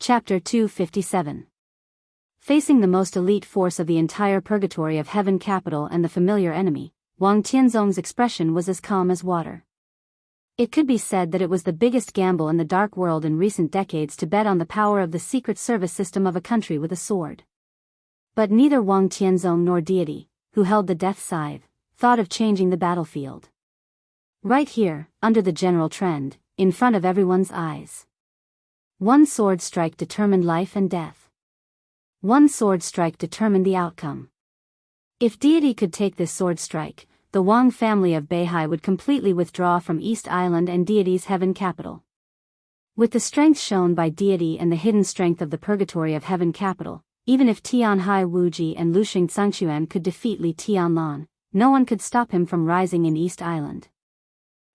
Chapter 257. Facing the most elite force of the entire purgatory of Heaven Capital and the familiar enemy, Wang Tianzong's expression was as calm as water. It could be said that it was the biggest gamble in the dark world in recent decades to bet on the power of the secret service system of a country with a sword. But neither Wang Tianzong nor deity, who held the death scythe, thought of changing the battlefield. Right here, under the general trend, in front of everyone's eyes. One sword strike determined life and death. One sword strike determined the outcome. If deity could take this sword strike, the Wang family of Beihai would completely withdraw from East Island and deity's heaven capital. With the strength shown by deity and the hidden strength of the purgatory of heaven capital, even if Tianhai Wuji and Luxia Xianxia could defeat Li Tianlan, no one could stop him from rising in East Island.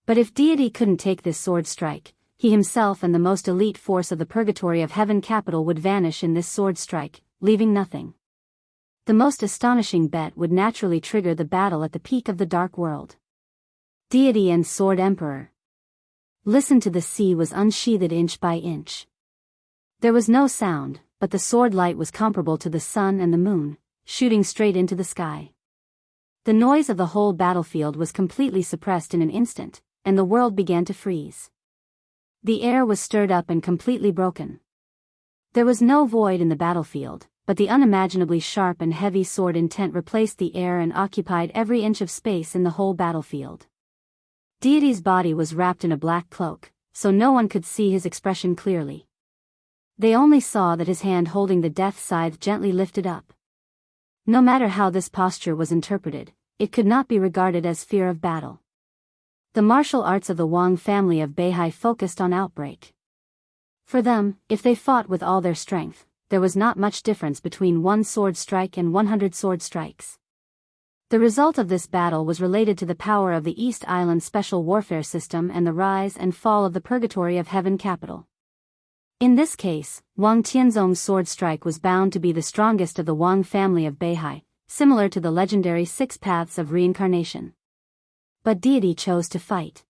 But if deity couldn't take this sword strike, he himself and the most elite force of the purgatory of heaven capital would vanish in this sword strike, leaving nothing. The most astonishing bet would naturally trigger the battle at the peak of the dark world. Deity and Sword Emperor. Listen to the sea was unsheathed inch by inch. There was no sound, but the sword light was comparable to the sun and the moon, shooting straight into the sky. The noise of the whole battlefield was completely suppressed in an instant, and the world began to freeze. The air was stirred up and completely broken. There was no void in the battlefield, but the unimaginably sharp and heavy sword intent replaced the air and occupied every inch of space in the whole battlefield. Deity's body was wrapped in a black cloak, so no one could see his expression clearly. They only saw that his hand holding the death scythe gently lifted up. No matter how this posture was interpreted, it could not be regarded as fear of battle. The martial arts of the Wang family of Beihai focused on outbreak. For them, if they fought with all their strength, there was not much difference between one sword strike and 100 sword strikes. The result of this battle was related to the power of the East Island special warfare system and the rise and fall of the purgatory of heaven capital. In this case, Wang Tianzong's sword strike was bound to be the strongest of the Wang family of Beihai, similar to the legendary 6 paths of reincarnation. But deity chose to fight.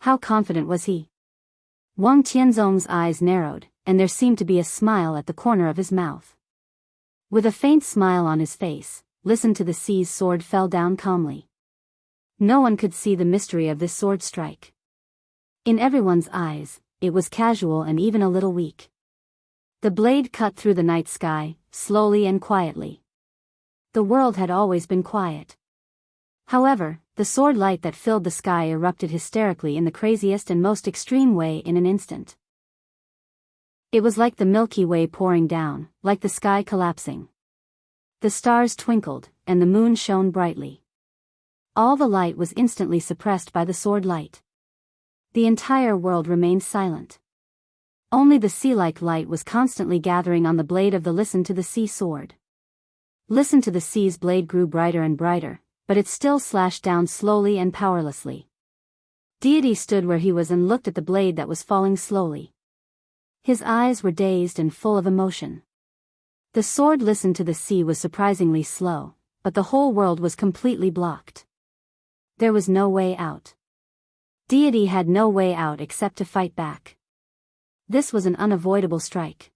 How confident was he? Wang Tianzong's eyes narrowed, and there seemed to be a smile at the corner of his mouth. With a faint smile on his face, Listen to the Sea's sword fell down calmly. No one could see the mystery of this sword strike. In everyone's eyes, it was casual and even a little weak. The blade cut through the night sky, slowly and quietly. The world had always been quiet. However, the sword light that filled the sky erupted hysterically in the craziest and most extreme way in an instant. It was like the Milky Way pouring down, like the sky collapsing. The stars twinkled, and the moon shone brightly. All the light was instantly suppressed by the sword light. The entire world remained silent. Only the sea-like light was constantly gathering on the blade of the Listen to the Sea sword. Listen to the Sea's blade grew brighter and brighter, but it still slashed down slowly and powerlessly. Deity stood where he was and looked at the blade that was falling slowly. His eyes were dazed and full of emotion. The sword Listen to the Sea was surprisingly slow, but the whole world was completely blocked. There was no way out. Deity had no way out except to fight back. This was an unavoidable strike.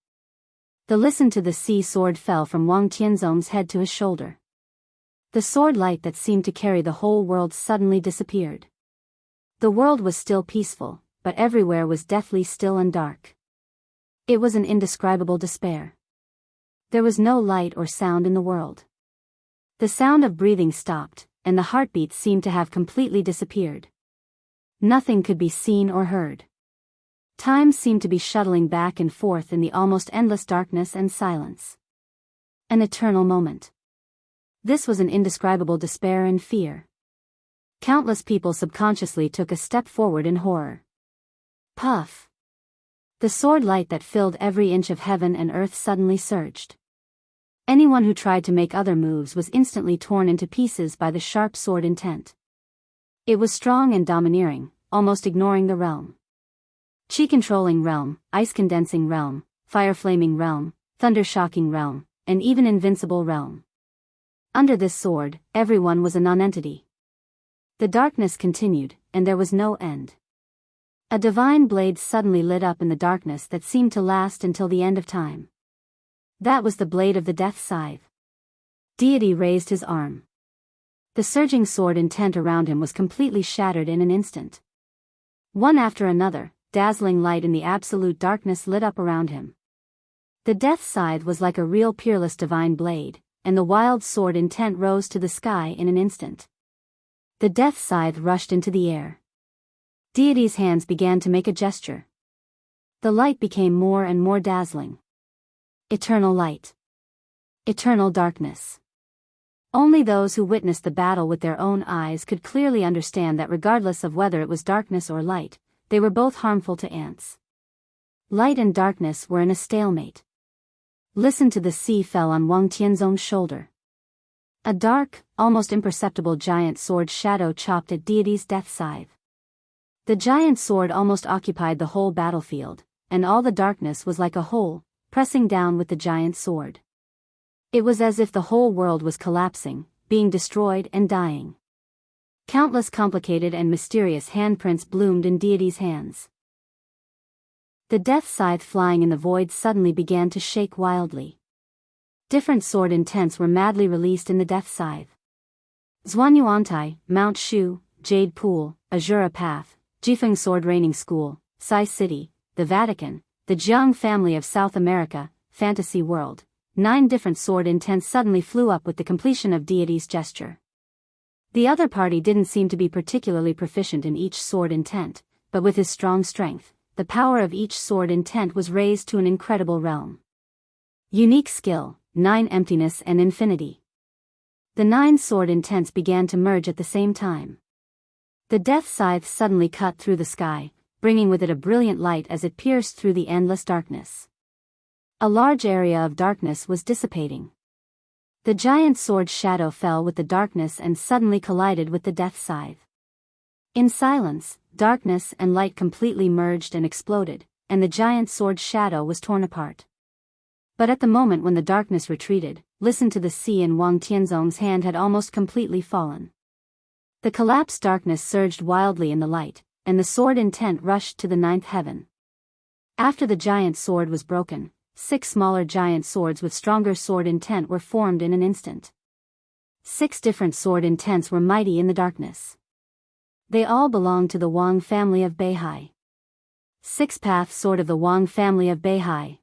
The Listen to the Sea sword fell from Wang Tianzong's head to his shoulder. The sword light that seemed to carry the whole world suddenly disappeared. The world was still peaceful, but everywhere was deathly still and dark. It was an indescribable despair. There was no light or sound in the world. The sound of breathing stopped, and the heartbeats seemed to have completely disappeared. Nothing could be seen or heard. Time seemed to be shuttling back and forth in the almost endless darkness and silence. An eternal moment. This was an indescribable despair and fear. Countless people subconsciously took a step forward in horror. Puff! The sword light that filled every inch of heaven and earth suddenly surged. Anyone who tried to make other moves was instantly torn into pieces by the sharp sword intent. It was strong and domineering, almost ignoring the realm. Chi-controlling realm, ice-condensing realm, fire-flaming realm, thunder-shocking realm, and even invincible realm. Under this sword, everyone was a non-entity. The darkness continued, and there was no end. A divine blade suddenly lit up in the darkness that seemed to last until the end of time. That was the blade of the death scythe. Deity raised his arm. The surging sword intent around him was completely shattered in an instant. One after another, dazzling light in the absolute darkness lit up around him. The death scythe was like a real peerless divine blade, and the wild sword intent rose to the sky in an instant. The death scythe rushed into the air. Deity's hands began to make a gesture. The light became more and more dazzling. Eternal light. Eternal darkness. Only those who witnessed the battle with their own eyes could clearly understand that regardless of whether it was darkness or light, they were both harmful to ants. Light and darkness were in a stalemate. Listen to the sea fell on Wang Tianzong's shoulder. A dark, almost imperceptible giant sword shadow chopped at Deity's death scythe. The giant sword almost occupied the whole battlefield, and all the darkness was like a hole, pressing down with the giant sword. It was as if the whole world was collapsing, being destroyed and dying. Countless complicated and mysterious handprints bloomed in Deity's hands. The death scythe flying in the void suddenly began to shake wildly. Different sword intents were madly released in the death scythe. Zhuanyuantai, Mount Shu, Jade Pool, Azura Path, Jifeng Sword Raining School, Sai City, the Vatican, the Jianghu family of South America, Fantasy World. 9 different sword intents suddenly flew up with the completion of Deity's gesture. The other party didn't seem to be particularly proficient in each sword intent, but with his strong strength, the power of each sword intent was raised to an incredible realm. Unique skill, 9 emptiness and infinity. The 9 sword intents began to merge at the same time. The death scythe suddenly cut through the sky, bringing with it a brilliant light as it pierced through the endless darkness. A large area of darkness was dissipating. The giant sword's shadow fell with the darkness and suddenly collided with the death scythe. In silence, darkness and light completely merged and exploded, and the giant sword's shadow was torn apart. But at the moment when the darkness retreated, listen to the sea in Wang Tianzong's hand had almost completely fallen. The collapsed darkness surged wildly in the light, and the sword intent rushed to the 9th heaven. After the giant sword was broken, 6 smaller giant swords with stronger sword intent were formed in an instant. 6 different sword intents were mighty in the darkness. They all belonged to the Wang family of Beihai. 6 path sword of the Wang family of Beihai.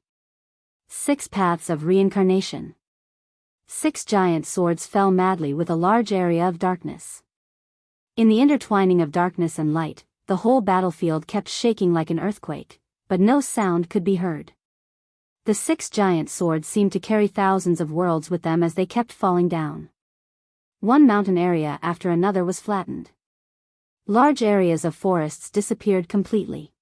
6 paths of reincarnation. 6 giant swords fell madly with a large area of darkness. In the intertwining of darkness and light, the whole battlefield kept shaking like an earthquake, but no sound could be heard. The 6 giant swords seemed to carry thousands of worlds with them as they kept falling down. One mountain area after another was flattened. Large areas of forests disappeared completely.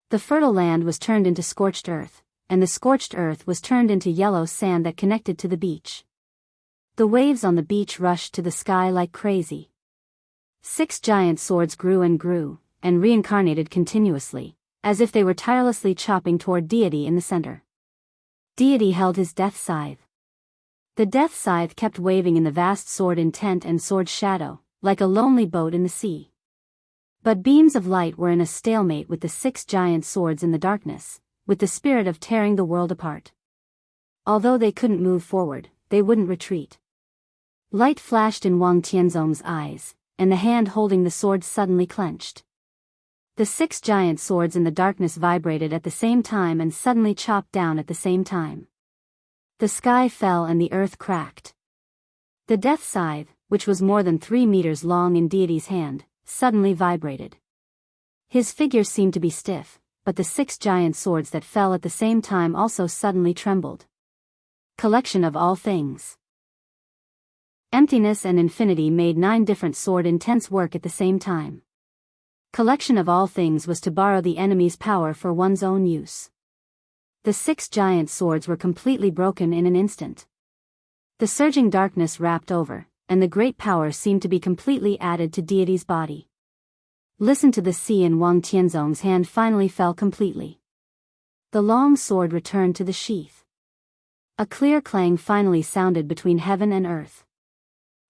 The fertile land was turned into scorched earth, and the scorched earth was turned into yellow sand that connected to the beach. The waves on the beach rushed to the sky like crazy. 6 giant swords grew and reincarnated continuously, as if they were tirelessly chopping toward Deity in the center. Deity held his death scythe. The death scythe kept waving in the vast sword intent and sword shadow, like a lonely boat in the sea. But beams of light were in a stalemate with the 6 giant swords in the darkness, with the spirit of tearing the world apart. Although they couldn't move forward, they wouldn't retreat. Light flashed in Wang Tianzong's eyes, and the hand holding the sword suddenly clenched. The 6 giant swords in the darkness vibrated at the same time and suddenly chopped down at the same time. The sky fell and the earth cracked. The death scythe, which was more than 3 meters long in Deity's hand, suddenly vibrated. His figure seemed to be stiff, but the 6 giant swords that fell at the same time also suddenly trembled. Collection of all things. Emptiness and infinity made 9 different sword intents work at the same time. Collection of all things was to borrow the enemy's power for one's own use. The 6 giant swords were completely broken in an instant. The surging darkness wrapped over, and the great power seemed to be completely added to Deity's body. Listen to the sea in Wang Tianzong's hand finally fell completely. The long sword returned to the sheath. A clear clang finally sounded between heaven and earth.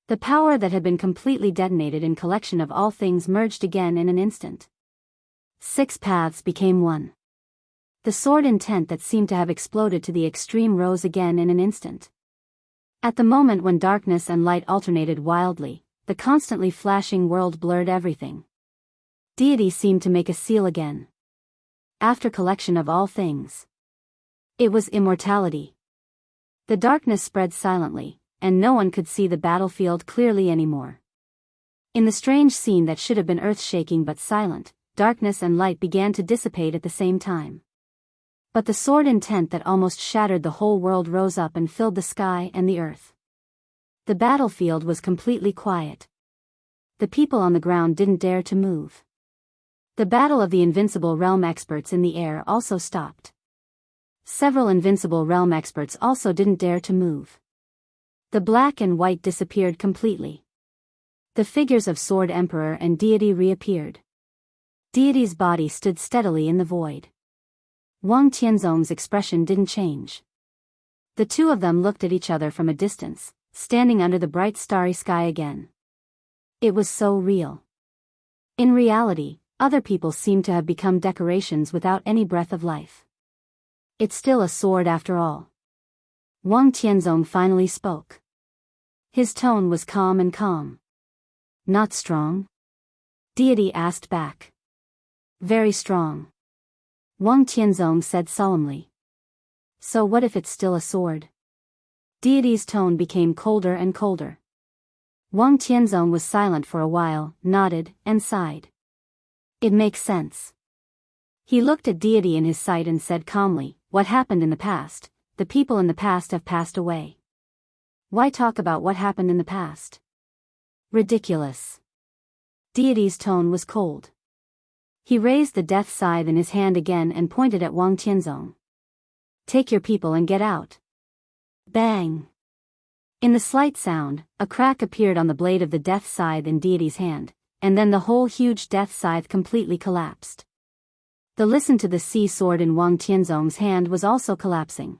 The power that had been completely detonated in collection of all things merged again in an instant. 6 paths became one. The sword intent that seemed to have exploded to the extreme rose again in an instant. At the moment when darkness and light alternated wildly, the constantly flashing world blurred everything. Deity seemed to make a seal again. After collection of all things. It was immortality. The darkness spread silently, and no one could see the battlefield clearly anymore. In the strange scene that should have been earth-shaking but silent, darkness and light began to dissipate at the same time. But the sword intent that almost shattered the whole world rose up and filled the sky and the earth. The battlefield was completely quiet. The people on the ground didn't dare to move. The battle of the Invincible Realm experts in the air also stopped. Several Invincible Realm experts also didn't dare to move. The black and white disappeared completely. The figures of Sword Emperor and Deity reappeared. Deity's body stood steadily in the void. Wang Tianzong's expression didn't change. The two of them looked at each other from a distance, standing under the bright starry sky again. It was so real. In reality, other people seemed to have become decorations without any breath of life. It's still a sword after all. Wang Tianzong finally spoke. His tone was calm and calm. Not strong? Deity asked back. Very strong. Wang Tianzong said solemnly. So what if it's still a sword? Deity's tone became colder and colder. Wang Tianzong was silent for a while, nodded, and sighed. It makes sense. He looked at Deity in his sight and said calmly, what happened in the past, the people in the past have passed away. Why talk about what happened in the past? Ridiculous. Deity's tone was cold. He raised the death scythe in his hand again and pointed at Wang Tianzong. Take your people and get out. Bang! In the slight sound, a crack appeared on the blade of the death scythe in Deity's hand, and then the whole huge death scythe completely collapsed. The listen to the sea sword in Wang Tianzong's hand was also collapsing.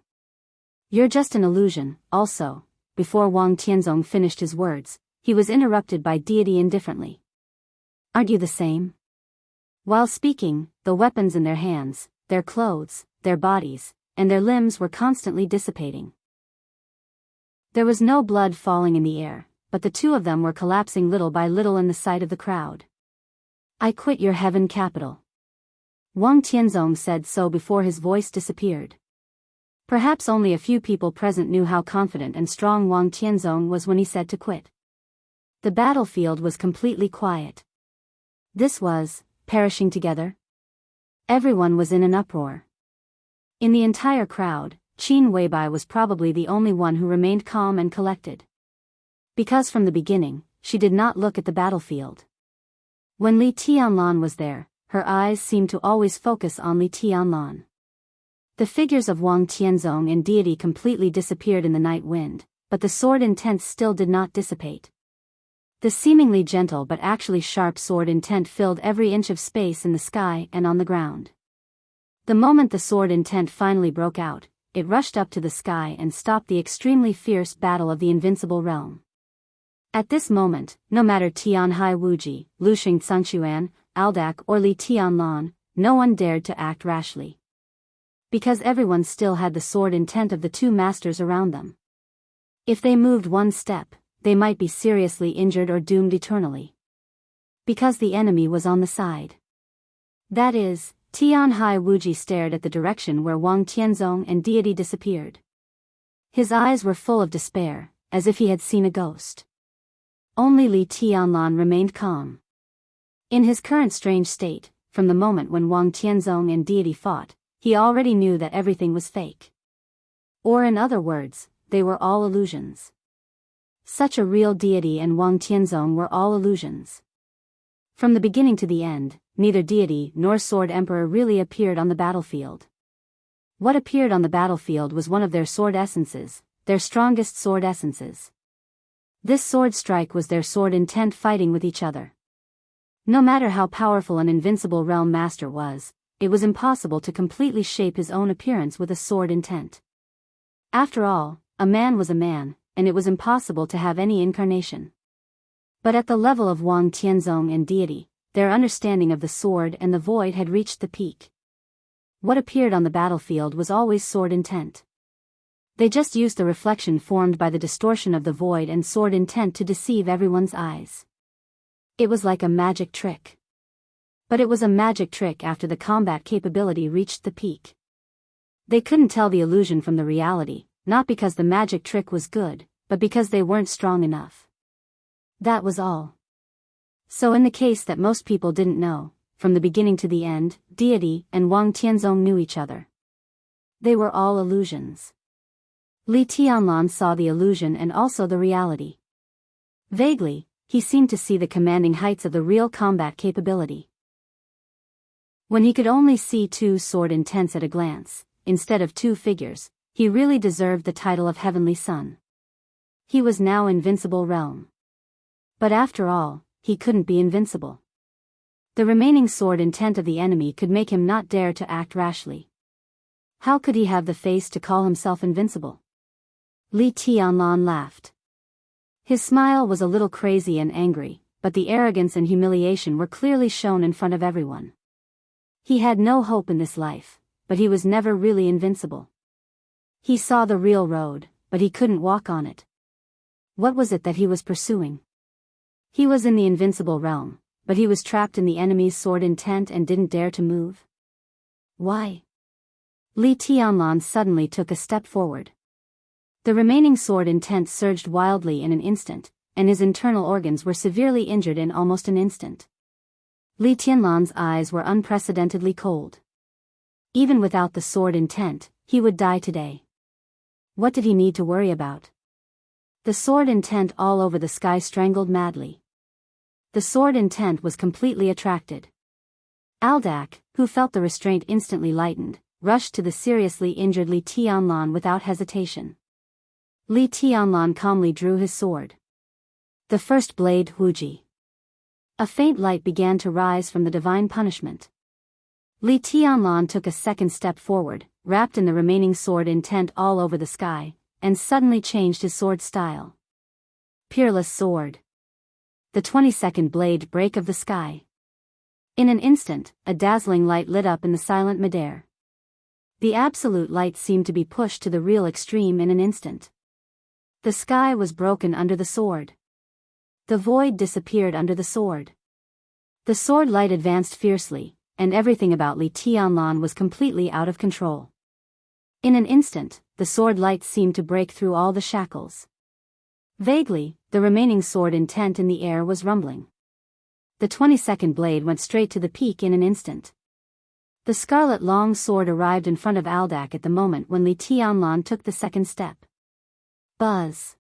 You're just an illusion, also. Before Wang Tianzong finished his words, he was interrupted by Deity indifferently. Aren't you the same? While speaking, the weapons in their hands, their clothes, their bodies, and their limbs were constantly dissipating. There was no blood falling in the air, but the two of them were collapsing little by little in the sight of the crowd. I quit your heaven capital. Wang Tianzong said so before his voice disappeared. Perhaps only a few people present knew how confident and strong Wang Tianzong was when he said to quit. The battlefield was completely quiet. This was, perishing together? Everyone was in an uproar. In the entire crowd, Qin Weibai was probably the only one who remained calm and collected. Because from the beginning, she did not look at the battlefield. When Li Tianlan was there, her eyes seemed to always focus on Li Tianlan. The figures of Wang Tianzong and Deity completely disappeared in the night wind, but the sword intent still did not dissipate. The seemingly gentle but actually sharp sword intent filled every inch of space in the sky and on the ground. The moment the sword intent finally broke out, it rushed up to the sky and stopped the extremely fierce battle of the Invincible Realm. At this moment, no matter Tianhai Wuji, Luxing Cangquan, Aldak or Li Tianlan, no one dared to act rashly. Because everyone still had the sword intent of the two masters around them. If they moved one step, they might be seriously injured or doomed eternally. Because the enemy was on the side. That is, Tianhai Wuji stared at the direction where Wang Tianzong and Deity disappeared. His eyes were full of despair, as if he had seen a ghost. Only Li Tianlan remained calm. In his current strange state, from the moment when Wang Tianzong and Deity fought, he already knew that everything was fake. Or in other words, they were all illusions. Such a real Deity and Wang Tianzong were all illusions. From the beginning to the end, neither Deity nor Sword Emperor really appeared on the battlefield. What appeared on the battlefield was one of their sword essences, their strongest sword essences. This sword strike was their sword intent fighting with each other. No matter how powerful an Invincible Realm Master was, it was impossible to completely shape his own appearance with a sword intent. After all, a man was a man, and it was impossible to have any incarnation. But at the level of Wang Tianzong and Deity, their understanding of the sword and the void had reached the peak. What appeared on the battlefield was always sword intent. They just used the reflection formed by the distortion of the void and sword intent to deceive everyone's eyes. It was like a magic trick. But it was a magic trick after the combat capability reached the peak. They couldn't tell the illusion from the reality, not because the magic trick was good, but because they weren't strong enough. That was all. So in the case that most people didn't know, from the beginning to the end, deity and Wang Tianzong knew each other. They were all illusions. Li Tianlan saw the illusion and also the reality. Vaguely, he seemed to see the commanding heights of the real combat capability. When he could only see two sword intents at a glance, instead of two figures, he really deserved the title of Heavenly Son. He was now invincible realm. But after all, he couldn't be invincible. The remaining sword intent of the enemy could make him not dare to act rashly. How could he have the face to call himself invincible? Li Tianlan laughed. His smile was a little crazy and angry, but the arrogance and humiliation were clearly shown in front of everyone. He had no hope in this life, but he was never really invincible. He saw the real road, but he couldn't walk on it. What was it that he was pursuing? He was in the invincible realm, but he was trapped in the enemy's sword intent and didn't dare to move. Why? Li Tianlan suddenly took a step forward. The remaining sword intent surged wildly in an instant, and his internal organs were severely injured in almost an instant. Li Tianlan's eyes were unprecedentedly cold. Even without the sword intent, he would die today. What did he need to worry about? The sword intent all over the sky strangled madly. The sword intent was completely attracted. Aldak, who felt the restraint instantly lightened, rushed to the seriously injured Li Tianlan without hesitation. Li Tianlan calmly drew his sword. The first blade Wuji. A faint light began to rise from the divine punishment. Li Tianlan took a second step forward, wrapped in the remaining sword intent all over the sky, and suddenly changed his sword style. Peerless sword. The 22nd blade break of the sky. In an instant, a dazzling light lit up in the silent midair. The absolute light seemed to be pushed to the real extreme in an instant. The sky was broken under the sword. The void disappeared under the sword. The sword light advanced fiercely, and everything about Li Tianlan was completely out of control. In an instant, the sword light seemed to break through all the shackles. Vaguely, the remaining sword intent in the air was rumbling. The 22nd blade went straight to the peak in an instant. The scarlet long sword arrived in front of Aldak at the moment when Li Tianlan took the second step. Buzz.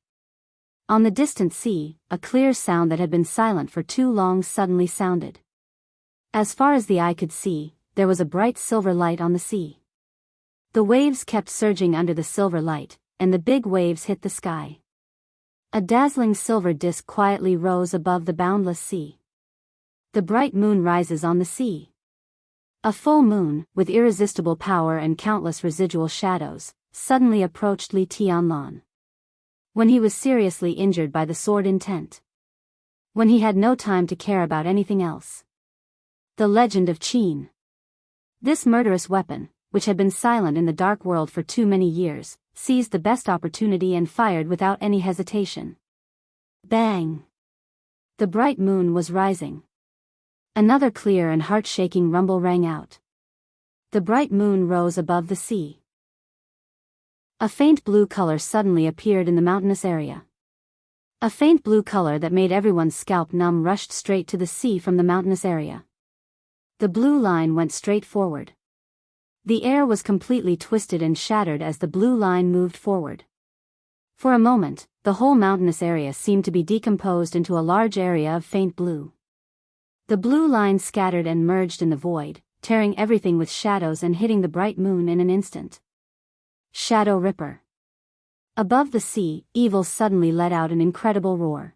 On the distant sea, a clear sound that had been silent for too long suddenly sounded. As far as the eye could see, there was a bright silver light on the sea. The waves kept surging under the silver light, and the big waves hit the sky. A dazzling silver disk quietly rose above the boundless sea. The bright moon rises on the sea. A full moon, with irresistible power and countless residual shadows, suddenly approached Li Tianlan. When he was seriously injured by the sword intent. When he had no time to care about anything else. The legend of Qin. This murderous weapon, which had been silent in the dark world for too many years, seized the best opportunity and fired without any hesitation. Bang! The bright moon was rising. Another clear and heart-shaking rumble rang out. The bright moon rose above the sea. A faint blue color suddenly appeared in the mountainous area. A faint blue color that made everyone's scalp numb rushed straight to the sea from the mountainous area. The blue line went straight forward. The air was completely twisted and shattered as the blue line moved forward. For a moment, the whole mountainous area seemed to be decomposed into a large area of faint blue. The blue line scattered and merged in the void, tearing everything with shadows and hitting the bright moon in an instant. Shadow Ripper. Above the sea, evil suddenly let out an incredible roar.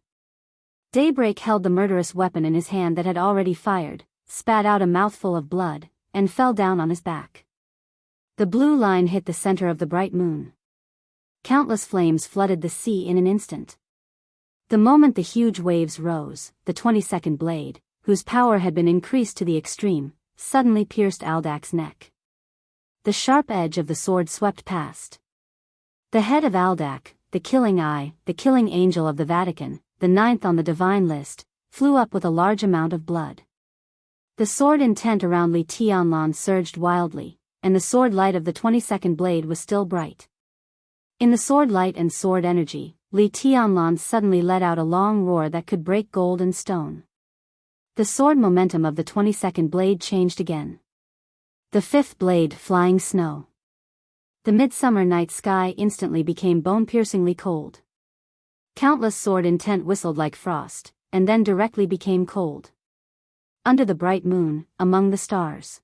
Daybreak held the murderous weapon in his hand that had already fired, spat out a mouthful of blood, and fell down on his back. The blue line hit the center of the bright moon. Countless flames flooded the sea in an instant. The moment the huge waves rose, the 22nd blade, whose power had been increased to the extreme, suddenly pierced Aldak's neck. The sharp edge of the sword swept past. The head of Aldak, the killing eye, the killing angel of the Vatican, the ninth on the divine list, flew up with a large amount of blood. The sword intent around Li Tianlan surged wildly, and the sword light of the 22nd blade was still bright. In the sword light and sword energy, Li Tianlan suddenly let out a long roar that could break gold and stone. The sword momentum of the 22nd blade changed again. The fifth blade, flying snow. The midsummer night sky instantly became bone-piercingly cold. Countless sword intent whistled like frost, and then directly became cold. Under the bright moon, among the stars,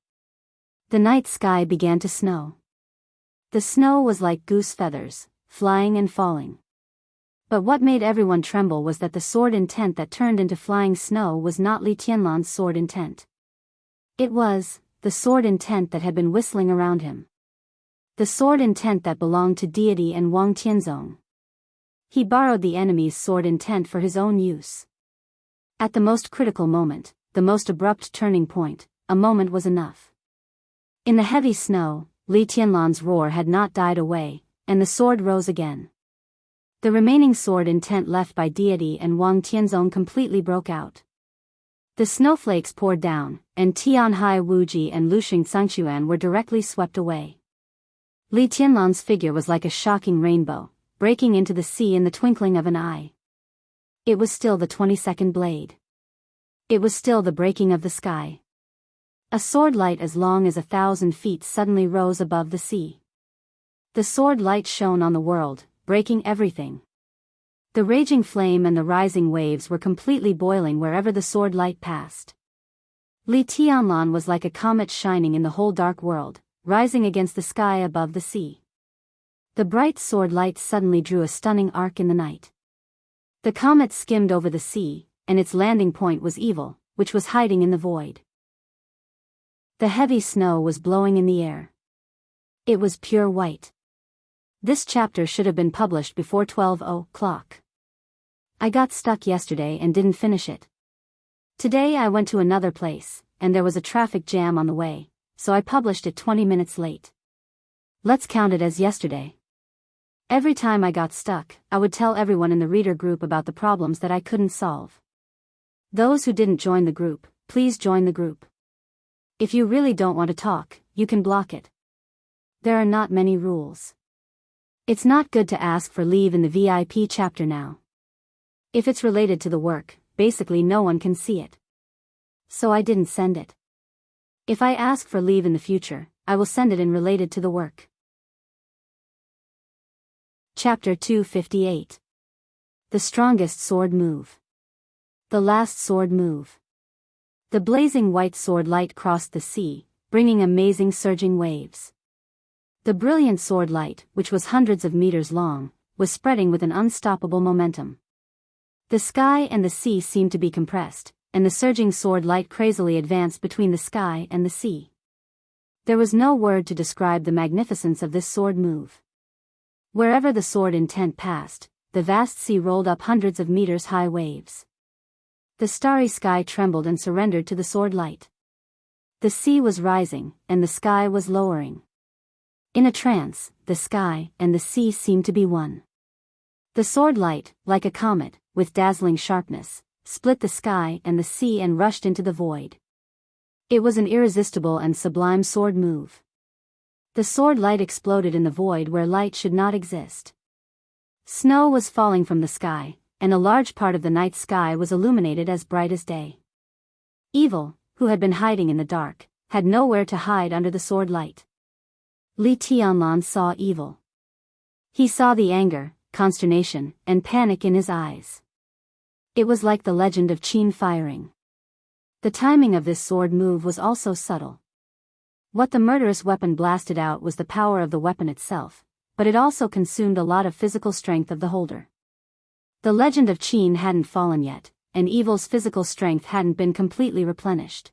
the night sky began to snow. The snow was like goose feathers, flying and falling. But what made everyone tremble was that the sword intent that turned into flying snow was not Li Tianlan's sword intent. It was the sword intent that had been whistling around him. The sword intent that belonged to deity and Wang Tianzong. He borrowed the enemy's sword intent for his own use. At the most critical moment, the most abrupt turning point, a moment was enough. In the heavy snow, Li Tianlan's roar had not died away, and the sword rose again. The remaining sword intent left by deity and Wang Tianzong completely broke out. The snowflakes poured down, and Tianhai Wuji and Luxing Xianxia were directly swept away. Li Tianlan's figure was like a shocking rainbow, breaking into the sea in the twinkling of an eye. It was still the 22nd blade. It was still the breaking of the sky. A sword light as long as 1,000 feet suddenly rose above the sea. The sword light shone on the world, breaking everything. The raging flame and the rising waves were completely boiling wherever the sword light passed. Li Tianlan was like a comet shining in the whole dark world, rising against the sky above the sea. The bright sword light suddenly drew a stunning arc in the night. The comet skimmed over the sea, and its landing point was evil, which was hiding in the void. The heavy snow was blowing in the air. It was pure white. This chapter should have been published before 12 o'clock. I got stuck yesterday and didn't finish it. Today I went to another place, and there was a traffic jam on the way, so I published it 20 minutes late. Let's count it as yesterday. Every time I got stuck, I would tell everyone in the reader group about the problems that I couldn't solve. Those who didn't join the group, please join the group. If you really don't want to talk, you can block it. There are not many rules. It's not good to ask for leave in the VIP chapter now. If it's related to the work, basically no one can see it. So I didn't send it. If I ask for leave in the future, I will send it in related to the work. Chapter 258. The strongest sword move. The last sword move. The blazing white sword light crossed the sea, bringing amazing surging waves. The brilliant sword light, which was hundreds of meters long, was spreading with an unstoppable momentum. The sky and the sea seemed to be compressed, and the surging sword light crazily advanced between the sky and the sea. There was no word to describe the magnificence of this sword move. Wherever the sword intent passed, the vast sea rolled up hundreds of meters high waves. The starry sky trembled and surrendered to the sword light. The sea was rising, and the sky was lowering. In a trance, the sky and the sea seemed to be one. The sword light, like a comet, with dazzling sharpness, split the sky and the sea and rushed into the void. It was an irresistible and sublime sword move. The sword light exploded in the void where light should not exist. Snow was falling from the sky, and a large part of the night sky was illuminated as bright as day. Evil, who had been hiding in the dark, had nowhere to hide under the sword light. Li Tianlan saw evil. He saw the anger, consternation, and panic in his eyes. It was like the legend of Qin firing. The timing of this sword move was also subtle. What the murderous weapon blasted out was the power of the weapon itself, but it also consumed a lot of physical strength of the holder. The legend of Qin hadn't fallen yet, and evil's physical strength hadn't been completely replenished.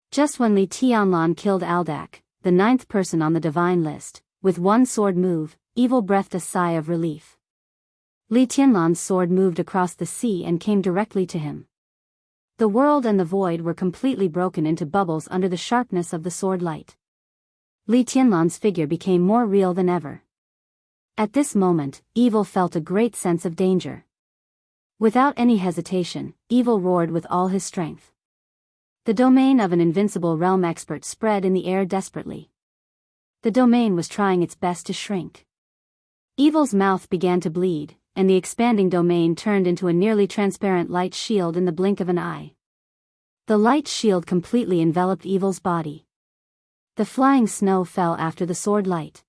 Just when Li Tianlan killed Aldak, the ninth person on the divine list, with one sword move, evil breathed a sigh of relief. Li Tianlan's sword moved across the sea and came directly to him. The world and the void were completely broken into bubbles under the sharpness of the sword light. Li Tianlan's figure became more real than ever. At this moment, Evil felt a great sense of danger. Without any hesitation, Evil roared with all his strength. The domain of an invincible realm expert spread in the air desperately. The domain was trying its best to shrink. Evil's mouth began to bleed, and the expanding domain turned into a nearly transparent light shield in the blink of an eye. The light shield completely enveloped Evil's body. The flying snow fell after the sword light.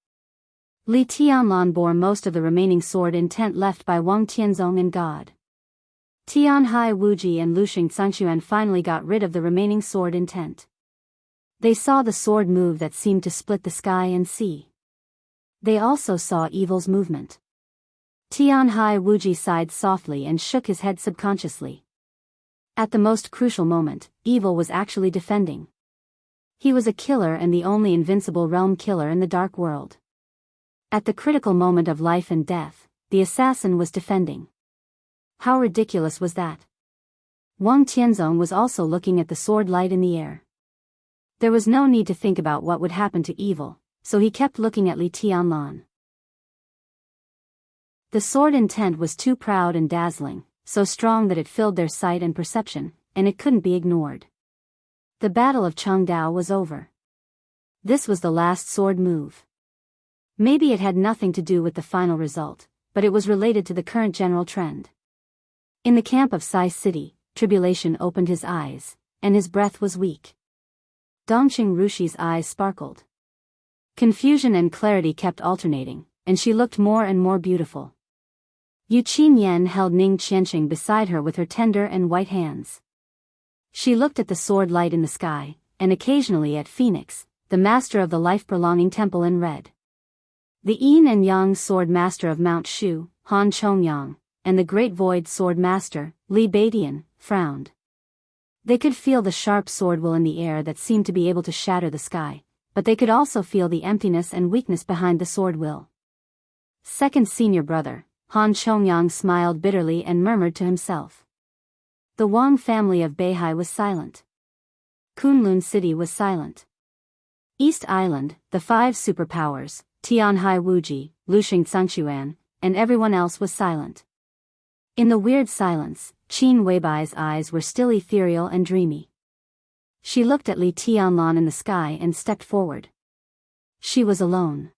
Li Tianlan bore most of the remaining sword intent left by Wang Tianzong and God. Tianhai Wuji and Luxia Xianxia finally got rid of the remaining sword intent. They saw the sword move that seemed to split the sky and sea. They also saw Evil's movement. Tianhai Wuji sighed softly and shook his head subconsciously. At the most crucial moment, Evil was actually defending. He was a killer and the only invincible realm killer in the dark world. At the critical moment of life and death, the assassin was defending. How ridiculous was that? Wang Tianzong was also looking at the sword light in the air. There was no need to think about what would happen to Evil, so he kept looking at Li Tianlan. The sword intent was too proud and dazzling, so strong that it filled their sight and perception, and it couldn't be ignored. The Battle of Chengdao was over. This was the last sword move. Maybe it had nothing to do with the final result, but it was related to the current general trend. In the camp of Sai City, Tribulation opened his eyes, and his breath was weak. Dongqing Rushi's eyes sparkled. Confusion and clarity kept alternating, and she looked more and more beautiful. Yu Qinyan held Ning Qianqing beside her with her tender and white hands. She looked at the sword light in the sky, and occasionally at Phoenix, the master of the life-prolonging temple in red. The Yin and Yang sword master of Mount Shu, Han Chongyang, and the great void sword master, Li Beidian, frowned. They could feel the sharp sword will in the air that seemed to be able to shatter the sky, but they could also feel the emptiness and weakness behind the sword will. Second senior brother, Han Chongyang smiled bitterly and murmured to himself. The Wang family of Beihai was silent. Kunlun City was silent. East Island, the five superpowers, Tianhai Wuji, Luxia Xianxia, and everyone else was silent. In the weird silence, Qin Weibai's eyes were still ethereal and dreamy. She looked at Li Tianlan in the sky and stepped forward. She was alone.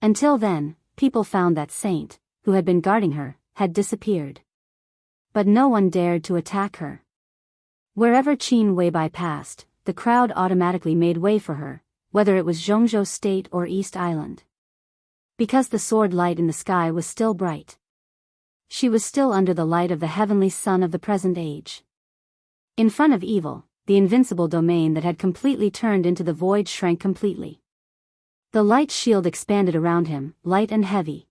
Until then, people found that saint, who had been guarding her, had disappeared. But no one dared to attack her. Wherever Qin Weibai passed, the crowd automatically made way for her, whether it was Jianghu State or East Island. Because the sword light in the sky was still bright. She was still under the light of the heavenly sun of the present age. In front of Evil, the invincible domain that had completely turned into the void shrank completely. The light shield expanded around him, light and heavy.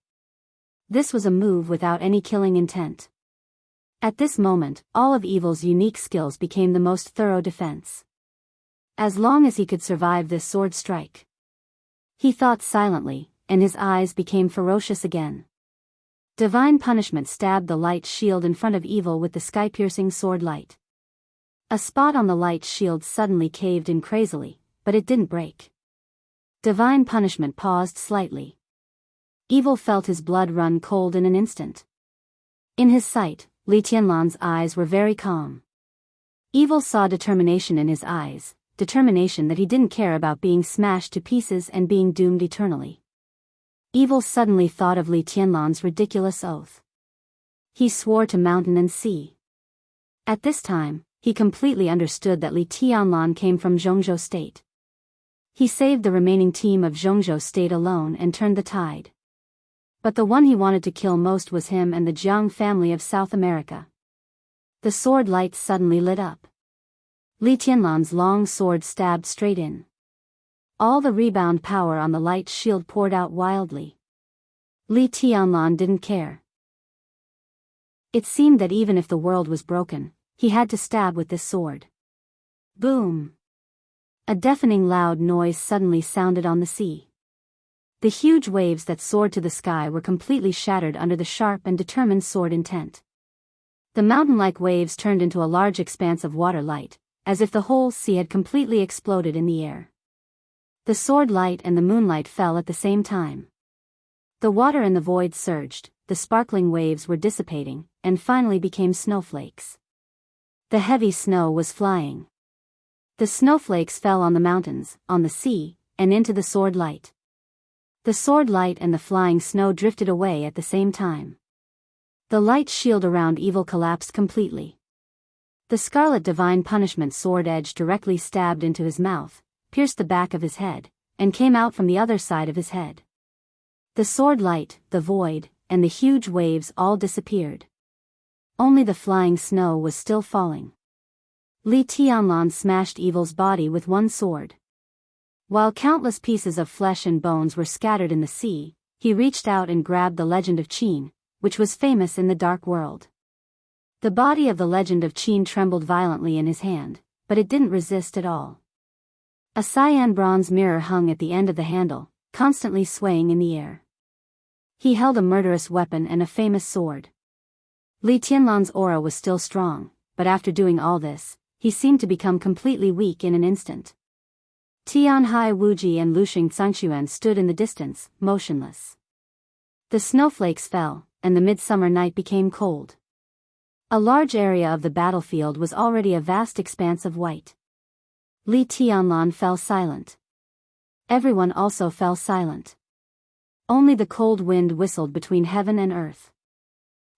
This was a move without any killing intent. At this moment, all of Evil's unique skills became the most thorough defense. As long as he could survive this sword strike. He thought silently, and his eyes became ferocious again. Divine punishment stabbed the light shield in front of Evil with the sky-piercing sword light. A spot on the light shield suddenly caved in crazily, but it didn't break. Divine punishment paused slightly. Evil felt his blood run cold in an instant. In his sight, Li Tianlan's eyes were very calm. Evil saw determination in his eyes, determination that he didn't care about being smashed to pieces and being doomed eternally. Evil suddenly thought of Li Tianlan's ridiculous oath. He swore to mountain and sea. At this time, he completely understood that Li Tianlan came from Jianghu State. He saved the remaining team of Jianghu State alone and turned the tide. But the one he wanted to kill most was him and the Jiang family of South America. The sword light suddenly lit up. Li Tianlan's long sword stabbed straight in. All the rebound power on the light shield poured out wildly. Li Tianlan didn't care. It seemed that even if the world was broken, he had to stab with this sword. Boom! A deafening loud noise suddenly sounded on the sea. The huge waves that soared to the sky were completely shattered under the sharp and determined sword intent. The mountain-like waves turned into a large expanse of water light, as if the whole sea had completely exploded in the air. The sword light and the moonlight fell at the same time. The water in the void surged, the sparkling waves were dissipating, and finally became snowflakes. The heavy snow was flying. The snowflakes fell on the mountains, on the sea, and into the sword light. The sword light and the flying snow drifted away at the same time. The light shield around evil collapsed completely. The scarlet divine punishment sword edge directly stabbed into his mouth, pierced the back of his head, and came out from the other side of his head. The sword light, the void, and the huge waves all disappeared. Only the flying snow was still falling. Li Tianlan smashed evil's body with one sword. While countless pieces of flesh and bones were scattered in the sea, he reached out and grabbed the legend of Qin, which was famous in the dark world. The body of the legend of Qin trembled violently in his hand, but it didn't resist at all. A cyan bronze mirror hung at the end of the handle, constantly swaying in the air. He held a murderous weapon and a famous sword. Li Tianlan's aura was still strong, but after doing all this, he seemed to become completely weak in an instant. Tianhai Wuji and Wuxia Xianxia stood in the distance, motionless. The snowflakes fell, and the midsummer night became cold. A large area of the battlefield was already a vast expanse of white. Li Tianlan fell silent. Everyone also fell silent. Only the cold wind whistled between heaven and earth.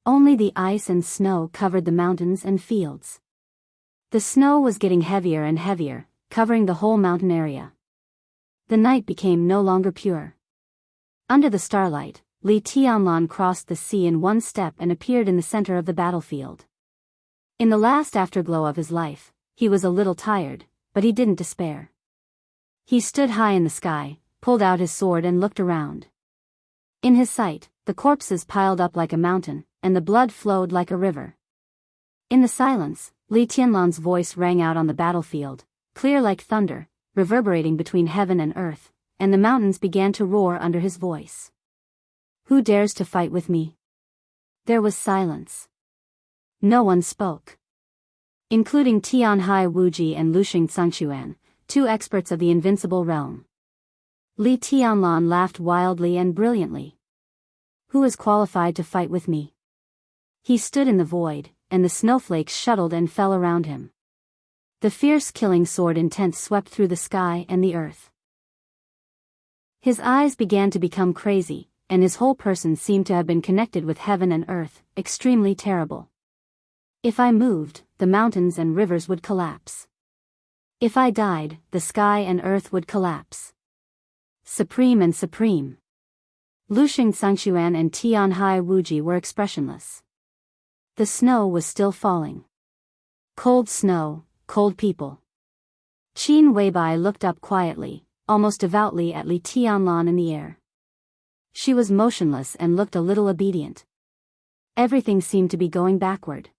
Only the ice and snow covered the mountains and fields. The snow was getting heavier and heavier, covering the whole mountain area. The night became no longer pure. Under the starlight, Li Tianlan crossed the sea in one step and appeared in the center of the battlefield. In the last afterglow of his life, he was a little tired, but he didn't despair. He stood high in the sky, pulled out his sword and looked around. In his sight, the corpses piled up like a mountain, and the blood flowed like a river. In the silence, Li Tianlan's voice rang out on the battlefield, clear like thunder, reverberating between heaven and earth, and the mountains began to roar under his voice. Who dares to fight with me? There was silence. No one spoke. Including Tianhai Wuji and Wuxia Xianxia, two experts of the invincible realm. Li Tianlan laughed wildly and brilliantly. Who is qualified to fight with me? He stood in the void, and the snowflakes shuttled and fell around him. The fierce killing sword intent swept through the sky and the earth. His eyes began to become crazy, and his whole person seemed to have been connected with heaven and earth, extremely terrible. If I moved, the mountains and rivers would collapse. If I died, the sky and earth would collapse. Supreme and supreme. Wuxia Xianxia and Tianhai Wuji were expressionless. The snow was still falling. Cold snow, cold people. Qin Weibai looked up quietly, almost devoutly at Li Tianlan in the air. She was motionless and looked a little obedient. Everything seemed to be going backward.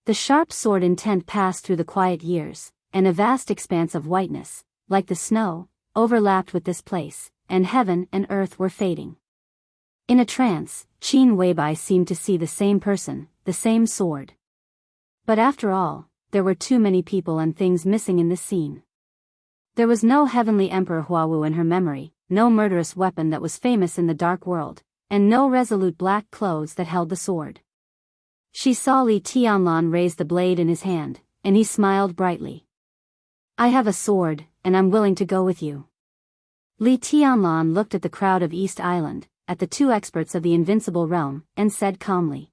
The sharp sword intent passed through the quiet years, and a vast expanse of whiteness, like the snow, overlapped with this place, and heaven and earth were fading. In a trance, Qin Weibai seemed to see the same person, the same sword. But after all, there were too many people and things missing in this scene. There was no heavenly Emperor Huawu in her memory, no murderous weapon that was famous in the dark world, and no resolute black clothes that held the sword. She saw Li Tianlan raise the blade in his hand, and he smiled brightly. I have a sword, and I'm willing to go with you. Li Tianlan looked at the crowd of East Island, at the two experts of the invincible realm, and said calmly.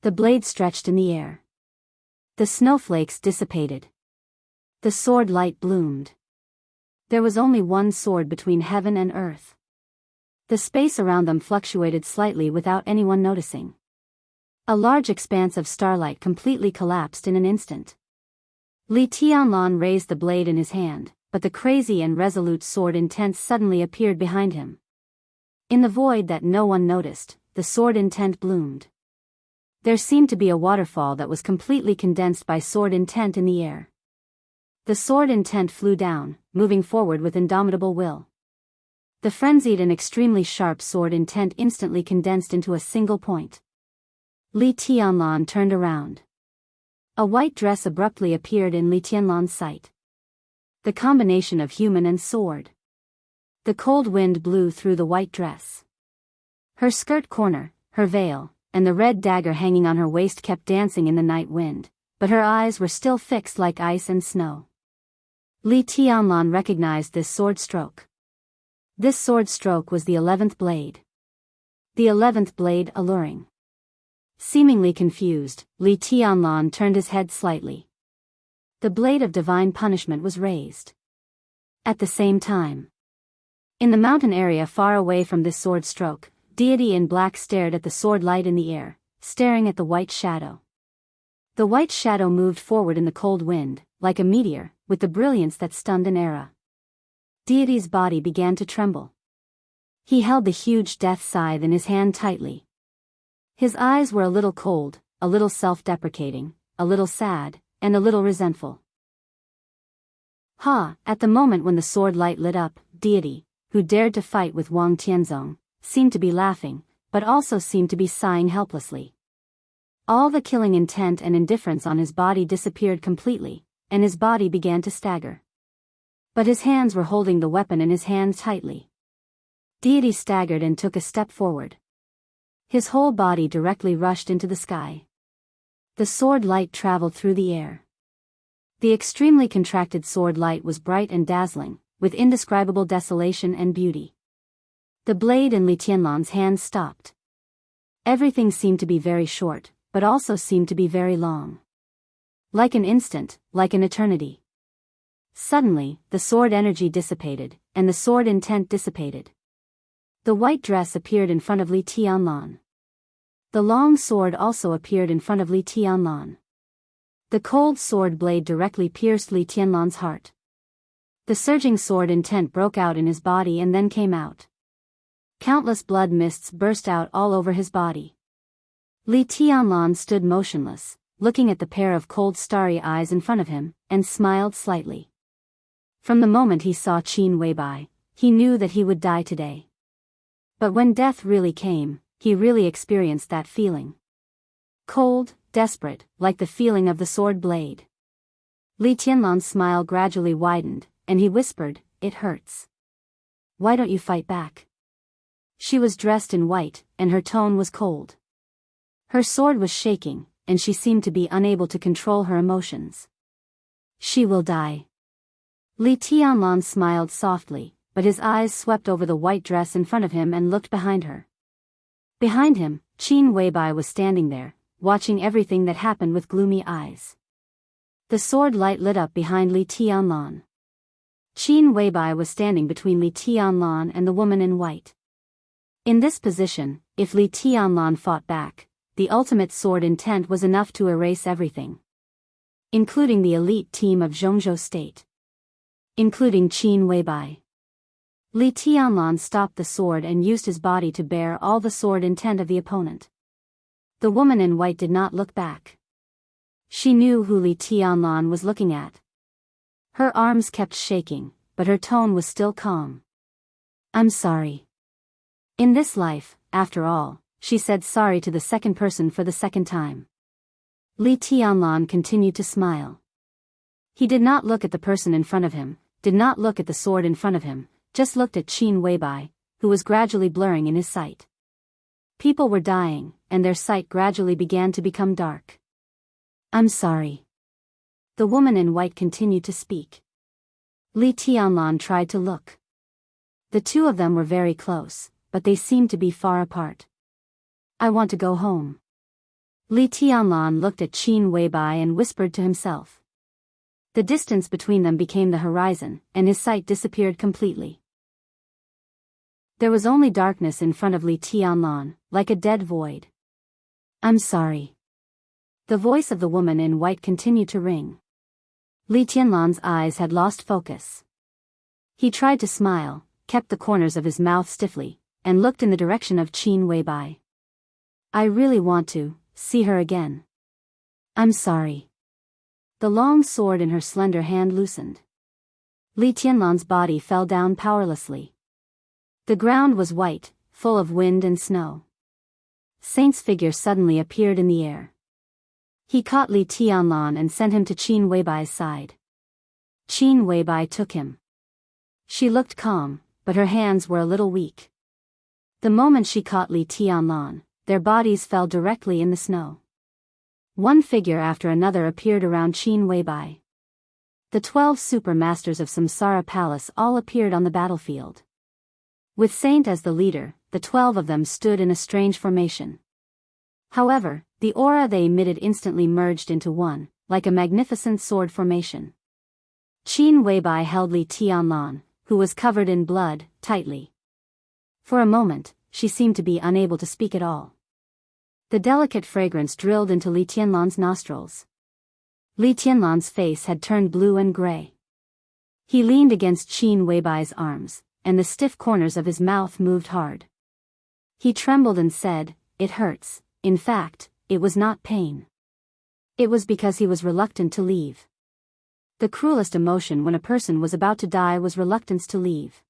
The blade stretched in the air. The snowflakes dissipated. The sword light bloomed. There was only one sword between heaven and earth. The space around them fluctuated slightly without anyone noticing. A large expanse of starlight completely collapsed in an instant. Li Tianlan raised the blade in his hand, but the crazy and resolute sword intent suddenly appeared behind him. In the void that no one noticed, the sword intent bloomed. There seemed to be a waterfall that was completely condensed by sword intent in the air. The sword intent flew down, moving forward with indomitable will. The frenzied and extremely sharp sword intent instantly condensed into a single point. Li Tianlan turned around. A white dress abruptly appeared in Li Tianlan's sight. The combination of human and sword. The cold wind blew through the white dress. Her skirt corner, her veil, and the red dagger hanging on her waist kept dancing in the night wind, but her eyes were still fixed like ice and snow. Li Tianlan recognized this sword stroke. This sword stroke was the 11th blade. The 11th blade alluring. Seemingly confused, Li Tianlan turned his head slightly. The blade of divine punishment was raised. At the same time, in the mountain area far away from this sword stroke, deity in black stared at the sword light in the air, staring at the white shadow. The white shadow moved forward in the cold wind, like a meteor, with the brilliance that stunned an era. Deity's body began to tremble. He held the huge death scythe in his hand tightly. His eyes were a little cold, a little self-deprecating, a little sad, and a little resentful. At the moment when the sword light lit up, deity, who dared to fight with Wang Tianzong, seemed to be laughing, but also seemed to be sighing helplessly. All the killing intent and indifference on his body disappeared completely, and his body began to stagger. But his hands were holding the weapon in his hand tightly. Deity staggered and took a step forward. His whole body directly rushed into the sky. The sword light traveled through the air. The extremely contracted sword light was bright and dazzling, with indescribable desolation and beauty. The blade in Li Tianlan's hand stopped. Everything seemed to be very short, but also seemed to be very long. Like an instant, like an eternity. Suddenly, the sword energy dissipated, and the sword intent dissipated. The white dress appeared in front of Li Tianlan. The long sword also appeared in front of Li Tianlan. The cold sword blade directly pierced Li Tianlan's heart. The surging sword intent broke out in his body and then came out. Countless blood mists burst out all over his body. Li Tianlan stood motionless, looking at the pair of cold starry eyes in front of him, and smiled slightly. From the moment he saw Qin Weibai, he knew that he would die today. But when death really came, he really experienced that feeling. Cold, desperate, like the feeling of the sword blade. Li Tianlan's smile gradually widened, and he whispered, "It hurts. Why don't you fight back?" She was dressed in white, and her tone was cold. Her sword was shaking, and she seemed to be unable to control her emotions. "She will die." Li Tianlan smiled softly, but his eyes swept over the white dress in front of him and looked behind her. Behind him, Qin Weibai was standing there, watching everything that happened with gloomy eyes. The sword light lit up behind Li Tianlan. Qin Weibai was standing between Li Tianlan and the woman in white. In this position, if Li Tianlan fought back, the ultimate sword intent was enough to erase everything. Including the elite team of Zhongzhou State. Including Qin Weibai. Li Tianlan stopped the sword and used his body to bear all the sword intent of the opponent. The woman in white did not look back. She knew who Li Tianlan was looking at. Her arms kept shaking, but her tone was still calm. "I'm sorry." In this life, after all, she said sorry to the second person for the second time. Li Tianlan continued to smile. He did not look at the person in front of him, did not look at the sword in front of him, just looked at Qin Weibai, who was gradually blurring in his sight. People were dying, and their sight gradually began to become dark. "I'm sorry." The woman in white continued to speak. Li Tianlan tried to look. The two of them were very close, but they seemed to be far apart. "I want to go home." Li Tianlan looked at Qin Weibai and whispered to himself. The distance between them became the horizon, and his sight disappeared completely. There was only darkness in front of Li Tianlan, like a dead void. "I'm sorry." The voice of the woman in white continued to ring. Li Tianlan's eyes had lost focus. He tried to smile, kept the corners of his mouth stiffly, and looked in the direction of Qin Weibai. "I really want to see her again. I'm sorry." The long sword in her slender hand loosened. Li Tianlan's body fell down powerlessly. The ground was white, full of wind and snow. Saint's figure suddenly appeared in the air. He caught Li Tianlan and sent him to Qin Weibai's side. Qin Weibai took him. She looked calm, but her hands were a little weak. The moment she caught Li Tianlan, their bodies fell directly in the snow. One figure after another appeared around Qin Weibai. The 12 super masters of Samsara Palace all appeared on the battlefield. With Saint as the leader, the 12 of them stood in a strange formation. However, the aura they emitted instantly merged into one, like a magnificent sword formation. Qin Weibai held Li Tianlan, who was covered in blood, tightly. For a moment, she seemed to be unable to speak at all. The delicate fragrance drilled into Li Tianlan's nostrils. Li Tianlan's face had turned blue and gray. He leaned against Qin Weibai's arms, and the stiff corners of his mouth moved hard. He trembled and said, "It hurts." In fact, it was not pain. It was because he was reluctant to leave. The cruelest emotion when a person was about to die was reluctance to leave.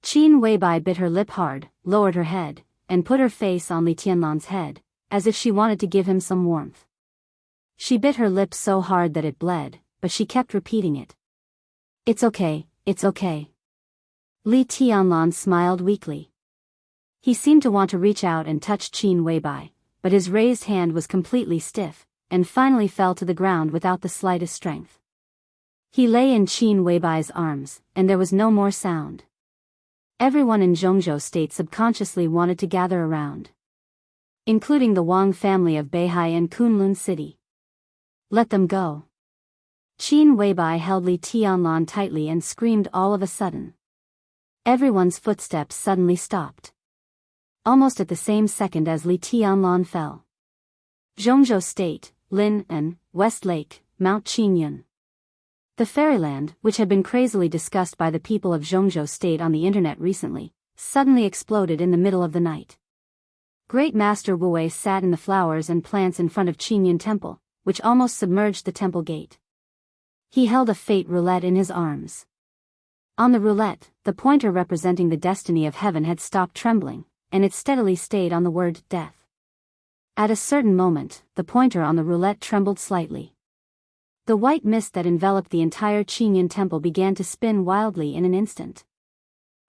Qin Weibai bit her lip hard, lowered her head, and put her face on Li Tianlan's head, as if she wanted to give him some warmth. She bit her lips so hard that it bled, but she kept repeating it. "It's okay, it's okay." Li Tianlan smiled weakly. He seemed to want to reach out and touch Qin Weibai, but his raised hand was completely stiff, and finally fell to the ground without the slightest strength. He lay in Qin Weibai's arms, and there was no more sound. Everyone in Jianghu state subconsciously wanted to gather around, including the Wang family of Beihai and Kunlun city. "Let them go." Qin Weibai held Li Tianlan tightly and screamed all of a sudden. Everyone's footsteps suddenly stopped. Almost at the same second as Li Tianlan fell. Jianghu State, Lin and West Lake, Mount Qingyun. The fairyland, which had been crazily discussed by the people of Jianghu State on the internet recently, suddenly exploded in the middle of the night. Great Master Wu sat in the flowers and plants in front of Qingyun Temple, which almost submerged the temple gate. He held a fate roulette in his arms. On the roulette, the pointer representing the destiny of heaven had stopped trembling, and it steadily stayed on the word death. At a certain moment, the pointer on the roulette trembled slightly. The white mist that enveloped the entire Qingyun temple began to spin wildly in an instant.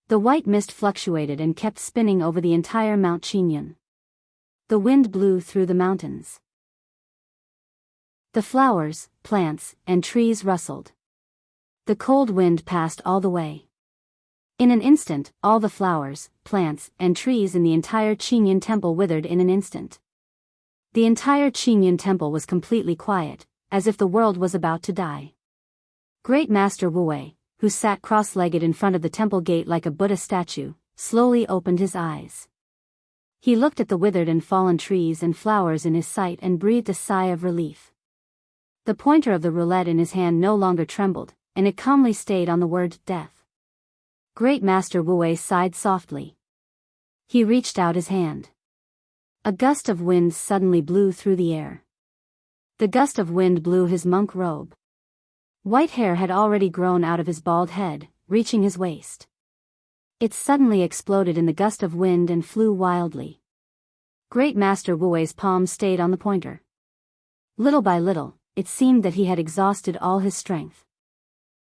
The white mist fluctuated and kept spinning over the entire Mount Qingyun. The wind blew through the mountains. The flowers, plants, and trees rustled. The cold wind passed all the way. In an instant, all the flowers, plants, and trees in the entire Qingyun temple withered in an instant. The entire Qingyun temple was completely quiet, as if the world was about to die. Great Master Wu, who sat cross-legged in front of the temple gate like a Buddha statue, slowly opened his eyes. He looked at the withered and fallen trees and flowers in his sight and breathed a sigh of relief. The pointer of the roulette in his hand no longer trembled, and it calmly stayed on the word death. Great Master Wu sighed softly. He reached out his hand. A gust of wind suddenly blew through the air. The gust of wind blew his monk robe. White hair had already grown out of his bald head, reaching his waist. It suddenly exploded in the gust of wind and flew wildly. Great Master Wu's palm stayed on the pointer. Little by little, it seemed that he had exhausted all his strength.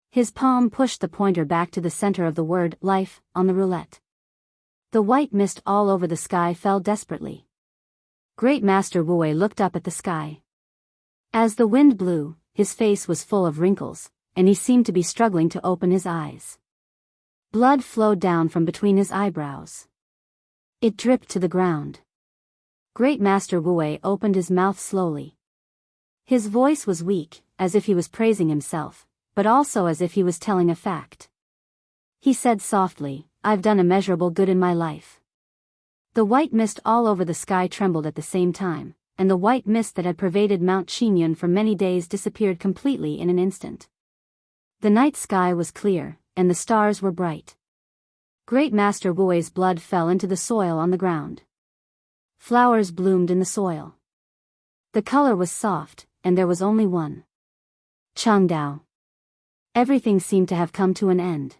His palm pushed the pointer back to the center of the word life on the roulette. The white mist all over the sky fell desperately. Great Master Wu looked up at the sky. As the wind blew, his face was full of wrinkles, and he seemed to be struggling to open his eyes. Blood flowed down from between his eyebrows. It dripped to the ground. Great Master Wu opened his mouth slowly. His voice was weak, as if he was praising himself, but also as if he was telling a fact. He said softly, "I've done immeasurable good in my life." The white mist all over the sky trembled at the same time, and the white mist that had pervaded Mount Qingyun for many days disappeared completely in an instant. The night sky was clear, and the stars were bright. Great Master Wu's blood fell into the soil on the ground. Flowers bloomed in the soil. The color was soft, and there was only one. Changdao. Everything seemed to have come to an end.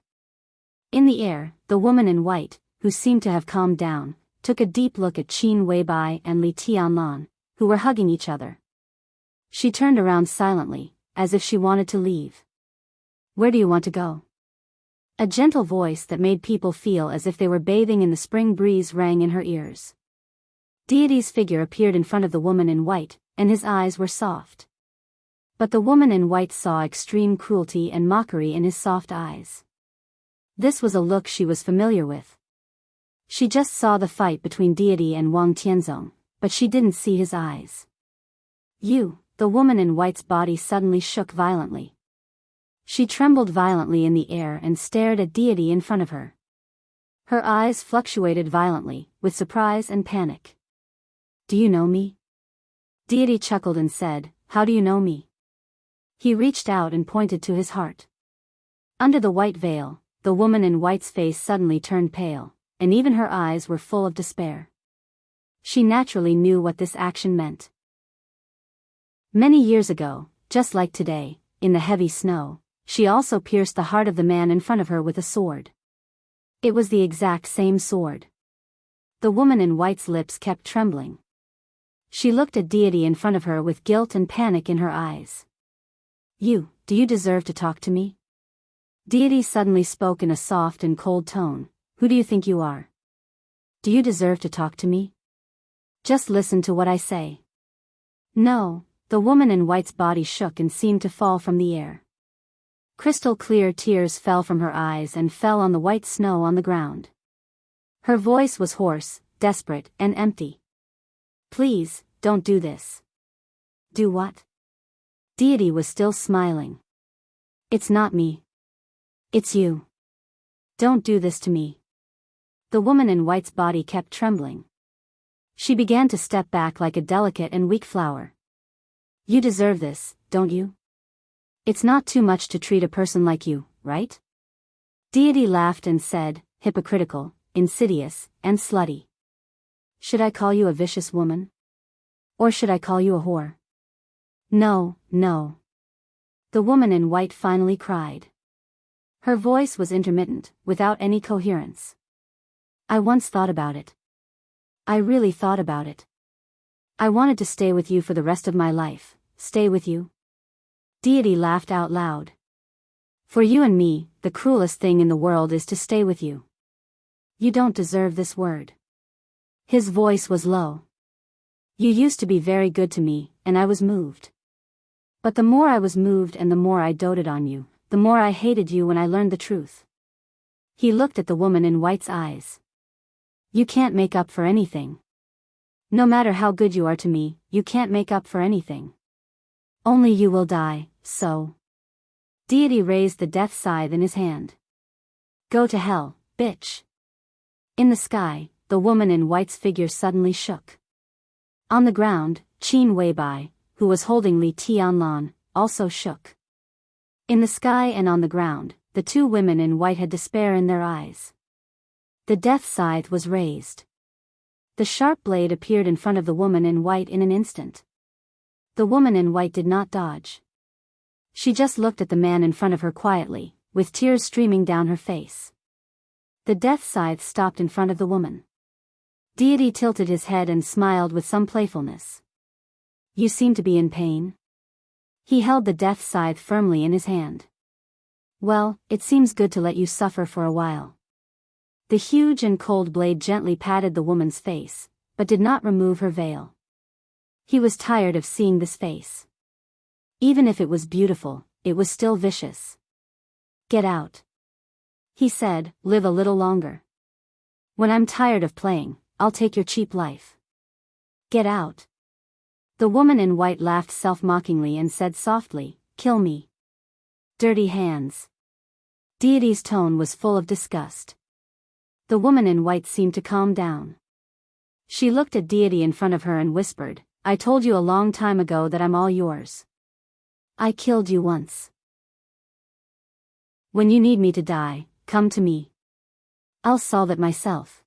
In the air, the woman in white, who seemed to have calmed down, took a deep look at Qin Weibai and Li Tianlan, who were hugging each other. She turned around silently, as if she wanted to leave. "Where do you want to go?" A gentle voice that made people feel as if they were bathing in the spring breeze rang in her ears. Deity's figure appeared in front of the woman in white, and his eyes were soft. But the woman in white saw extreme cruelty and mockery in his soft eyes. This was a look she was familiar with. She just saw the fight between Deity and Wang Tianzong, but she didn't see his eyes. The woman in white's body suddenly shook violently. She trembled violently in the air and stared at Deity in front of her. Her eyes fluctuated violently, with surprise and panic. "Do you know me?" Deity chuckled and said, "How do you know me?" He reached out and pointed to his heart. Under the white veil, the woman in white's face suddenly turned pale, and even her eyes were full of despair. She naturally knew what this action meant. Many years ago, just like today, in the heavy snow, she also pierced the heart of the man in front of her with a sword. It was the exact same sword. The woman in white's lips kept trembling. She looked at Deity in front of her with guilt and panic in her eyes. Do you deserve to talk to me?" Deity suddenly spoke in a soft and cold tone. "Who do you think you are? Do you deserve to talk to me? Just listen to what I say." "No." The woman in white's body shook and seemed to fall from the air. Crystal clear tears fell from her eyes and fell on the white snow on the ground. Her voice was hoarse, desperate, and empty. "Please, don't do this." "Do what?" Deity was still smiling. "It's not me. It's you. Don't do this to me." The woman in white's body kept trembling. She began to step back like a delicate and weak flower. "You deserve this, don't you? It's not too much to treat a person like you, right?" Deity laughed and said, "Hypocritical, insidious, and slutty. Should I call you a vicious woman? Or should I call you a whore?" No. The woman in white finally cried. Her voice was intermittent, without any coherence. "I once thought about it. I really thought about it. I wanted to stay with you for the rest of my life." "Stay with you?" Deity laughed out loud. "For you and me, the cruelest thing in the world is to stay with you. You don't deserve this word." His voice was low. "You used to be very good to me, and I was moved. But the more I was moved and the more I doted on you, the more I hated you when I learned the truth." He looked at the woman in white's eyes. "You can't make up for anything. No matter how good you are to me, you can't make up for anything. Only you will die, so." Deity raised the death scythe in his hand. "Go to hell, bitch." In the sky, the woman in white's figure suddenly shook. On the ground, Qin Weibai, who was holding Li Tianlan, also shook. In the sky and on the ground, the two women in white had despair in their eyes. The death scythe was raised. The sharp blade appeared in front of the woman in white in an instant. The woman in white did not dodge. She just looked at the man in front of her quietly, with tears streaming down her face. The death scythe stopped in front of the woman. Deity tilted his head and smiled with some playfulness. "You seem to be in pain?" He held the death scythe firmly in his hand. "Well, it seems good to let you suffer for a while." The huge and cold blade gently patted the woman's face, but did not remove her veil. He was tired of seeing this face. Even if it was beautiful, it was still vicious. "Get out," he said. "Live a little longer. When I'm tired of playing, I'll take your cheap life. Get out." The woman in white laughed self-mockingly and said softly, "Kill me. Dirty hands." Deity's tone was full of disgust. The woman in white seemed to calm down. She looked at Deity in front of her and whispered, "I told you a long time ago that I'm all yours. I killed you once. When you need me to die, come to me. I'll solve it myself."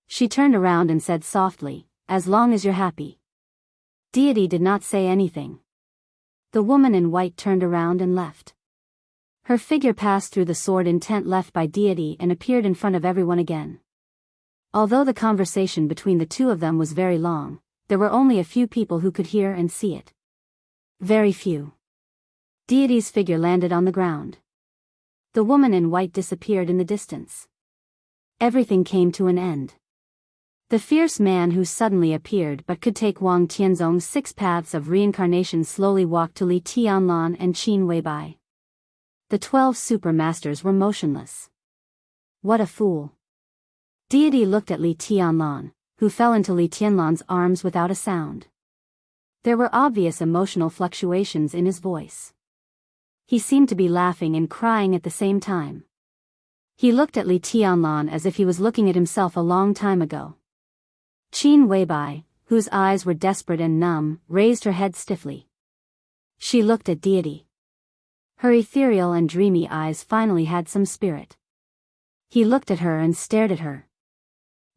She turned around and said softly, "As long as you're happy." Deity did not say anything. The woman in white turned around and left. Her figure passed through the sword intent left by Deity and appeared in front of everyone again. Although the conversation between the two of them was very long, there were only a few people who could hear and see it. Very few. Deity's figure landed on the ground. The woman in white disappeared in the distance. Everything came to an end. The fierce man who suddenly appeared but could take Wang Tianzong's 6 paths of reincarnation slowly walked to Li Tianlan and Qin Weibai. The 12 super masters were motionless. What a fool. Deity looked at Li Tianlan, who fell into Li Tianlan's arms without a sound. There were obvious emotional fluctuations in his voice. He seemed to be laughing and crying at the same time. He looked at Li Tianlan as if he was looking at himself a long time ago. Qin Weibai, whose eyes were desperate and numb, raised her head stiffly. She looked at Deity. Her ethereal and dreamy eyes finally had some spirit. He looked at her and stared at her.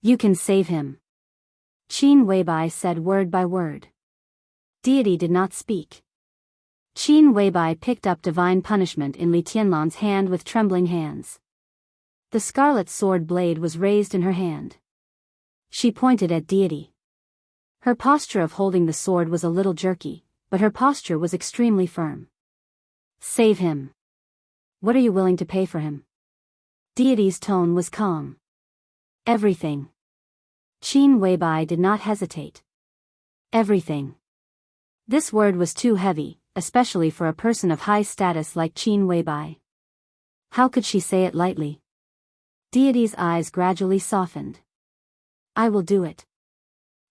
You can save him. Qin Weibai said word by word. Deity did not speak. Qin Weibai picked up divine punishment in Li Tianlan's hand with trembling hands. The scarlet sword blade was raised in her hand. She pointed at Deity. Her posture of holding the sword was a little jerky, but her posture was extremely firm. Save him. What are you willing to pay for him? Deity's tone was calm. Everything. Qin Weibai did not hesitate. Everything. This word was too heavy, especially for a person of high status like Qin Weibai. How could she say it lightly? Deity's eyes gradually softened. I will do it.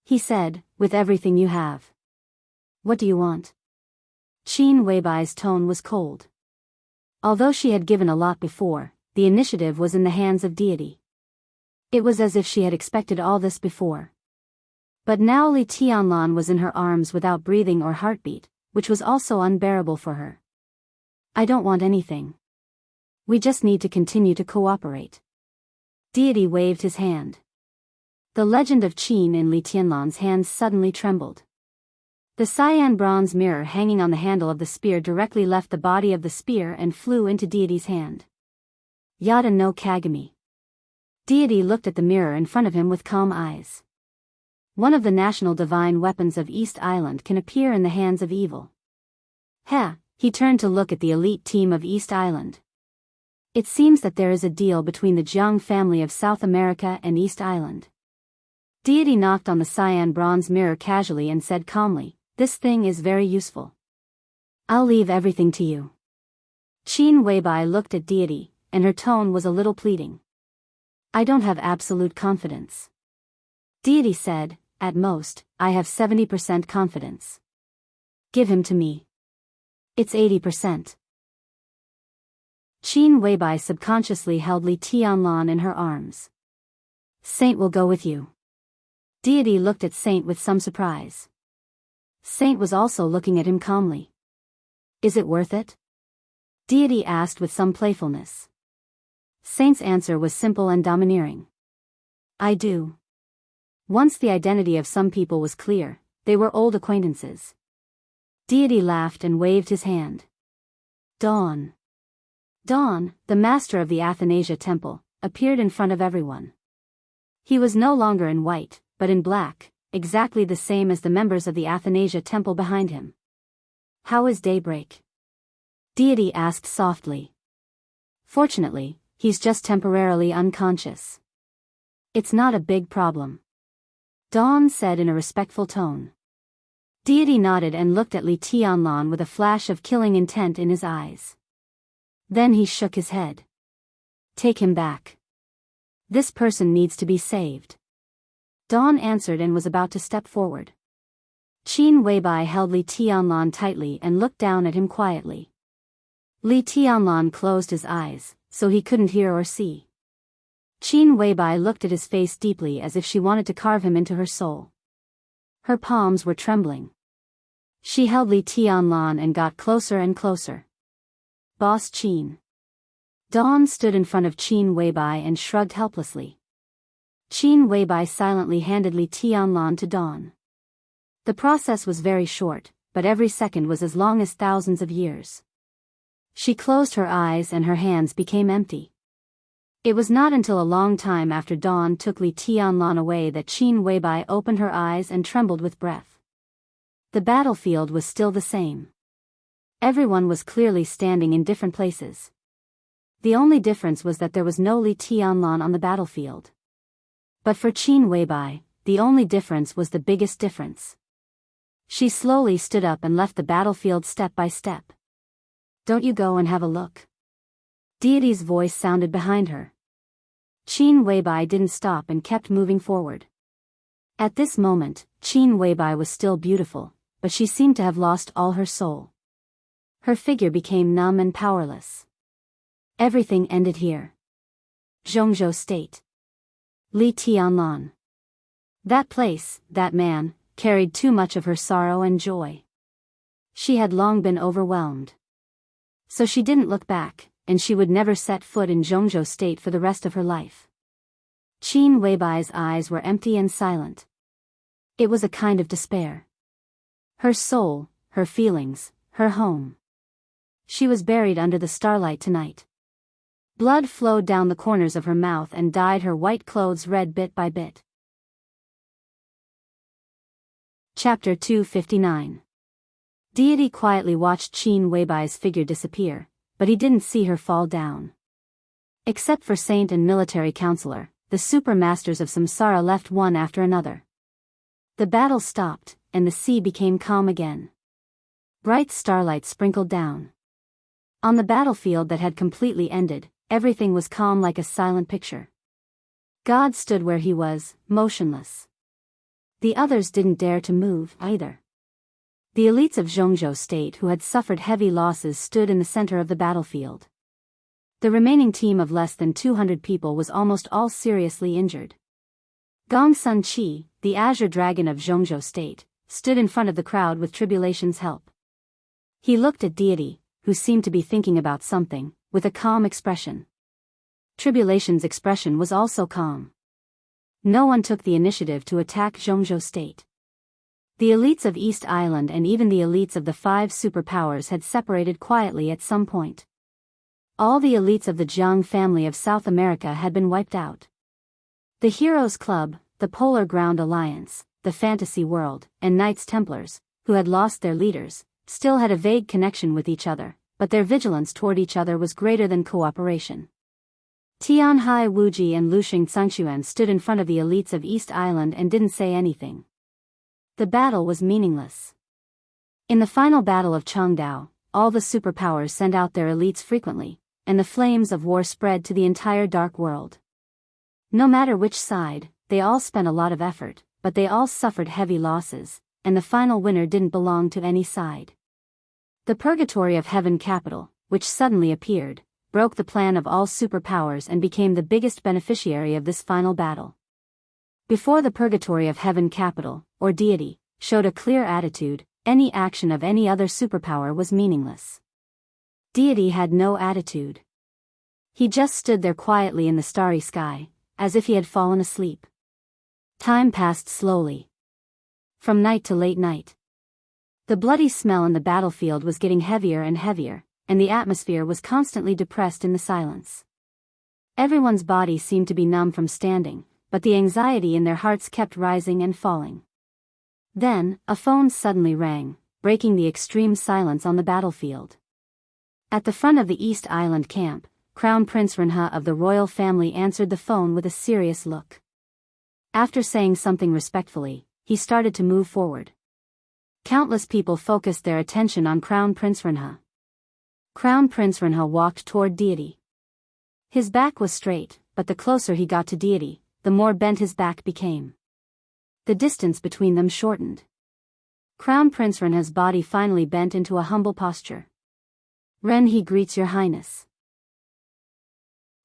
He said, with everything you have. What do you want? Qin Weibai's tone was cold. Although she had given a lot before, the initiative was in the hands of Deity. It was as if she had expected all this before. But now Li Tianlan was in her arms without breathing or heartbeat, which was also unbearable for her. I don't want anything. We just need to continue to cooperate. Deity waved his hand. The legend of Qin in Li Tianlan's hands suddenly trembled. The cyan bronze mirror hanging on the handle of the spear directly left the body of the spear and flew into Deity's hand. Yada no Kagami. Deity looked at the mirror in front of him with calm eyes. One of the national divine weapons of East Island can appear in the hands of evil. He turned to look at the elite team of East Island. It seems that there is a deal between the Jianghu family of South America and East Island. Deity knocked on the cyan bronze mirror casually and said calmly, this thing is very useful. I'll leave everything to you. Qin Weibai looked at Deity, and her tone was a little pleading. I don't have absolute confidence. Deity said, at most, I have 70% confidence. Give him to me. It's 80%. Qin Weibai subconsciously held Li Tianlan in her arms. Saint will go with you. Deity looked at Saint with some surprise. Saint was also looking at him calmly. Is it worth it? Deity asked with some playfulness. Saint's answer was simple and domineering. I do. Once the identity of some people was clear, they were old acquaintances. Deity laughed and waved his hand. Dawn. Dawn, the master of the Athanasia temple, appeared in front of everyone. He was no longer in white, but in black, exactly the same as the members of the Athanasia temple behind him. How is daybreak? Deity asked softly. Fortunately, he's just temporarily unconscious. It's not a big problem. Dawn said in a respectful tone. Deity nodded and looked at Li Tianlan with a flash of killing intent in his eyes. Then he shook his head. Take him back. This person needs to be saved. Dawn answered and was about to step forward. Qin Weibai held Li Tianlan tightly and looked down at him quietly. Li Tianlan closed his eyes, so he couldn't hear or see. Qin Weibai looked at his face deeply as if she wanted to carve him into her soul. Her palms were trembling. She held Li Tianlan and got closer and closer. Boss Qin. Dawn stood in front of Qin Weibai and shrugged helplessly. Qin Weibai silently handed Li Tianlan to Dawn. The process was very short, but every second was as long as thousands of years. She closed her eyes and her hands became empty. It was not until a long time after dawn took Li Tianlan away that Qin Weibai opened her eyes and trembled with breath. The battlefield was still the same. Everyone was clearly standing in different places. The only difference was that there was no Li Tianlan on the battlefield. But for Qin Weibai, the only difference was the biggest difference. She slowly stood up and left the battlefield step by step. "Don't you go and have a look?" Deity's voice sounded behind her. Qin Weibai didn't stop and kept moving forward. At this moment, Qin Weibai was still beautiful, but she seemed to have lost all her soul. Her figure became numb and powerless. Everything ended here. Jianghu State. Li Tianlan. That place, that man, carried too much of her sorrow and joy. She had long been overwhelmed. So she didn't look back, and she would never set foot in Jianghu State for the rest of her life. Qin Weibai's eyes were empty and silent. It was a kind of despair. Her soul, her feelings, her home. She was buried under the starlight tonight. Blood flowed down the corners of her mouth and dyed her white clothes red bit by bit. Chapter 259. Deity quietly watched Qin Weibai's figure disappear, but he didn't see her fall down. Except for saint and military counselor, the super masters of samsara left one after another. The battle stopped, and the sea became calm again. Bright starlight sprinkled down. On the battlefield that had completely ended, everything was calm like a silent picture. God stood where he was, motionless. The others didn't dare to move, either. The elites of Jianghu State who had suffered heavy losses stood in the center of the battlefield. The remaining team of less than 200 people was almost all seriously injured. Gong Sun Qi, the azure dragon of Jianghu State, stood in front of the crowd with Tribulation's help. He looked at Deity, who seemed to be thinking about something, with a calm expression. Tribulation's expression was also calm. No one took the initiative to attack Jianghu State. The elites of East Island and even the elites of the 5 superpowers had separated quietly at some point. All the elites of the Jiang family of South America had been wiped out. The Heroes Club, the Polar Ground Alliance, the Fantasy World, and Knights Templars, who had lost their leaders, still had a vague connection with each other, but their vigilance toward each other was greater than cooperation. Tianhai Wuji and Luxing Xianxia stood in front of the elites of East Island and didn't say anything. The battle was meaningless. In the final battle of Changdao, all the superpowers sent out their elites frequently, and the flames of war spread to the entire dark world. No matter which side, they all spent a lot of effort, but they all suffered heavy losses, and the final winner didn't belong to any side. The Purgatory of Heaven capital, which suddenly appeared, broke the plan of all superpowers and became the biggest beneficiary of this final battle. Before the Purgatory of Heaven capital, or deity, showed a clear attitude, any action of any other superpower was meaningless. Deity had no attitude. He just stood there quietly in the starry sky, as if he had fallen asleep. Time passed slowly. From night to late night. The bloody smell in the battlefield was getting heavier and heavier, and the atmosphere was constantly depressed in the silence. Everyone's body seemed to be numb from standing, but the anxiety in their hearts kept rising and falling. Then, a phone suddenly rang, breaking the extreme silence on the battlefield. At the front of the East Island camp, Crown Prince Renha of the royal family answered the phone with a serious look. After saying something respectfully, he started to move forward. Countless people focused their attention on Crown Prince Renha. Crown Prince Renha walked toward Deity. His back was straight, but the closer he got to Deity, the more bent his back became. The distance between them shortened. Crown Prince Renha's body finally bent into a humble posture. "Ren, he greets your highness."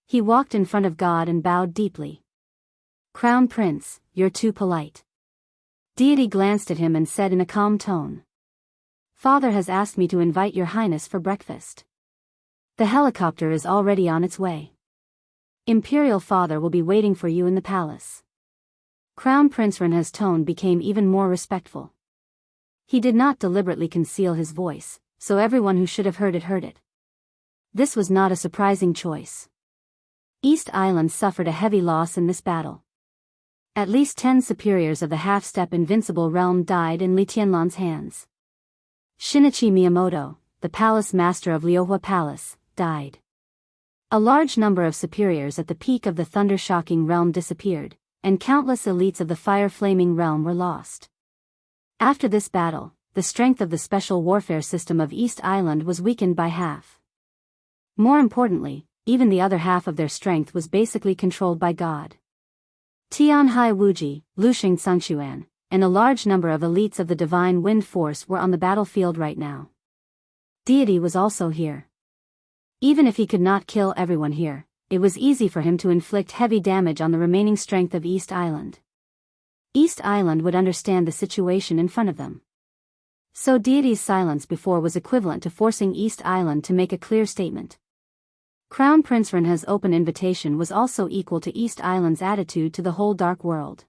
He walked in front of God and bowed deeply. "Crown Prince, you're too polite." Deity glanced at him and said in a calm tone. "Father has asked me to invite your highness for breakfast. The helicopter is already on its way. Imperial Father will be waiting for you in the palace." Crown Prince Renha's tone became even more respectful. He did not deliberately conceal his voice, so everyone who should have heard it heard it. This was not a surprising choice. East Island suffered a heavy loss in this battle. At least 10 superiors of the half-step invincible realm died in Li Tianlan's hands. Shinichi Miyamoto, the palace master of Liuhua Palace, died. A large number of superiors at the peak of the thunder-shocking realm disappeared, and countless elites of the fire-flaming realm were lost. After this battle, the strength of the special warfare system of East Island was weakened by half. More importantly, even the other half of their strength was basically controlled by God. Tianhai Wuji, Luxing Xianxia, and a large number of elites of the Divine Wind Force were on the battlefield right now. Deity was also here. Even if he could not kill everyone here, it was easy for him to inflict heavy damage on the remaining strength of East Island. East Island would understand the situation in front of them. So Deity's silence before was equivalent to forcing East Island to make a clear statement. Crown Prince Renha's open invitation was also equal to East Island's attitude to the whole dark world.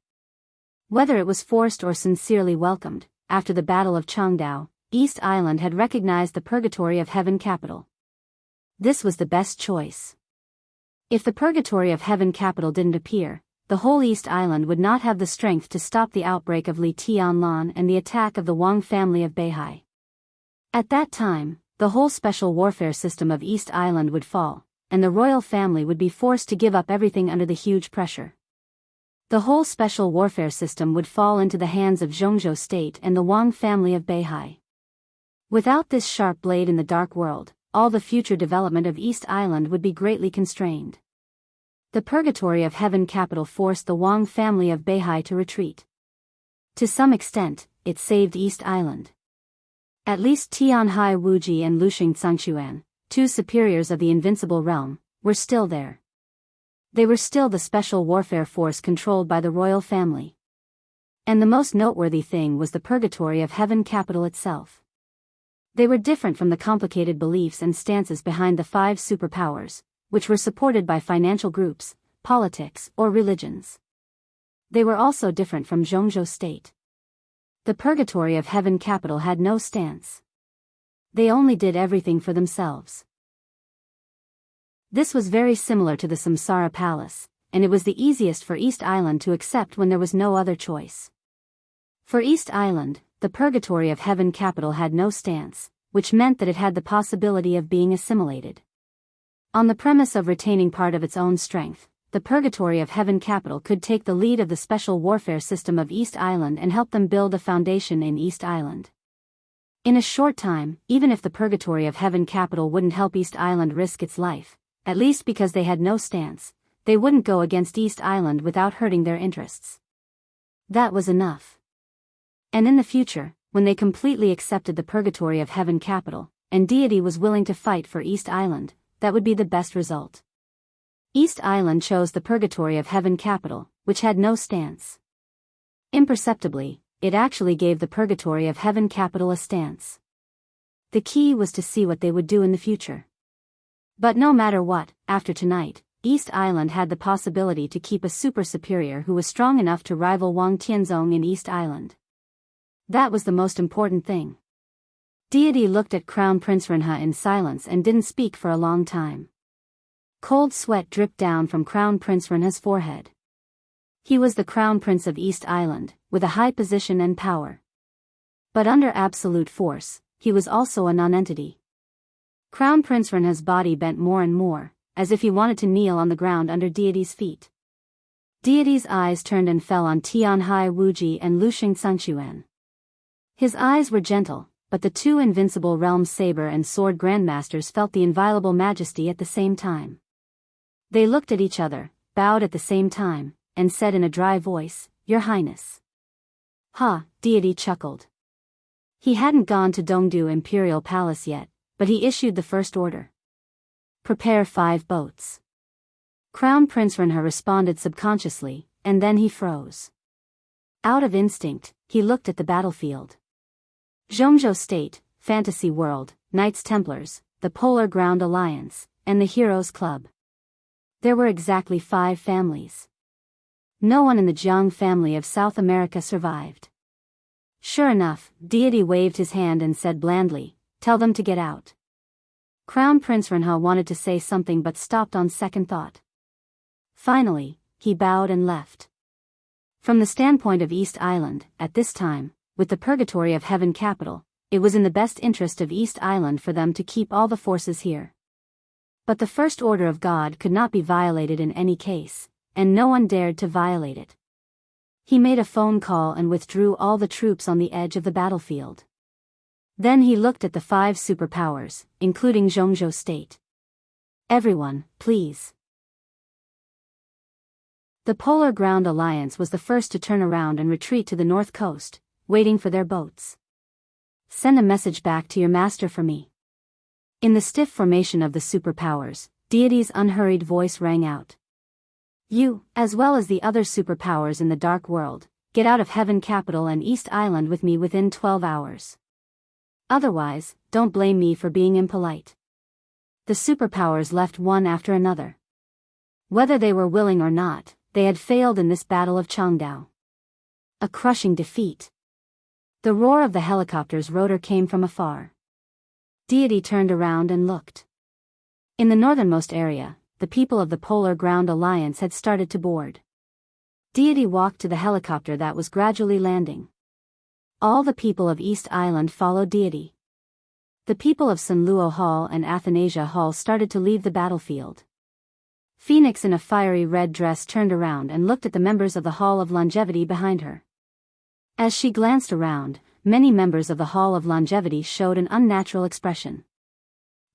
Whether it was forced or sincerely welcomed, after the Battle of Changdao, East Island had recognized the Purgatory of Heaven capital. This was the best choice. If the Purgatory of Heaven capital didn't appear, the whole East Island would not have the strength to stop the outbreak of Li Tianlan and the attack of the Wang family of Beihai. At that time, the whole special warfare system of East Island would fall, and the royal family would be forced to give up everything under the huge pressure. The whole special warfare system would fall into the hands of Jianghu state and the Wang family of Beihai. Without this sharp blade in the dark world, all the future development of East Island would be greatly constrained. The Purgatory of Heaven capital forced the Wang family of Beihai to retreat. To some extent, it saved East Island. At least Tianhai Wuji and Luxing Xianxia, two superiors of the invincible realm, were still there. They were still the special warfare force controlled by the royal family. And the most noteworthy thing was the Purgatory of Heaven capital itself. They were different from the complicated beliefs and stances behind the 5 superpowers, which were supported by financial groups, politics, or religions. They were also different from Jianghu state. The Purgatory of Heaven capital had no stance. They only did everything for themselves. This was very similar to the Samsara Palace, and it was the easiest for East Island to accept when there was no other choice. For East Island, the Purgatory of Heaven capital had no stance, which meant that it had the possibility of being assimilated. On the premise of retaining part of its own strength, the Purgatory of Heaven capital could take the lead of the special warfare system of East Island and help them build a foundation in East Island. In a short time, even if the Purgatory of Heaven capital wouldn't help East Island risk its life, at least because they had no stance, they wouldn't go against East Island without hurting their interests. That was enough. And in the future, when they completely accepted the Purgatory of Heaven capital, and Deity was willing to fight for East Island, that would be the best result. East Island chose the Purgatory of Heaven capital, which had no stance. Imperceptibly, it actually gave the Purgatory of Heaven capital a stance. The key was to see what they would do in the future. But no matter what, after tonight, East Island had the possibility to keep a super superior who was strong enough to rival Wang Tianzong in East Island. That was the most important thing. Deity looked at Crown Prince Renha in silence and didn't speak for a long time. Cold sweat dripped down from Crown Prince Renha's forehead. He was the Crown Prince of East Island, with a high position and power. But under absolute force, he was also a non-entity. Crown Prince Renha's body bent more and more, as if he wanted to kneel on the ground under Deity's feet. Deity's eyes turned and fell on Tianhai Wuji and Luxing Xianxia. His eyes were gentle, but the two invincible realm saber and sword grandmasters felt the inviolable majesty at the same time. They looked at each other, bowed at the same time, and said in a dry voice, "Your Highness." "Ha," Deity chuckled. He hadn't gone to Dongdu Imperial Palace yet, but he issued the first order. "Prepare 5 boats." Crown Prince Renha responded subconsciously, and then he froze. Out of instinct, he looked at the battlefield. Jianghu State, Fantasy World, Knights Templars, the Polar Ground Alliance, and the Heroes Club. There were exactly 5 families. No one in the Jiang family of South America survived. Sure enough, Deity waved his hand and said blandly, "Tell them to get out." Crown Prince Renha wanted to say something but stopped on second thought. Finally, he bowed and left. From the standpoint of East Island, at this time, with the purgatory of Heaven capital, it was in the best interest of East Island for them to keep all the forces here. But the first order of God could not be violated in any case, and no one dared to violate it. He made a phone call and withdrew all the troops on the edge of the battlefield. Then he looked at the 5 superpowers, including Jianghu state. Everyone, please. The Polar Ground Alliance was the first to turn around and retreat to the north coast, waiting for their boats. Send a message back to your master for me. In the stiff formation of the superpowers, Deity's unhurried voice rang out. You, as well as the other superpowers in the Dark World, get out of Heaven capital and East Island with me within 12 hours. Otherwise, don't blame me for being impolite. The superpowers left one after another. Whether they were willing or not, they had failed in this battle of Changdao. A crushing defeat. The roar of the helicopter's rotor came from afar. Deity turned around and looked. In the northernmost area, the people of the Polar Ground Alliance had started to board. Deity walked to the helicopter that was gradually landing. All the people of East Island followed Deity. The people of Sanluo Hall and Athanasia Hall started to leave the battlefield. Phoenix in a fiery red dress turned around and looked at the members of the Hall of Longevity behind her. As she glanced around, many members of the Hall of Longevity showed an unnatural expression.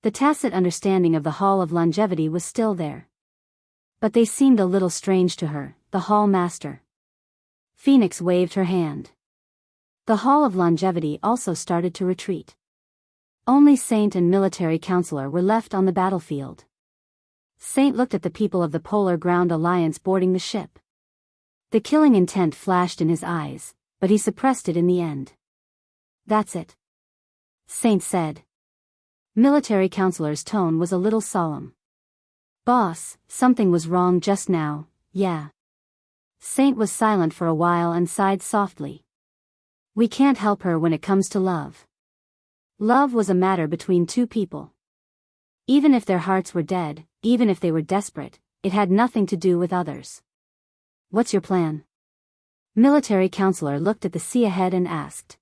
The tacit understanding of the Hall of Longevity was still there. But they seemed a little strange to her, the Hall Master. Phoenix waved her hand. The Hall of Longevity also started to retreat. Only Saint and Military Counselor were left on the battlefield. Saint looked at the people of the Polar Ground Alliance boarding the ship. The killing intent flashed in his eyes, but he suppressed it in the end. That's it. Saint said. Military Counselor's tone was a little solemn. Boss, something was wrong just now, yeah. Saint was silent for a while and sighed softly. We can't help her when it comes to love. Love was a matter between 2 people. Even if their hearts were dead, even if they were desperate, it had nothing to do with others. What's your plan? Military Counselor looked at the sea ahead and asked.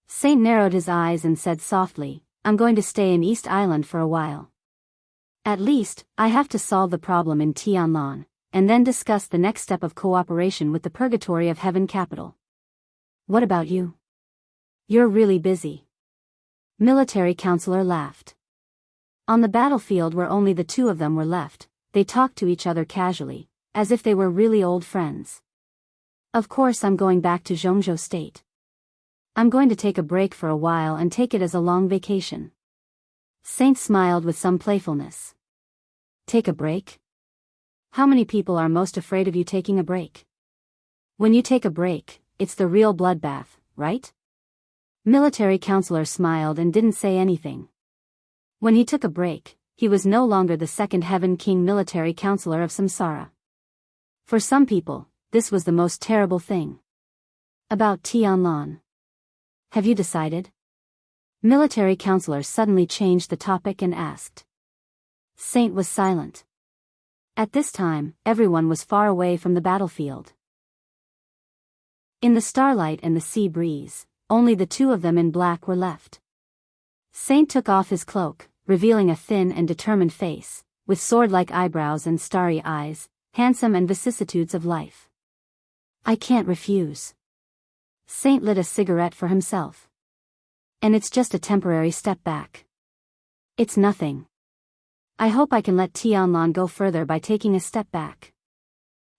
Saint narrowed his eyes and said softly, I'm going to stay in East Island for a while. At least, I have to solve the problem in Tianlan, and then discuss the next step of cooperation with the Purgatory of Heaven capital. What about you? You're really busy. Military Counselor laughed. On the battlefield where only the 2 of them were left, they talked to each other casually, as if they were really old friends. Of course I'm going back to Jianghu state. I'm going to take a break for a while and take it as a long vacation. Saint smiled with some playfulness. Take a break? How many people are most afraid of you taking a break? When you take a break, it's the real bloodbath, right? Military Counselor smiled and didn't say anything. When he took a break, he was no longer the second Heaven King Military Counselor of Samsara. For some people, this was the most terrible thing. About Tianlan. Have you decided? Military Counselor suddenly changed the topic and asked. Saint was silent. At this time, everyone was far away from the battlefield. In the starlight and the sea breeze, only the 2 of them in black were left. Saint took off his cloak, revealing a thin and determined face, with sword-like eyebrows and starry eyes, handsome and vicissitudes of life. I can't refuse. Saint lit a cigarette for himself. And it's just a temporary step back. It's nothing. I hope I can let Tianlan go further by taking a step back.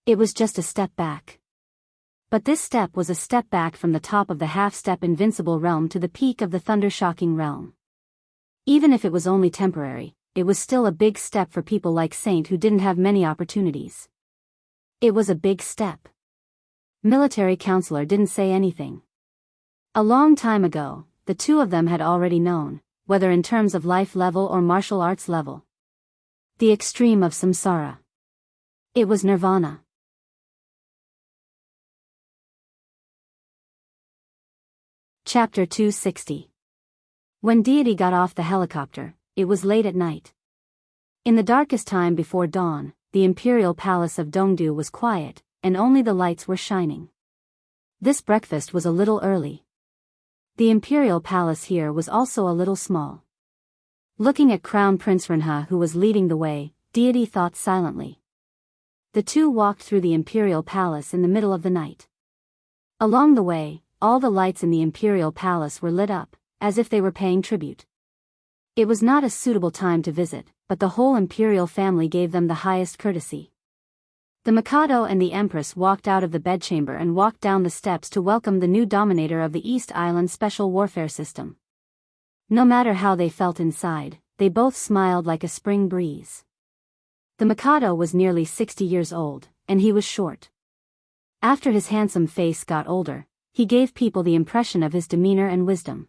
It was just a step back. But this step was a step back from the top of the half-step invincible realm to the peak of the thunder-shocking realm. Even if it was only temporary, it was still a big step for people like Saint who didn't have many opportunities. It was a big step. Military Counselor didn't say anything. A long time ago, the 2 of them had already known, whether in terms of life level or martial arts level. The extreme of samsara. It was nirvana. Chapter 260. When Deity got off the helicopter, it was late at night. In the darkest time before dawn, the imperial palace of Dongdu was quiet, and only the lights were shining. This breakfast was a little early. The imperial palace here was also a little small. Looking at Crown Prince Renha, who was leading the way, Deity thought silently. The two walked through the imperial palace in the middle of the night. Along the way, all the lights in the imperial palace were lit up, as if they were paying tribute. It was not a suitable time to visit, but the whole imperial family gave them the highest courtesy. The Mikado and the Empress walked out of the bedchamber and walked down the steps to welcome the new dominator of the East Island Special Warfare System. No matter how they felt inside, they both smiled like a spring breeze. The Mikado was nearly 60 years old, and he was short. After his handsome face got older, he gave people the impression of his demeanor and wisdom.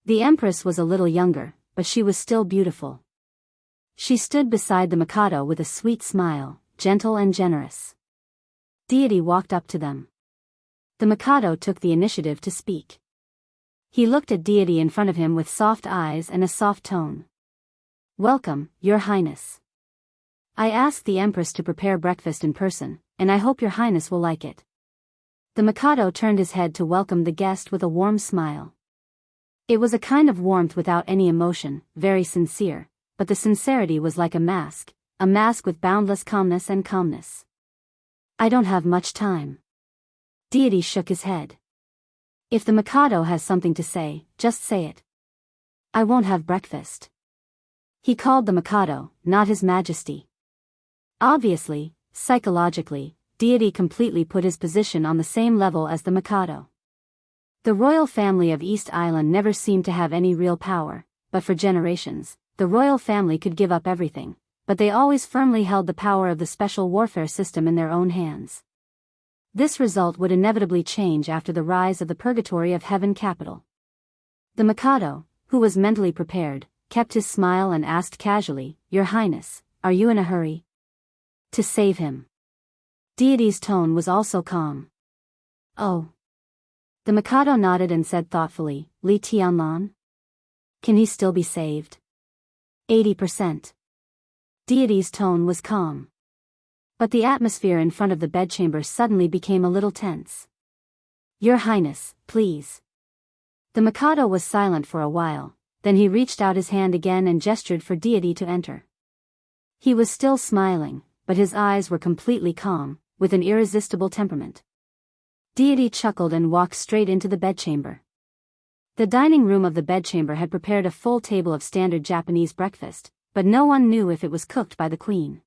The Empress was a little younger, but she was still beautiful. She stood beside the Mikado with a sweet smile, gentle and generous. Deity walked up to them. The Mikado took the initiative to speak. He looked at Deity in front of him with soft eyes and a soft tone. "Welcome, Your Highness. I asked the Empress to prepare breakfast in person, and I hope Your Highness will like it." The Mikado turned his head to welcome the guest with a warm smile. It was a kind of warmth without any emotion, very sincere, but the sincerity was like a mask with boundless calmness and calmness. "I don't have much time." Deity shook his head. "If the Mikado has something to say, just say it." "I won't have breakfast." He called the Mikado, not His Majesty. Obviously, psychologically, Deity completely put his position on the same level as the Mikado. The royal family of East Island never seemed to have any real power, but for generations, the royal family could give up everything, but they always firmly held the power of the special warfare system in their own hands. This result would inevitably change after the rise of the purgatory of heaven capital. The Mikado, who was mentally prepared, kept his smile and asked casually, "Your Highness, are you in a hurry?" "To save him." Deity's tone was also calm. "Oh." The Mikado nodded and said thoughtfully, "Li Tianlan? Can he still be saved?" 80%. Deity's tone was calm. But the atmosphere in front of the bedchamber suddenly became a little tense. "Your Highness, please." The Mikado was silent for a while, then he reached out his hand again and gestured for Deity to enter. He was still smiling, but his eyes were completely calm, with an irresistible temperament. Deity chuckled and walked straight into the bedchamber. The dining room of the bedchamber had prepared a full table of standard Japanese breakfast, but no one knew if it was cooked by the queen.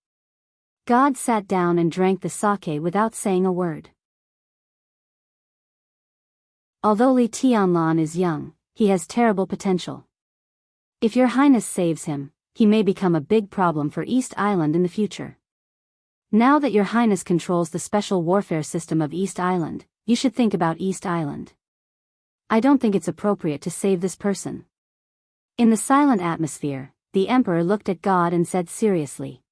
God sat down and drank the sake without saying a word. Although Li Tianlan is young, he has terrible potential. If Your Highness saves him, he may become a big problem for East Island in the future. Now that Your Highness controls the special warfare system of East Island, you should think about East Island. I don't think it's appropriate to save this person." In the silent atmosphere, the Emperor looked at God and said seriously.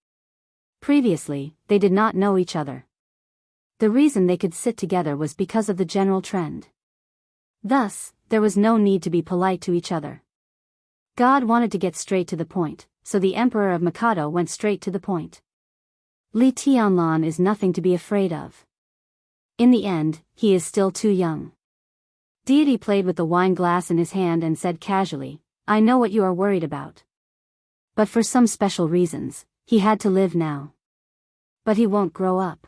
Previously, they did not know each other. The reason they could sit together was because of the general trend. Thus, there was no need to be polite to each other. God wanted to get straight to the point, so the Emperor of Mikado went straight to the point. Li Tianlan is nothing to be afraid of. In the end, he is still too young. Deity played with the wine glass in his hand and said casually, "I know what you are worried about. But for some special reasons, he had to live now. But he won't grow up.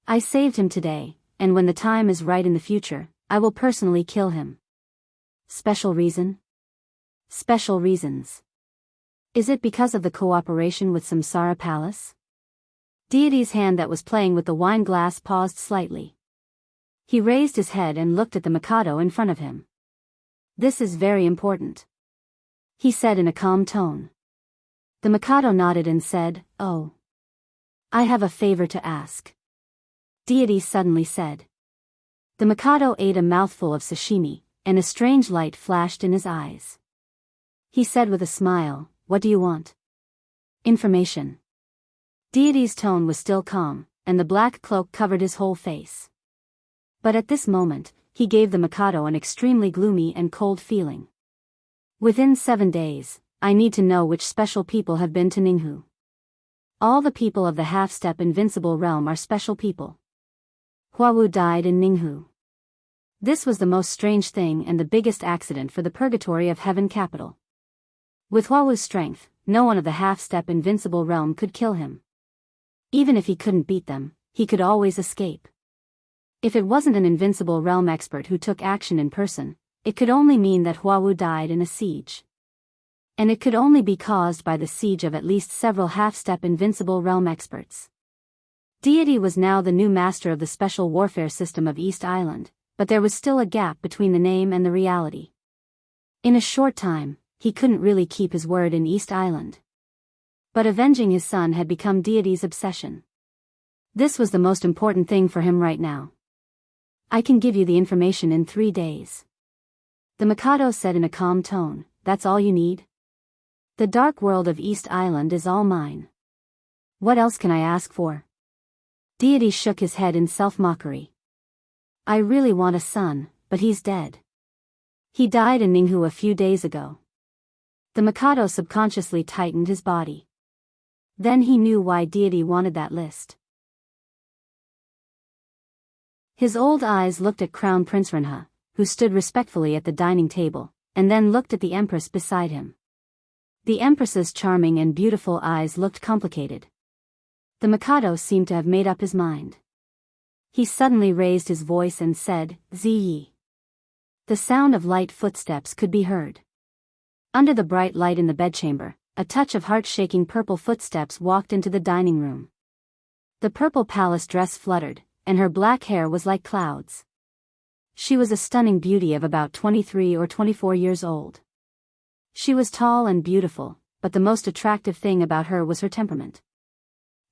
I saved him today, and when the time is right in the future, I will personally kill him." Special reason? Special reasons. Is it because of the cooperation with Samsara Palace? Deity's hand that was playing with the wine glass paused slightly. He raised his head and looked at the Mikado in front of him. "This is very important," he said in a calm tone. The Mikado nodded and said, "Oh. I have a favor to ask," Deity suddenly said. The Mikado ate a mouthful of sashimi, and a strange light flashed in his eyes. He said with a smile, "What do you want?" "Information." Deity's tone was still calm, and the black cloak covered his whole face. But at this moment, he gave the Mikado an extremely gloomy and cold feeling. "Within 7 days, I need to know which special people have been to Ninghu." All the people of the half-step invincible realm are special people. Huawu died in Ninghu. This was the most strange thing and the biggest accident for the purgatory of heaven capital. With Huawu's strength, no one of the half-step invincible realm could kill him. Even if he couldn't beat them, he could always escape. If it wasn't an invincible realm expert who took action in person, it could only mean that Huawu died in a siege. And it could only be caused by the siege of at least several half-step invincible realm experts. Deity was now the new master of the special warfare system of East Island, but there was still a gap between the name and the reality. In a short time, he couldn't really keep his word in East Island. But avenging his son had become Deity's obsession. This was the most important thing for him right now. I can give you the information in 3 days. The Mikado said in a calm tone, that's all you need? The dark world of East Island is all mine. What else can I ask for? Deity shook his head in self-mockery. I really want a son, but he's dead. He died in Ninghu a few days ago. The Mikado subconsciously tightened his body. Then he knew why Deity wanted that list. His old eyes looked at Crown Prince Renha, who stood respectfully at the dining table, and then looked at the Empress beside him. The Empress's charming and beautiful eyes looked complicated. The Mikado seemed to have made up his mind. He suddenly raised his voice and said, Ziyi. The sound of light footsteps could be heard. Under the bright light in the bedchamber, a touch of heart-shaking purple footsteps walked into the dining room. The purple palace dress fluttered, and her black hair was like clouds. She was a stunning beauty of about 23 or 24 years old. She was tall and beautiful, but the most attractive thing about her was her temperament.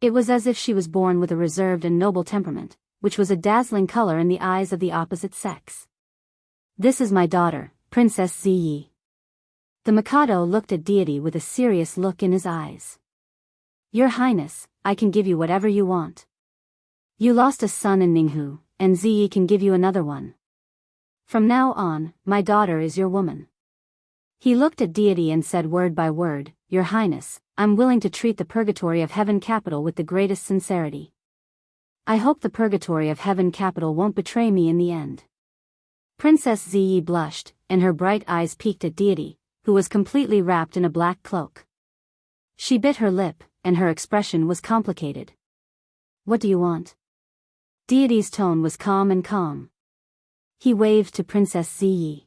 It was as if she was born with a reserved and noble temperament, which was a dazzling color in the eyes of the opposite sex. This is my daughter, Princess Ziyi. The Mikado looked at Deity with a serious look in his eyes. Your Highness, I can give you whatever you want. You lost a son in Ninghu, and Ziyi can give you another one. From now on, my daughter is your woman. He looked at Deity and said word by word, Your Highness, I'm willing to treat the purgatory of heaven capital with the greatest sincerity. I hope the purgatory of heaven capital won't betray me in the end. Princess Ziyi blushed, and her bright eyes peeked at Deity, who was completely wrapped in a black cloak. She bit her lip, and her expression was complicated. What do you want? Deity's tone was calm and calm. He waved to Princess Ziyi.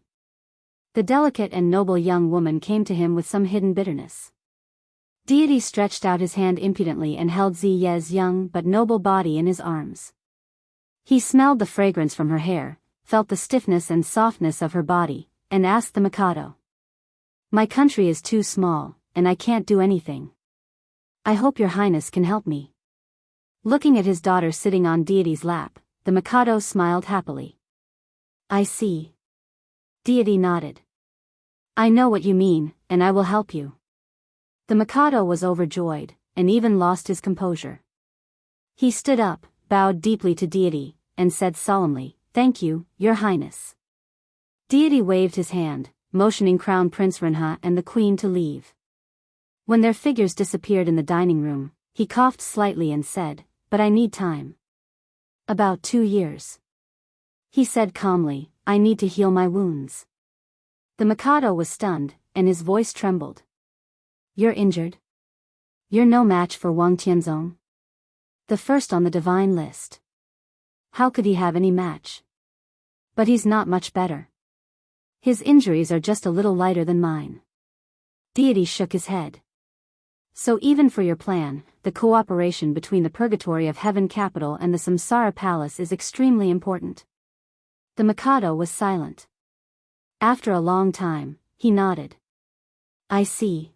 The delicate and noble young woman came to him with some hidden bitterness. Deity stretched out his hand impudently and held Ziyi's young but noble body in his arms. He smelled the fragrance from her hair, felt the stiffness and softness of her body, and asked the Mikado. My country is too small, and I can't do anything. I hope your Highness can help me. Looking at his daughter sitting on Deity's lap, the Mikado smiled happily. I see. Deity nodded. I know what you mean, and I will help you. The Mikado was overjoyed, and even lost his composure. He stood up, bowed deeply to Deity, and said solemnly, Thank you, Your Highness. Deity waved his hand, motioning Crown Prince Renha and the Queen to leave. When their figures disappeared in the dining room, he coughed slightly and said, But I need time. About 2 years. He said calmly, I need to heal my wounds. The Mikado was stunned, and his voice trembled. You're injured? You're no match for Wang Tianzong? The first on the divine list. How could he have any match? But he's not much better. His injuries are just a little lighter than mine. Deity shook his head. So even for your plan, the cooperation between the Purgatory of Heaven Capital and the Samsara Palace is extremely important. The Mikado was silent. After a long time, he nodded. I see.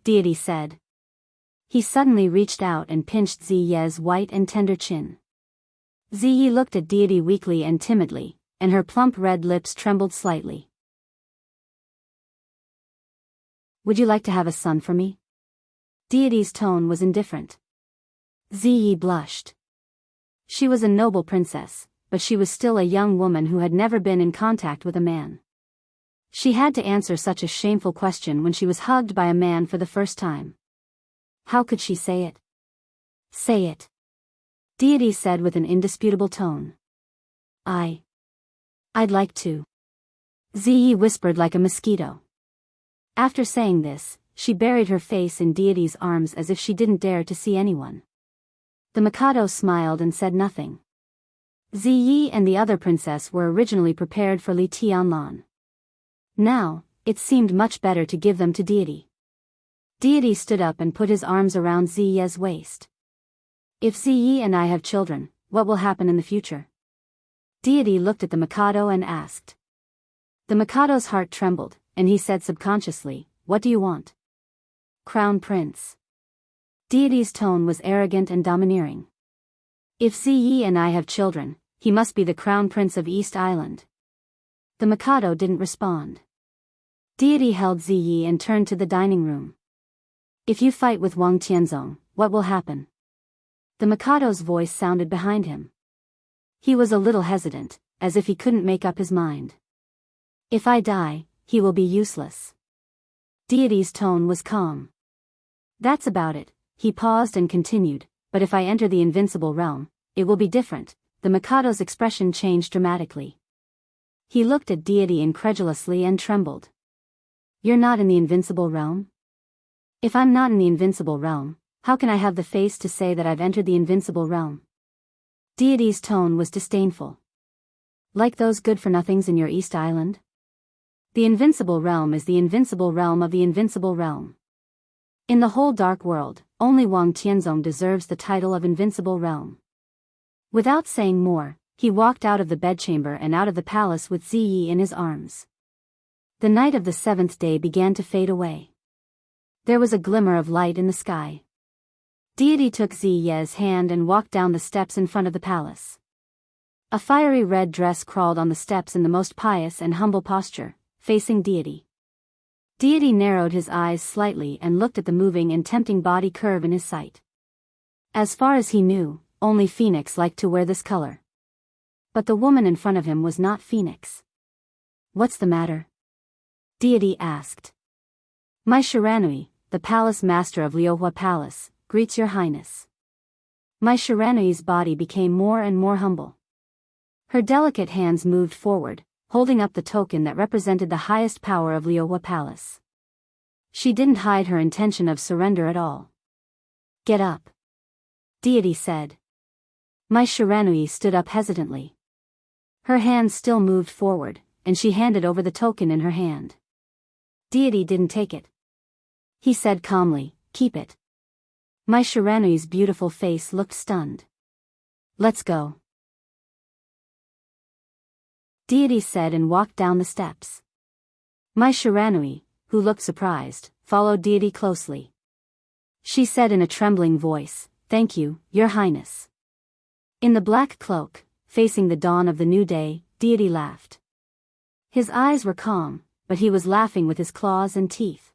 Deity said. He suddenly reached out and pinched Ziyi's white and tender chin. Ziyi looked at Deity weakly and timidly, and her plump red lips trembled slightly. Would you like to have a son for me? Deity's tone was indifferent. Ziyi blushed. She was a noble princess, but she was still a young woman who had never been in contact with a man. She had to answer such a shameful question when she was hugged by a man for the first time. How could she say it? Say it. Deity said with an indisputable tone. I'd like to. Ziyi whispered like a mosquito. After saying this, she buried her face in Deity's arms as if she didn't dare to see anyone. The Mikado smiled and said nothing. Ziyi and the other princess were originally prepared for Li Tianlan. Now, it seemed much better to give them to Deity. Deity stood up and put his arms around Ziyi's waist. If Ziyi and I have children, what will happen in the future? Deity looked at the Mikado and asked. The Mikado's heart trembled, and he said subconsciously, "What do you want?" Crown Prince. Deity's tone was arrogant and domineering. If Ziyi and I have children, he must be the Crown Prince of East Island. The Mikado didn't respond. Deity held Ziyi and turned to the dining room. If you fight with Wang Tianzong, what will happen? The Mikado's voice sounded behind him. He was a little hesitant, as if he couldn't make up his mind. If I die, he will be useless. Deity's tone was calm. That's about it. He paused and continued, but if I enter the invincible realm, it will be different. The Mikado's expression changed dramatically. He looked at Deity incredulously and trembled. You're not in the invincible realm? If I'm not in the invincible realm, how can I have the face to say that I've entered the invincible realm? Deity's tone was disdainful. Like those good-for-nothings in your East Island? The invincible realm is the invincible realm of the invincible realm. In the whole dark world, only Wang Tianzong deserves the title of invincible realm. Without saying more, he walked out of the bedchamber and out of the palace with Ziyi in his arms. The night of the seventh day began to fade away. There was a glimmer of light in the sky. Deity took Ziyi's hand and walked down the steps in front of the palace. A fiery red dress crawled on the steps in the most pious and humble posture, facing Deity. Deity narrowed his eyes slightly and looked at the moving and tempting body curve in his sight. As far as he knew, only Phoenix liked to wear this color. But the woman in front of him was not Phoenix. What's the matter? Deity asked. My Shiranui, the palace master of Liuhua Palace, greets your highness. My Shiranui's body became more and more humble. Her delicate hands moved forward, holding up the token that represented the highest power of Liuhua Palace. She didn't hide her intention of surrender at all. Get up. Deity said. My Shiranui stood up hesitantly. Her hands still moved forward, and she handed over the token in her hand. Deity didn't take it. He said calmly, keep it. My Shiranui's beautiful face looked stunned. Let's go. Deity said and walked down the steps. My Shiranui, who looked surprised, followed Deity closely. She said in a trembling voice, Thank you, your highness. In the black cloak, facing the dawn of the new day, Deity laughed. His eyes were calm, but he was laughing with his claws and teeth.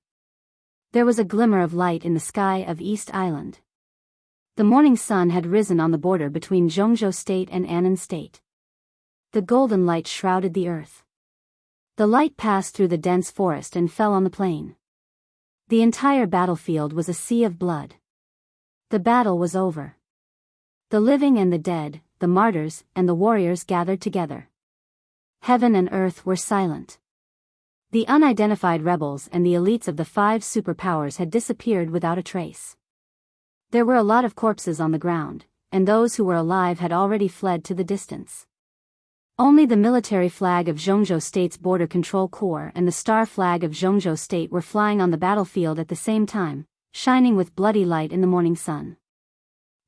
There was a glimmer of light in the sky of East Island. The morning sun had risen on the border between Zhongzhou State and Annan State. The golden light shrouded the earth. The light passed through the dense forest and fell on the plain. The entire battlefield was a sea of blood. The battle was over. The living and the dead, the martyrs and the warriors gathered together. Heaven and earth were silent. The unidentified rebels and the elites of the 5 superpowers had disappeared without a trace. There were a lot of corpses on the ground, and those who were alive had already fled to the distance. Only the military flag of Zhongzhou State's Border Control Corps and the star flag of Zhongzhou State were flying on the battlefield at the same time, shining with bloody light in the morning sun.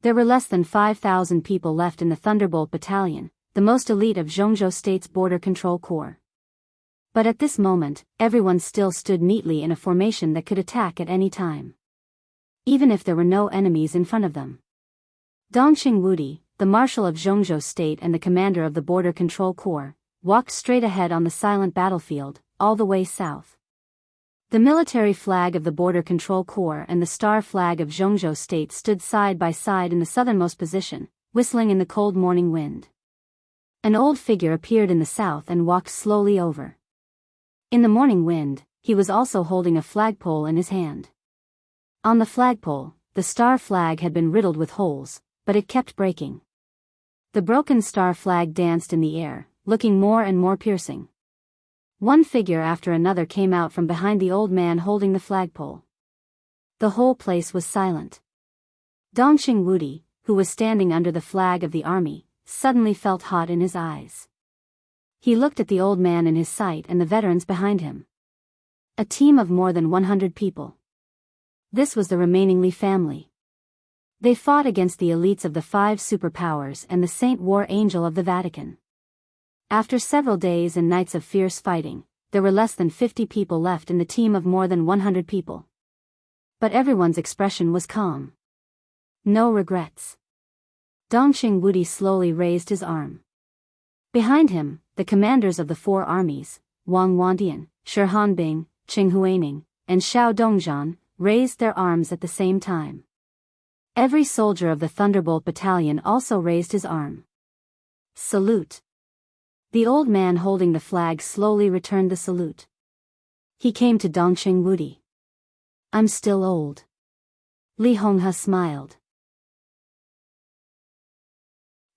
There were less than 5,000 people left in the Thunderbolt Battalion, the most elite of Zhongzhou State's Border Control Corps. But at this moment, everyone still stood neatly in a formation that could attack at any time. Even if there were no enemies in front of them. Dongqing Wudi, the marshal of Zhongzhou State and the commander of the Border Control Corps, walked straight ahead on the silent battlefield, all the way south. The military flag of the Border Control Corps and the star flag of Zhongzhou State stood side by side in the southernmost position, whistling in the cold morning wind. An old figure appeared in the south and walked slowly over. In the morning wind, he was also holding a flagpole in his hand. On the flagpole, the star flag had been riddled with holes, but it kept breaking. The broken star flag danced in the air, looking more and more piercing. One figure after another came out from behind the old man holding the flagpole. The whole place was silent. Dongxing Wudi, who was standing under the flag of the army, suddenly felt hot in his eyes. He looked at the old man in his sight and the veterans behind him. A team of more than 100 people. This was the remaining Li family. They fought against the elites of the 5 superpowers and the Saint War Angel of the Vatican. After several days and nights of fierce fighting, there were less than 50 people left in the team of more than 100 people. But everyone's expression was calm. No regrets. Dongxing Wudi slowly raised his arm. Behind him, the commanders of the 4 armies, Wang Wandian, Shi Hanbing, Qing Huaining, and Xiao Dongzhan, raised their arms at the same time. Every soldier of the Thunderbolt Battalion also raised his arm. Salute. The old man holding the flag slowly returned the salute. He came to Dongxing Wudi. I'm still old. Li Honghe smiled.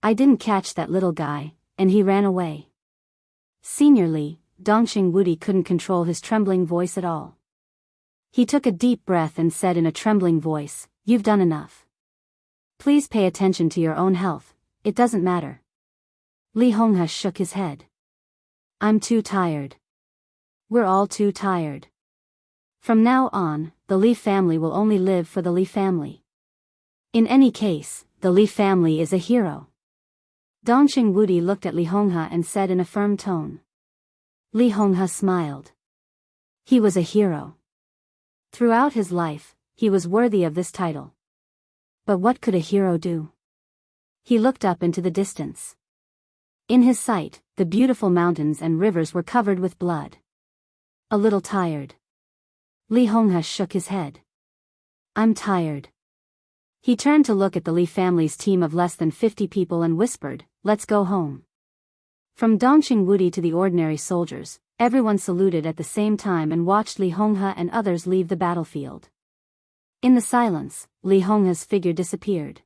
I didn't catch that little guy, and he ran away. Senior Li, Dongxing Wudi couldn't control his trembling voice at all. He took a deep breath and said in a trembling voice, "You've done enough. Please pay attention to your own health, it doesn't matter." Li Honghe shook his head. I'm too tired. We're all too tired. From now on, the Li family will only live for the Li family. In any case, the Li family is a hero. Dongxing Wudi looked at Li Honghe and said in a firm tone. Li Honghe smiled. He was a hero. Throughout his life, he was worthy of this title. But what could a hero do? He looked up into the distance. In his sight, the beautiful mountains and rivers were covered with blood. A little tired. Li Honghe shook his head. I'm tired. He turned to look at the Li family's team of less than 50 people and whispered, let's go home. From Dongxing Wudi to the ordinary soldiers, everyone saluted at the same time and watched Li Honghe and others leave the battlefield. In the silence, Li Honghe's figure disappeared.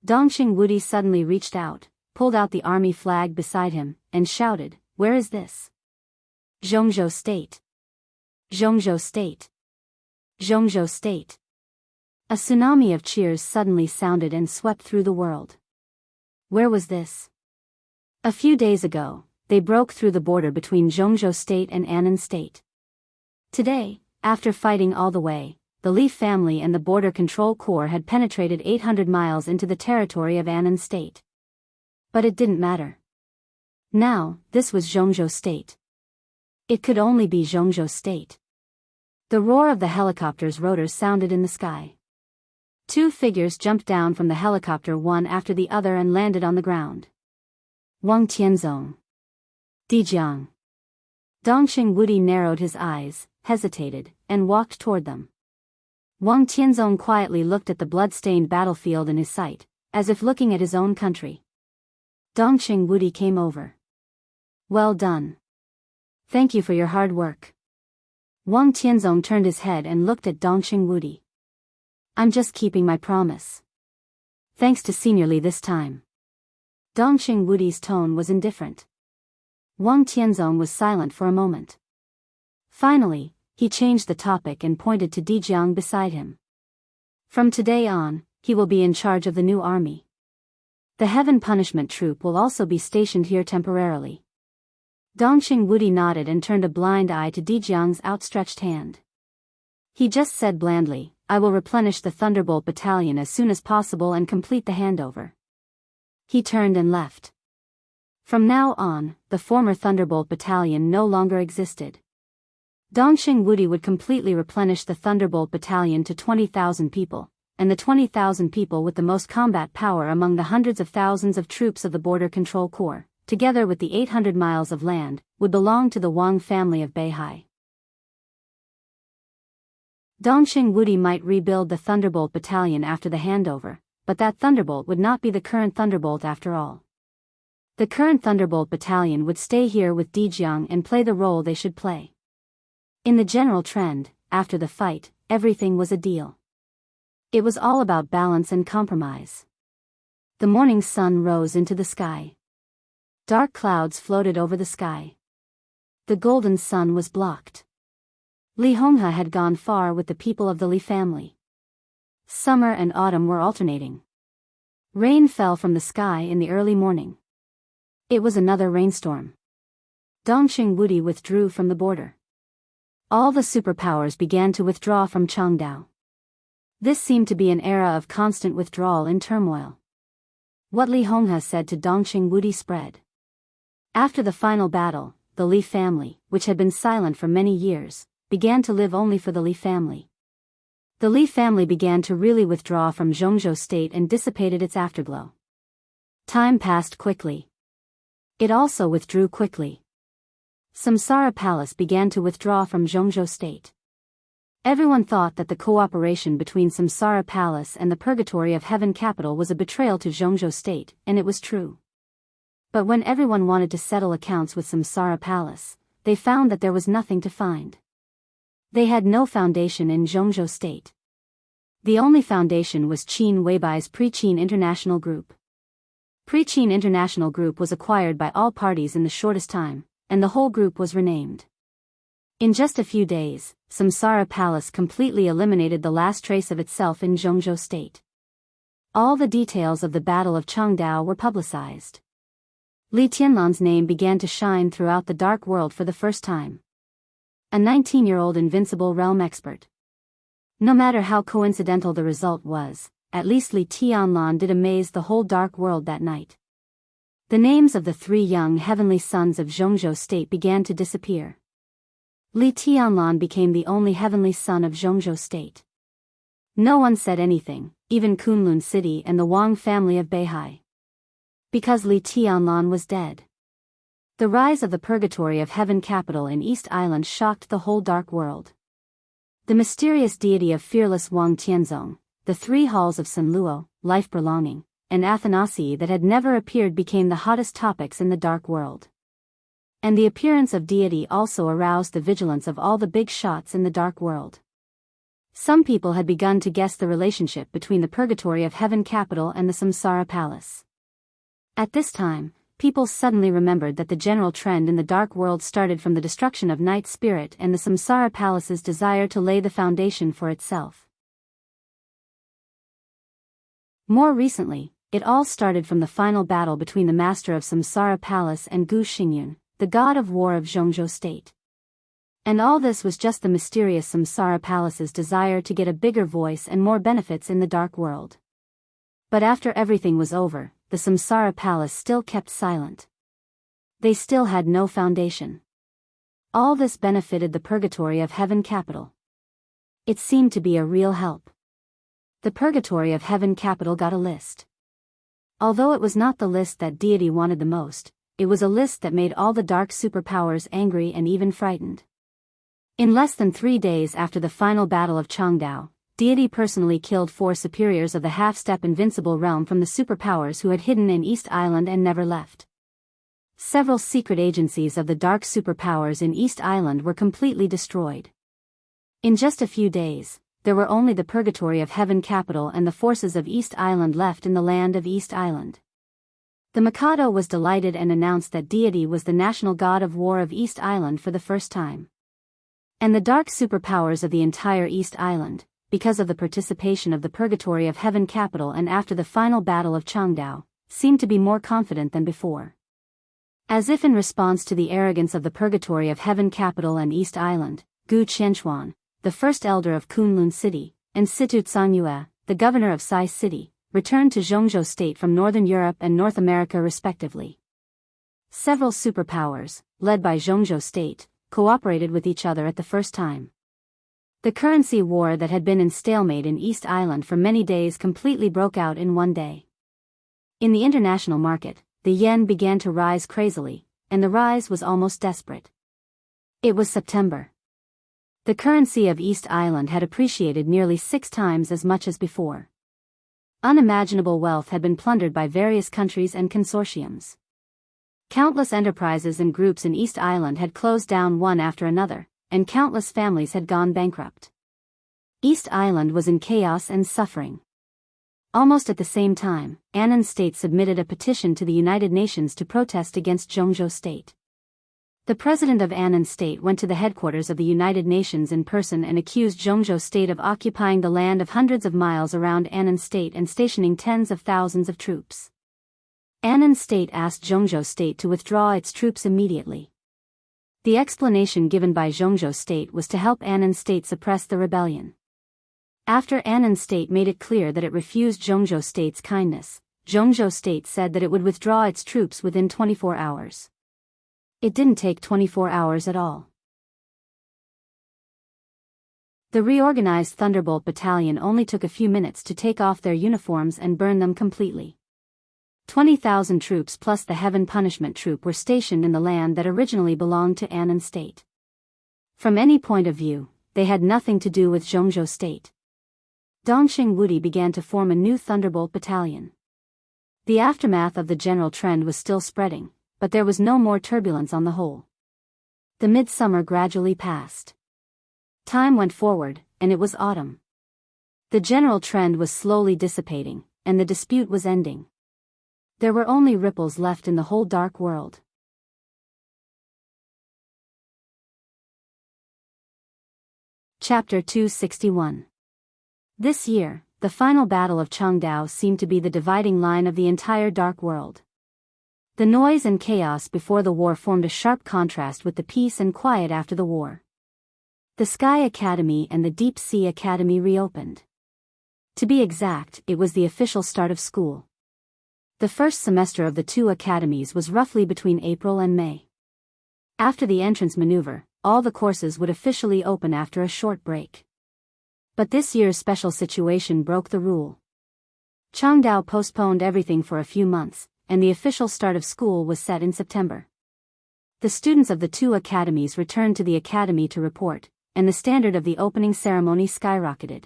Dongxing Wudi suddenly reached out, pulled out the army flag beside him, and shouted, where is this? Zhongzhou State. Zhongzhou State. Zhongzhou State. A tsunami of cheers suddenly sounded and swept through the world. Where was this? A few days ago, they broke through the border between Zhongzhou State and Annan State. Today, after fighting all the way, the Li family and the Border Control Corps had penetrated 800 miles into the territory of Annan State. But it didn't matter. Now, this was Zhongzhou State. It could only be Zhongzhou State. The roar of the helicopter's rotors sounded in the sky. 2 figures jumped down from the helicopter one after the other and landed on the ground. Wang Tianzong. Dijiang. Dongxing Wudi narrowed his eyes, hesitated, and walked toward them. Wang Tianzong quietly looked at the blood-stained battlefield in his sight, as if looking at his own country. Dongxing Wudi came over. Well done. Thank you for your hard work. Wang Tianzong turned his head and looked at Dongxing Wudi. I'm just keeping my promise. Thanks to Senior Li this time. Dongxing Wudi's tone was indifferent. Wang Tianzong was silent for a moment. Finally, he changed the topic and pointed to Dijiang beside him. From today on, he will be in charge of the new army. The Heaven Punishment Troop will also be stationed here temporarily. Dongxing Wudi nodded and turned a blind eye to Dijiang's outstretched hand. He just said blandly, I will replenish the Thunderbolt Battalion as soon as possible and complete the handover. He turned and left. From now on, the former Thunderbolt Battalion no longer existed. Dongxing Wudi would completely replenish the Thunderbolt Battalion to 20,000 people, and the 20,000 people with the most combat power among the hundreds of thousands of troops of the Border Control Corps, together with the 800 miles of land, would belong to the Wang family of Beihai. Dongxing Wudi might rebuild the Thunderbolt Battalion after the handover, but that Thunderbolt would not be the current Thunderbolt after all. The current Thunderbolt Battalion would stay here with Dijiang and play the role they should play. In the general trend, after the fight, everything was a deal. It was all about balance and compromise. The morning sun rose into the sky. Dark clouds floated over the sky. The golden sun was blocked. Li Honghe had gone far with the people of the Li family. Summer and autumn were alternating. Rain fell from the sky in the early morning. It was another rainstorm. Dongxing Wudi withdrew from the border. All the superpowers began to withdraw from Changdao. This seemed to be an era of constant withdrawal and turmoil. What Li Honghe said to Dongxing Wudi spread. After the final battle, the Li family, which had been silent for many years, began to live only for the Li family. The Li family began to really withdraw from Zhongzhou state and dissipated its afterglow. Time passed quickly. It also withdrew quickly. Samsara Palace began to withdraw from Zhongzhou state. Everyone thought that the cooperation between Samsara Palace and the Purgatory of Heaven capital was a betrayal to Zhongzhou state, and it was true. But when everyone wanted to settle accounts with Samsara Palace, they found that there was nothing to find. They had no foundation in Zhongzhou state. The only foundation was Qin Weibai's Pre-Qin International Group. Pre-Qin International Group was acquired by all parties in the shortest time, and the whole group was renamed. In just a few days, Samsara Palace completely eliminated the last trace of itself in Zhongzhou state. All the details of the Battle of Changdao were publicized. Li Tianlan's name began to shine throughout the dark world for the first time. A 19-year-old invincible realm expert. No matter how coincidental the result was, at least Li Tianlan did amaze the whole dark world that night. The names of the 3 young heavenly sons of Zhongzhou state began to disappear. Li Tianlan became the only heavenly son of Zhongzhou state. No one said anything, even Kunlun city and the Wang family of Beihai. Because Li Tianlan was dead. The rise of the Purgatory of Heaven capital in East Island shocked the whole dark world. The mysterious deity of fearless Wang Tianzong, the 3 halls of Sanluo, life belonging, and Athanasi that had never appeared became the hottest topics in the dark world. And the appearance of deity also aroused the vigilance of all the big shots in the dark world. Some people had begun to guess the relationship between the Purgatory of Heaven capital and the Samsara Palace. At this time, people suddenly remembered that the general trend in the dark world started from the destruction of Night Spirit and the Samsara Palace's desire to lay the foundation for itself. More recently, it all started from the final battle between the master of Samsara Palace and Gu Xingyun, the god of war of Zhongzhou state. And all this was just the mysterious Samsara Palace's desire to get a bigger voice and more benefits in the dark world. But after everything was over, the Samsara Palace still kept silent. They still had no foundation. All this benefited the Purgatory of Heaven capital. It seemed to be a real help. The Purgatory of Heaven capital got a list. Although it was not the list that deity wanted the most, it was a list that made all the dark superpowers angry and even frightened. In less than 3 days after the final battle of Changdao, deity personally killed 4 superiors of the half-step invincible realm from the superpowers who had hidden in East Island and never left. Several secret agencies of the dark superpowers in East Island were completely destroyed. In just a few days, there were only the Purgatory of Heaven capital and the forces of East Island left in the land of East Island. The Mikado was delighted and announced that deity was the national god of war of East Island for the first time. And the dark superpowers of the entire East Island, because of the participation of the Purgatory of Heaven capital and after the final battle of Changdao, seemed to be more confident than before. As if in response to the arrogance of the Purgatory of Heaven capital and East Island, Gu Qianxuan, the first elder of Kunlun city, and Situ Tsangyue, the governor of Sai city, returned to Zhongzhou state from Northern Europe and North America respectively. Several superpowers, led by Zhongzhou state, cooperated with each other at the first time. The currency war that had been in stalemate in East Island for many days completely broke out in one day. In the international market, the yen began to rise crazily, and the rise was almost desperate. It was September. The currency of East Island had appreciated nearly 6 times as much as before. Unimaginable wealth had been plundered by various countries and consortiums. Countless enterprises and groups in East Island had closed down one after another, and countless families had gone bankrupt. East Island was in chaos and suffering. Almost at the same time, Annan State submitted a petition to the United Nations to protest against Jianghu State. The president of Annan State went to the headquarters of the United Nations in person and accused Jianghu State of occupying the land of hundreds of miles around Annan State and stationing tens of thousands of troops. Annan State asked Jianghu State to withdraw its troops immediately. The explanation given by Jianghu State was to help Annan State suppress the rebellion. After Annan State made it clear that it refused Jianghu State's kindness, Jianghu State said that it would withdraw its troops within 24 hours. It didn't take 24 hours at all. The reorganized Thunderbolt Battalion only took a few minutes to take off their uniforms and burn them completely. 20,000 troops plus the Heaven Punishment Troop were stationed in the land that originally belonged to Annan State. From any point of view, they had nothing to do with Jianghu State. Dongxing Wudi began to form a new Thunderbolt Battalion. The aftermath of the general trend was still spreading, but there was no more turbulence on the whole. The midsummer gradually passed. Time went forward, and it was autumn. The general trend was slowly dissipating, and the dispute was ending. There were only ripples left in the whole dark world. Chapter 261. This year, the final battle of Changdao seemed to be the dividing line of the entire dark world. The noise and chaos before the war formed a sharp contrast with the peace and quiet after the war. The Sky Academy and the Deep Sea Academy reopened. To be exact, it was the official start of school. The first semester of the two academies was roughly between April and May. After the entrance maneuver, all the courses would officially open after a short break. But this year's special situation broke the rule. Changdao postponed everything for a few months, and the official start of school was set in September. The students of the two academies returned to the academy to report, and the standard of the opening ceremony skyrocketed.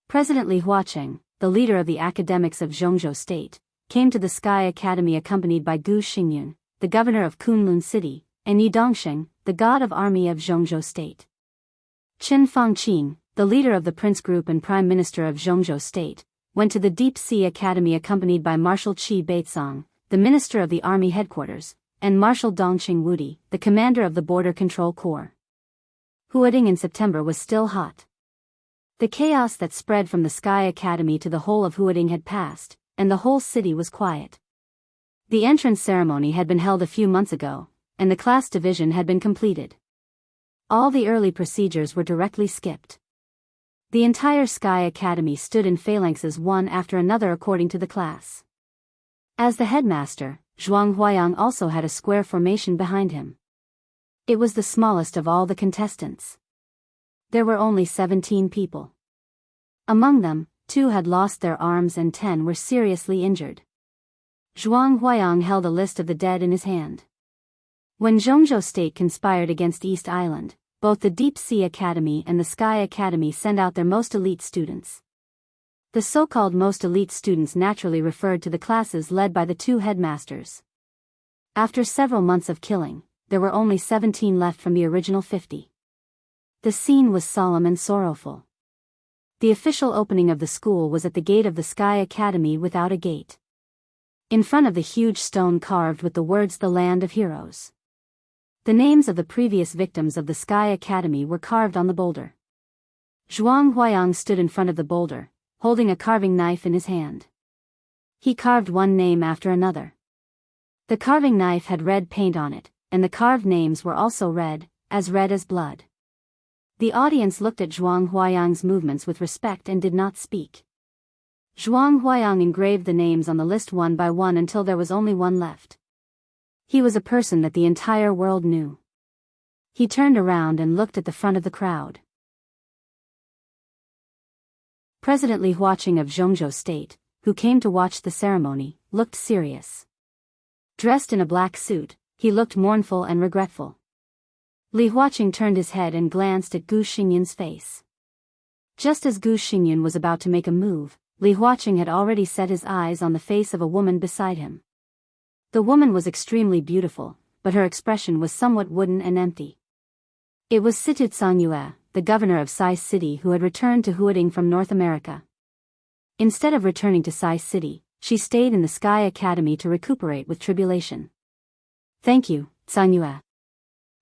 President Li Huacheng, the leader of the academics of Jianghu State, came to the Sky Academy accompanied by Gu Xingyun, the governor of Kunlun City, and Yi Dongsheng, the god of army of Jianghu State. Qin Fangqing, the leader of the Prince Group and Prime Minister of Jianghu State, went to the Deep Sea Academy accompanied by Marshal Qi Beizong, the Minister of the Army Headquarters, and Marshal Dongxing Wudi, the commander of the Border Control Corps. Huading in September was still hot. The chaos that spread from the Sky Academy to the whole of Huading had passed, and the whole city was quiet. The entrance ceremony had been held a few months ago, and the class division had been completed. All the early procedures were directly skipped. The entire Sky Academy stood in phalanxes one after another according to the class. As the headmaster, Zhuang Huayang also had a square formation behind him. It was the smallest of all the contestants. There were only 17 people. Among them, 2 had lost their arms and 10 were seriously injured. Zhuang Huayang held a list of the dead in his hand. When Jianghu State conspired against East Island, both the Deep Sea Academy and the Sky Academy sent out their most elite students. The so-called most elite students naturally referred to the classes led by the 2 headmasters. After several months of killing, there were only 17 left from the original 50. The scene was solemn and sorrowful. The official opening of the school was at the gate of the Sky Academy without a gate. In front of the huge stone carved with the words "The Land of Heroes." The names of the previous victims of the Sky Academy were carved on the boulder. Zhuang Huayang stood in front of the boulder, holding a carving knife in his hand. He carved one name after another. The carving knife had red paint on it, and the carved names were also red as blood. The audience looked at Zhuang Huayang's movements with respect and did not speak. Zhuang Huayang engraved the names on the list one by one until there was only one left. He was a person that the entire world knew. He turned around and looked at the front of the crowd. President Li Huacheng of Jianghu State, who came to watch the ceremony, looked serious. Dressed in a black suit, he looked mournful and regretful. Li Huacheng turned his head and glanced at Gu Xingyun's face. Just as Gu Xingyun was about to make a move, Li Huacheng had already set his eyes on the face of a woman beside him. The woman was extremely beautiful, but her expression was somewhat wooden and empty. It was Situ Cangyue, the governor of Sai City who had returned to Huading from North America. Instead of returning to Sai City, she stayed in the Sky Academy to recuperate with tribulation. Thank you, Xianxia.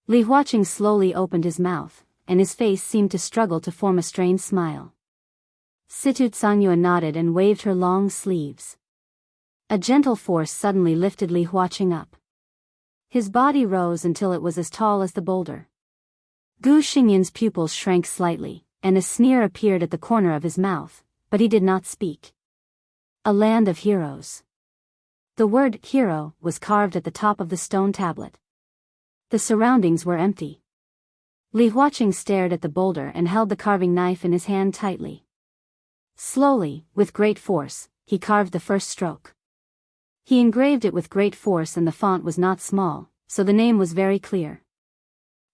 Li Huaqing slowly opened his mouth, and his face seemed to struggle to form a strained smile. Situ Xianxia nodded and waved her long sleeves. A gentle force suddenly lifted Li Huaqing up. His body rose until it was as tall as the boulder. Gu Xingyan's pupils shrank slightly, and a sneer appeared at the corner of his mouth, but he did not speak. A land of heroes. The word hero was carved at the top of the stone tablet. The surroundings were empty. Li Huaqing stared at the boulder and held the carving knife in his hand tightly. Slowly, with great force, he carved the first stroke. He engraved it with great force and the font was not small, so the name was very clear.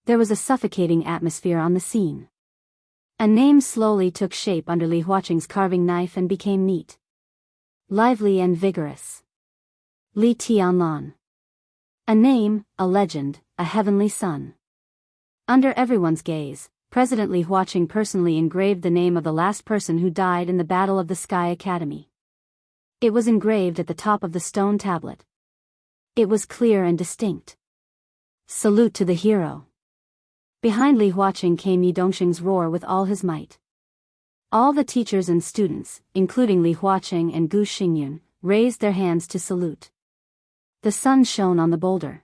There was a suffocating atmosphere on the scene. A name slowly took shape under Li Huaqing's carving knife and became neat, lively and vigorous. Li Tianlan. A name, a legend, a heavenly son. Under everyone's gaze, President Li Huaqing personally engraved the name of the last person who died in the Battle of the Sky Academy. It was engraved at the top of the stone tablet. It was clear and distinct. Salute to the hero. Behind Li Huaqing came Yi Dongxing's roar with all his might. All the teachers and students, including Li Huaqing and Gu Xingyan, raised their hands to salute. The sun shone on the boulder.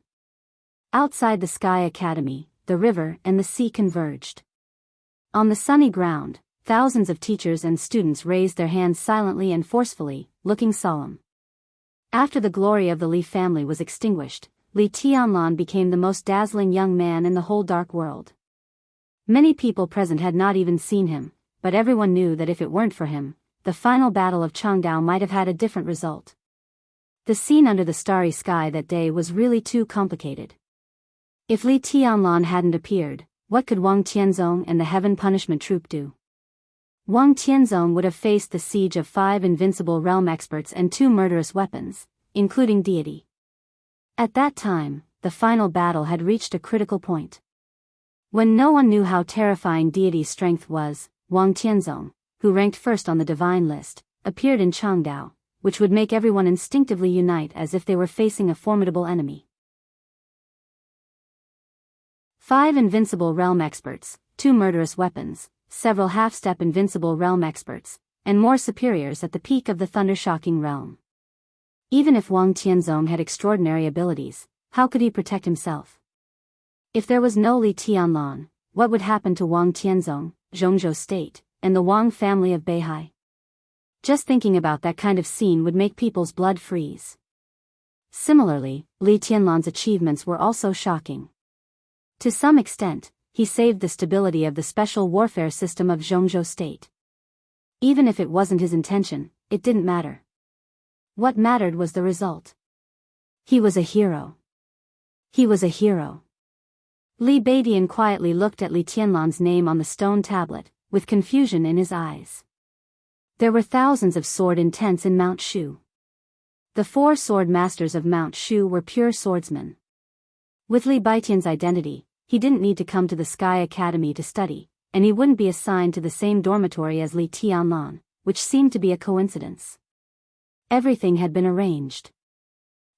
Outside the Sky Academy, the river and the sea converged. On the sunny ground, thousands of teachers and students raised their hands silently and forcefully, looking solemn. After the glory of the Li family was extinguished, Li Tianlan became the most dazzling young man in the whole dark world. Many people present had not even seen him, but everyone knew that if it weren't for him, the final battle of Changdao might have had a different result. The scene under the starry sky that day was really too complicated. If Li Tianlan hadn't appeared, what could Wang Tianzong and the Heaven Punishment Troop do? Wang Tianzong would have faced the siege of 5 invincible realm experts and 2 murderous weapons, including deity. At that time, the final battle had reached a critical point. When no one knew how terrifying deity's strength was, Wang Tianzong, who ranked first on the divine list, appeared in Changdao, which would make everyone instinctively unite as if they were facing a formidable enemy. 5 invincible realm experts, 2 murderous weapons, several half-step invincible realm experts, and more superiors at the peak of the thunder-shocking realm. Even if Wang Tianzong had extraordinary abilities, how could he protect himself? If there was no Li Tianlan, what would happen to Wang Tianzong, Zhongzhou State, and the Wang family of Beihai? Just thinking about that kind of scene would make people's blood freeze. Similarly, Li Tianlan's achievements were also shocking. To some extent, he saved the stability of the special warfare system of Zhongzhou State. Even if it wasn't his intention, it didn't matter. What mattered was the result. He was a hero. He was a hero. Li Beidian quietly looked at Li Tianlan's name on the stone tablet, with confusion in his eyes. There were thousands of sword intents in Mount Shu. The 4 sword masters of Mount Shu were pure swordsmen. With Li Beidian's identity, he didn't need to come to the Sky Academy to study, and he wouldn't be assigned to the same dormitory as Li Tianlan, which seemed to be a coincidence. Everything had been arranged.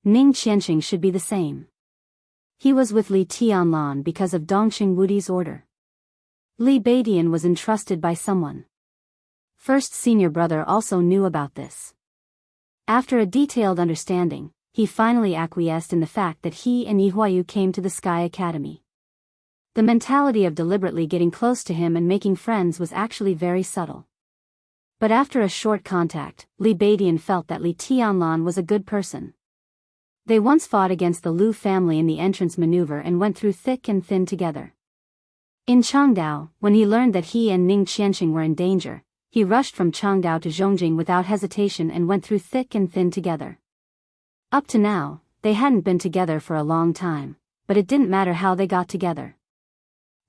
Ning Qianxing should be the same. He was with Li Tianlan because of Dongxing Wudi's order. Li Beidian was entrusted by someone. First senior brother also knew about this. After a detailed understanding, he finally acquiesced in the fact that he and Yi Huayu came to the Sky Academy. The mentality of deliberately getting close to him and making friends was actually very subtle. But after a short contact, Li Beidian felt that Li Tianlan was a good person. They once fought against the Lu family in the entrance maneuver and went through thick and thin together. In Changdao, when he learned that he and Ning Qianxing were in danger, he rushed from Changdao to Zhongjing without hesitation and went through thick and thin together. Up to now, they hadn't been together for a long time, but it didn't matter how they got together.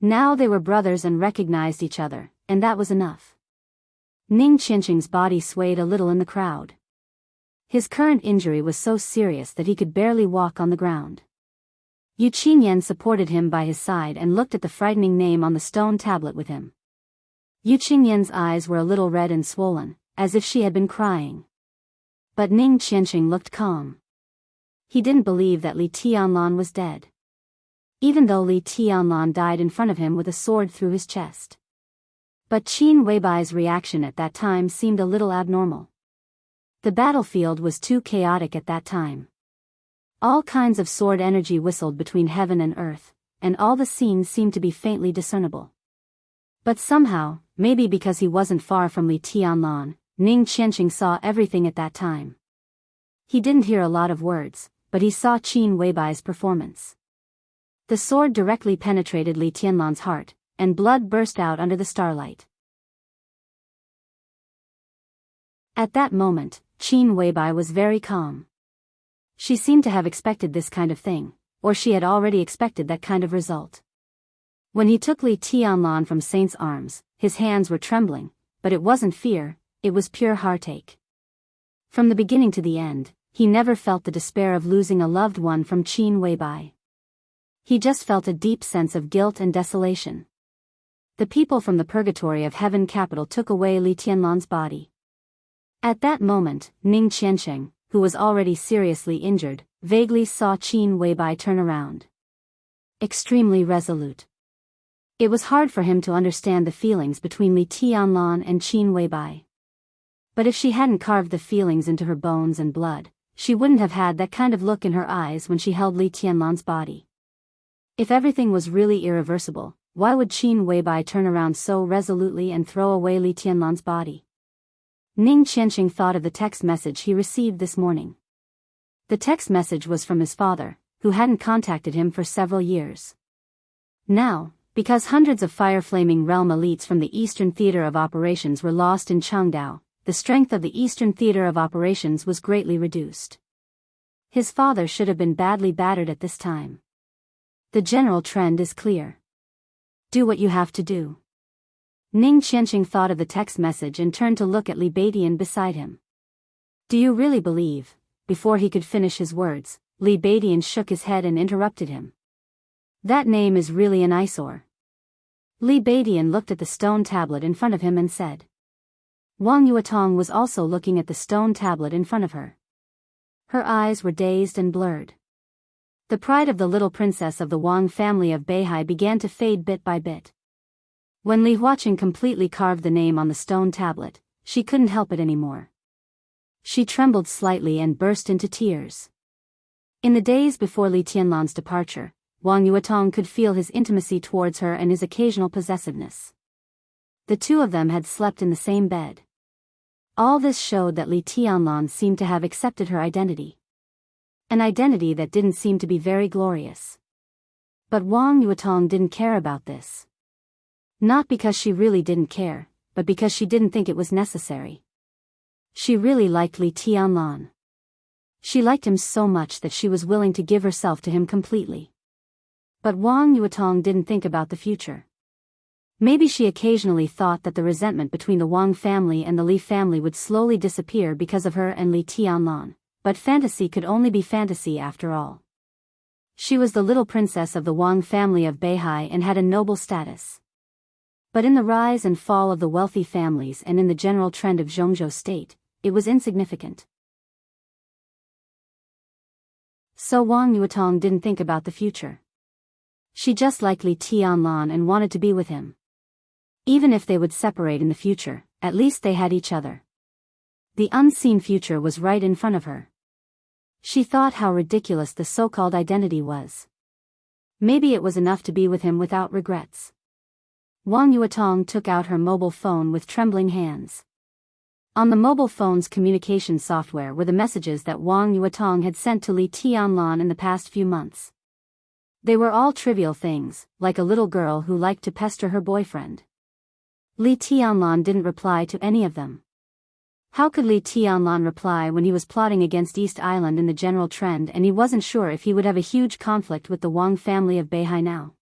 Now they were brothers and recognized each other, and that was enough. Ning Qianxing's body swayed a little in the crowd. His current injury was so serious that he could barely walk on the ground. Yu Qinyan supported him by his side and looked at the frightening name on the stone tablet with him. Yu Qingyan's eyes were a little red and swollen, as if she had been crying. But Ning Qianqing looked calm. He didn't believe that Li Tianlan was dead. Even though Li Tianlan died in front of him with a sword through his chest. But Qin Weibai's reaction at that time seemed a little abnormal. The battlefield was too chaotic at that time. All kinds of sword energy whistled between heaven and earth, and all the scenes seemed to be faintly discernible. But somehow, maybe because he wasn't far from Li Tianlan, Ning Qianqing saw everything at that time. He didn't hear a lot of words, but he saw Qin Weibai's performance. The sword directly penetrated Li Tianlan's heart, and blood burst out under the starlight. At that moment, Qin Weibai was very calm. She seemed to have expected this kind of thing, or she had already expected that kind of result. When he took Li Tianlan from Saint's arms, his hands were trembling, but it wasn't fear, it was pure heartache. From the beginning to the end, he never felt the despair of losing a loved one from Qin Weibai. He just felt a deep sense of guilt and desolation. The people from the purgatory of heaven capital took away Li Tianlan's body. At that moment, Ning Qianqing, who was already seriously injured, vaguely saw Qin Weibai turn around. Extremely resolute. It was hard for him to understand the feelings between Li Tianlan and Qin Weibai. But if she hadn't carved the feelings into her bones and blood, she wouldn't have had that kind of look in her eyes when she held Li Tianlan's body. If everything was really irreversible, why would Qin Weibai turn around so resolutely and throw away Li Tianlan's body? Ning Qianqing thought of the text message he received this morning. The text message was from his father, who hadn't contacted him for several years. Now, because hundreds of fire-flaming realm elites from the Eastern Theater of Operations were lost in Changdao, the strength of the Eastern Theater of Operations was greatly reduced. His father should have been badly battered at this time. The general trend is clear. Do what you have to do. Ning Qianqing thought of the text message and turned to look at Li Beidian beside him. Do you really believe? Before he could finish his words, Li Beidian shook his head and interrupted him. That name is really an eyesore. Li Beidian looked at the stone tablet in front of him and said. Wang Yuetong was also looking at the stone tablet in front of her. Her eyes were dazed and blurred. The pride of the little princess of the Wang family of Beihai began to fade bit by bit. When Li Huaqing completely carved the name on the stone tablet, she couldn't help it anymore. She trembled slightly and burst into tears. In the days before Li Tianlan's departure, Wang Yuetong could feel his intimacy towards her and his occasional possessiveness. The two of them had slept in the same bed. All this showed that Li Tianlan seemed to have accepted her identity. An identity that didn't seem to be very glorious. But Wang Yuetong didn't care about this. Not because she really didn't care, but because she didn't think it was necessary. She really liked Li Tianlan. She liked him so much that she was willing to give herself to him completely. But Wang Yuetong didn't think about the future. Maybe she occasionally thought that the resentment between the Wang family and the Li family would slowly disappear because of her and Li Tianlan, but fantasy could only be fantasy after all. She was the little princess of the Wang family of Beihai and had a noble status. But in the rise and fall of the wealthy families and in the general trend of Zhongzhou state, it was insignificant. So Wang Yuetong didn't think about the future. She just liked Li Tianlan and wanted to be with him. Even if they would separate in the future, at least they had each other. The unseen future was right in front of her. She thought how ridiculous the so-called identity was. Maybe it was enough to be with him without regrets. Wang Yuetong took out her mobile phone with trembling hands. On the mobile phone's communication software were the messages that Wang Yuetong had sent to Li Tianlan in the past few months. They were all trivial things, like a little girl who liked to pester her boyfriend. Li Tianlan didn't reply to any of them. How could Li Tianlan reply when he was plotting against East Island in the general trend and he wasn't sure if he would have a huge conflict with the Wang family of Beihai now?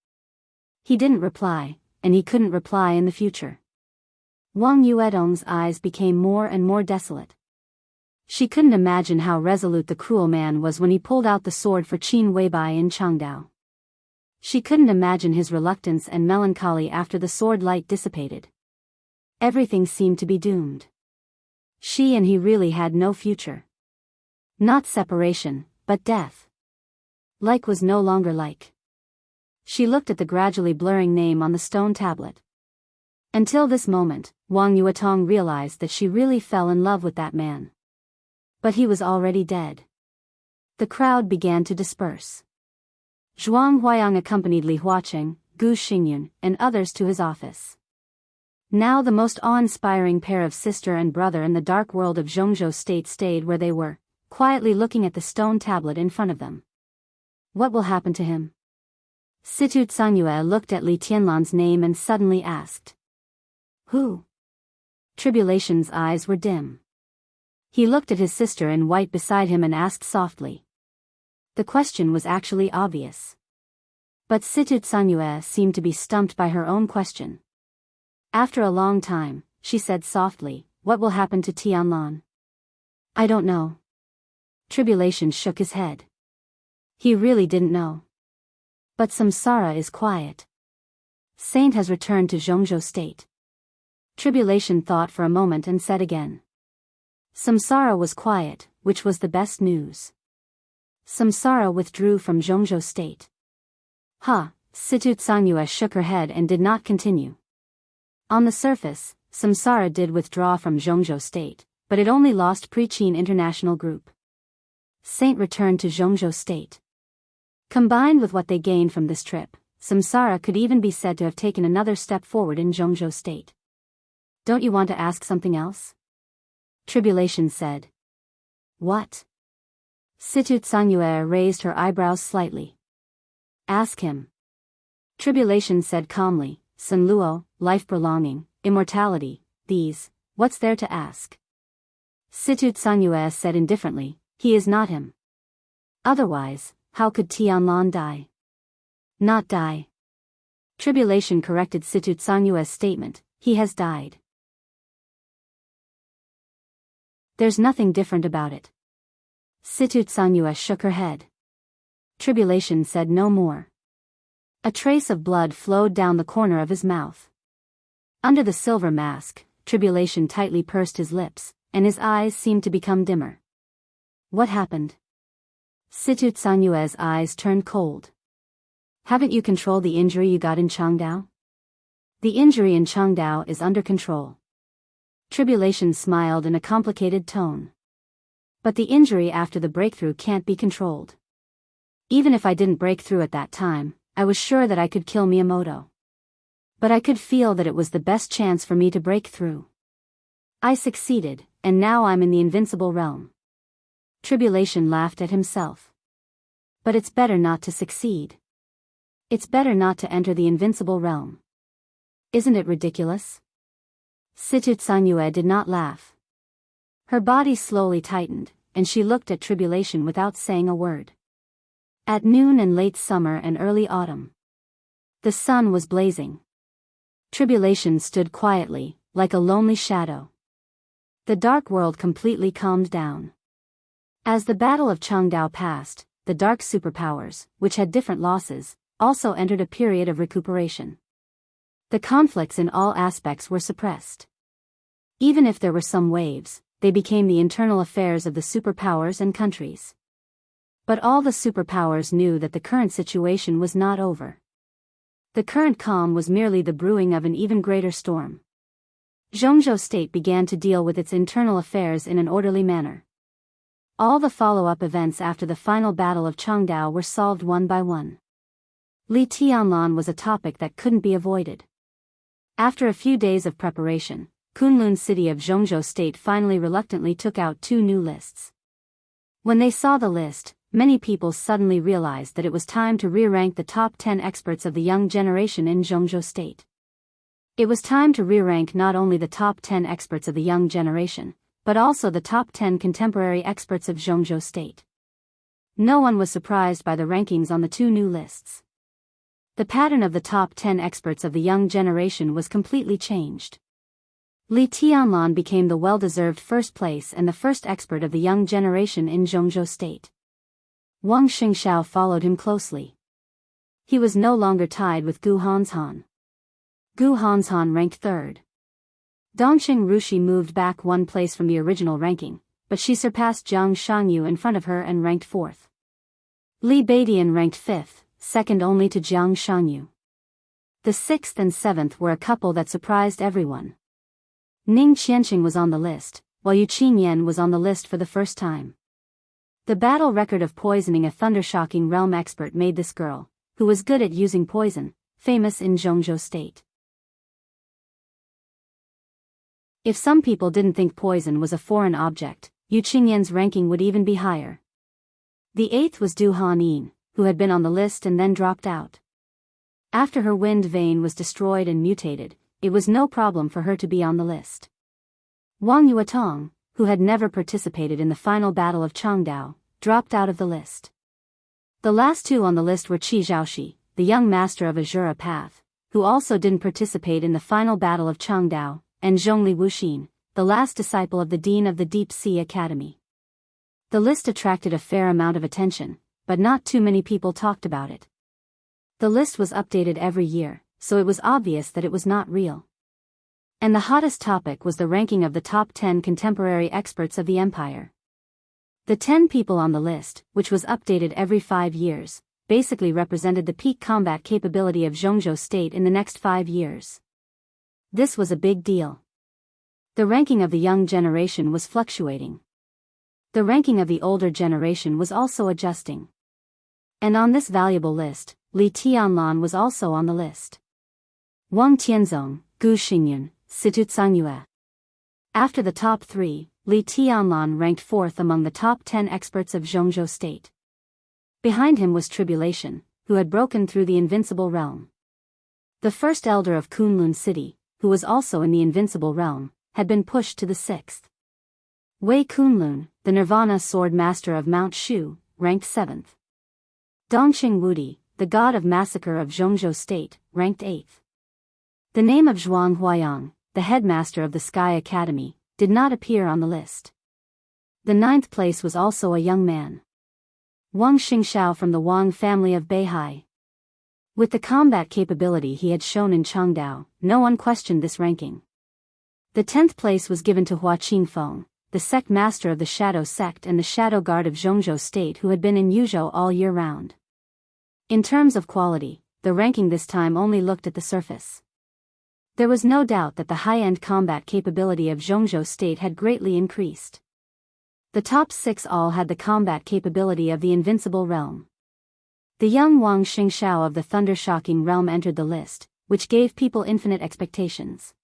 He didn't reply, and he couldn't reply in the future. Wang Yuetong's eyes became more and more desolate. She couldn't imagine how resolute the cruel man was when he pulled out the sword for Qin Weibai in Changdao. She couldn't imagine his reluctance and melancholy after the sword light dissipated. Everything seemed to be doomed. She and he really had no future. Not separation, but death. Like was no longer like. She looked at the gradually blurring name on the stone tablet. Until this moment, Wang Yuetong realized that she really fell in love with that man. But he was already dead. The crowd began to disperse. Zhuang Huayang accompanied Li Huaqing, Gu Xingyun, and others to his office. Now the most awe-inspiring pair of sister and brother in the dark world of Zhongzhou State stayed where they were, quietly looking at the stone tablet in front of them. What will happen to him? Situ Tsanyue looked at Li Tianlan's name and suddenly asked. Who? Tribulation's eyes were dim. He looked at his sister in white beside him and asked softly. The question was actually obvious. But Situ Tsanyue seemed to be stumped by her own question. After a long time, she said softly, what will happen to Tianlan? I don't know. Tribulation shook his head. He really didn't know. But Samsara is quiet. Saint has returned to Zhongzhou State. Tribulation thought for a moment and said again. Samsara was quiet, which was the best news. Samsara withdrew from Zhongzhou State. Situ Tsanyue shook her head and did not continue. On the surface, Samsara did withdraw from Zhongzhou State, but it only lost Pre-Qin International Group. Saint returned to Zhongzhou State. Combined with what they gained from this trip, Samsara could even be said to have taken another step forward in Zhongzhou State. Don't you want to ask something else? Tribulation said. What? Situ Tsanyue raised her eyebrows slightly. Ask him. Tribulation said calmly, Sanluo, life belonging, immortality, these, what's there to ask? Situ Tsanyue said indifferently, he is not him. Otherwise, how could Tianlan die? Not die. Tribulation corrected Situ Tsanyue's statement, he has died. There's nothing different about it. Situ Tsanyue shook her head. Tribulation said no more. A trace of blood flowed down the corner of his mouth. Under the silver mask, Tribulation tightly pursed his lips, and his eyes seemed to become dimmer. What happened? Situ Tsanyue's eyes turned cold. Haven't you controlled the injury you got in Changdao? The injury in Changdao is under control. Tribulation smiled in a complicated tone. But the injury after the breakthrough can't be controlled. Even if I didn't break through at that time, I was sure that I could kill Miyamoto. But I could feel that it was the best chance for me to break through. I succeeded, and now I'm in the invincible realm. Tribulation laughed at himself. But it's better not to succeed. It's better not to enter the invincible realm. Isn't it ridiculous? Situ Tsanyue did not laugh. Her body slowly tightened, and she looked at Tribulation without saying a word. At noon and late summer and early autumn. The sun was blazing. Tribulation stood quietly, like a lonely shadow. The dark world completely calmed down. As the Battle of Changdao passed, the dark superpowers, which had different losses, also entered a period of recuperation. The conflicts in all aspects were suppressed. Even if there were some waves, they became the internal affairs of the superpowers and countries. But all the superpowers knew that the current situation was not over. The current calm was merely the brewing of an even greater storm. Zhongzhou State began to deal with its internal affairs in an orderly manner. All the follow-up events after the final battle of Changdao were solved one by one. Li Tianlan was a topic that couldn't be avoided. After a few days of preparation, Kunlun city of Zhongzhou State finally reluctantly took out 2 new lists. When they saw the list, many people suddenly realized that it was time to re-rank the top 10 experts of the young generation in Zhongzhou State. It was time to re-rank not only the top 10 experts of the young generation, but also the top 10 contemporary experts of Zhongzhou State. No one was surprised by the rankings on the 2 new lists. The pattern of the top 10 experts of the young generation was completely changed. Li Tianlan became the well-deserved first place and the first expert of the young generation in Zhongzhou State. Wang Xingxiao followed him closely. He was no longer tied with Gu Hanshan. Gu Hanshan ranked 3rd. Dongxing Rushi moved back one place from the original ranking, but she surpassed Jiang Shangyu in front of her and ranked 4th. Li Beidian ranked 5th, second only to Jiang Shangyu. The 6th and 7th were a couple that surprised everyone. Ning Qianqing was on the list, while Yu Qinyan was on the list for the first time. The battle record of poisoning a thunder-shocking realm expert made this girl, who was good at using poison, famous in Jianghu state. If some people didn't think poison was a foreign object, Yu Qinyan's ranking would even be higher. The 8th was Du Hanyin, who had been on the list and then dropped out. After her wind vein was destroyed and mutated, it was no problem for her to be on the list. Wang Yuatong, who had never participated in the final battle of Changdao, dropped out of the list. The last two on the list were Qi Zhaoxi, the young master of Azura Path, who also didn't participate in the final battle of Changdao, and Zhongli Wuxin, the last disciple of the Dean of the Deep Sea Academy. The list attracted a fair amount of attention, but not too many people talked about it. The list was updated every year, so it was obvious that it was not real. And the hottest topic was the ranking of the top 10 contemporary experts of the empire. The 10 people on the list, which was updated every 5 years, basically represented the peak combat capability of Jianghu state in the next 5 years. This was a big deal. The ranking of the young generation was fluctuating. The ranking of the older generation was also adjusting. And on this valuable list, Li Tianlan was also on the list. Wang Tianzong, Gu Xingyun, Situ Cangyue. After the top 3, Li Tianlan ranked 4th among the top 10 experts of Jianghu state. Behind him was Tribulation, who had broken through the invincible realm. The first elder of Kunlun City, who was also in the invincible realm, had been pushed to the 6th. Wei Kunlun, the Nirvana sword master of Mount Shu, ranked 7th. Dongxing Wudi, the god of massacre of Jianghu state, ranked 8th. The name of Zhuang Huayang, the headmaster of the Sky Academy, did not appear on the list. The 9th place was also a young man. Wang Xingxiao from the Wang family of Beihai. With the combat capability he had shown in Changdao, no one questioned this ranking. The 10th place was given to Hua Qingfeng, the sect master of the Shadow Sect and the Shadow Guard of Jianghu state who had been in Yuzhou all year round. In terms of quality, the ranking this time only looked at the surface. There was no doubt that the high-end combat capability of Jianghu state had greatly increased. The top 6 all had the combat capability of the invincible realm. The young Wang Xingxiao of the thunder-shocking realm entered the list, which gave people infinite expectations.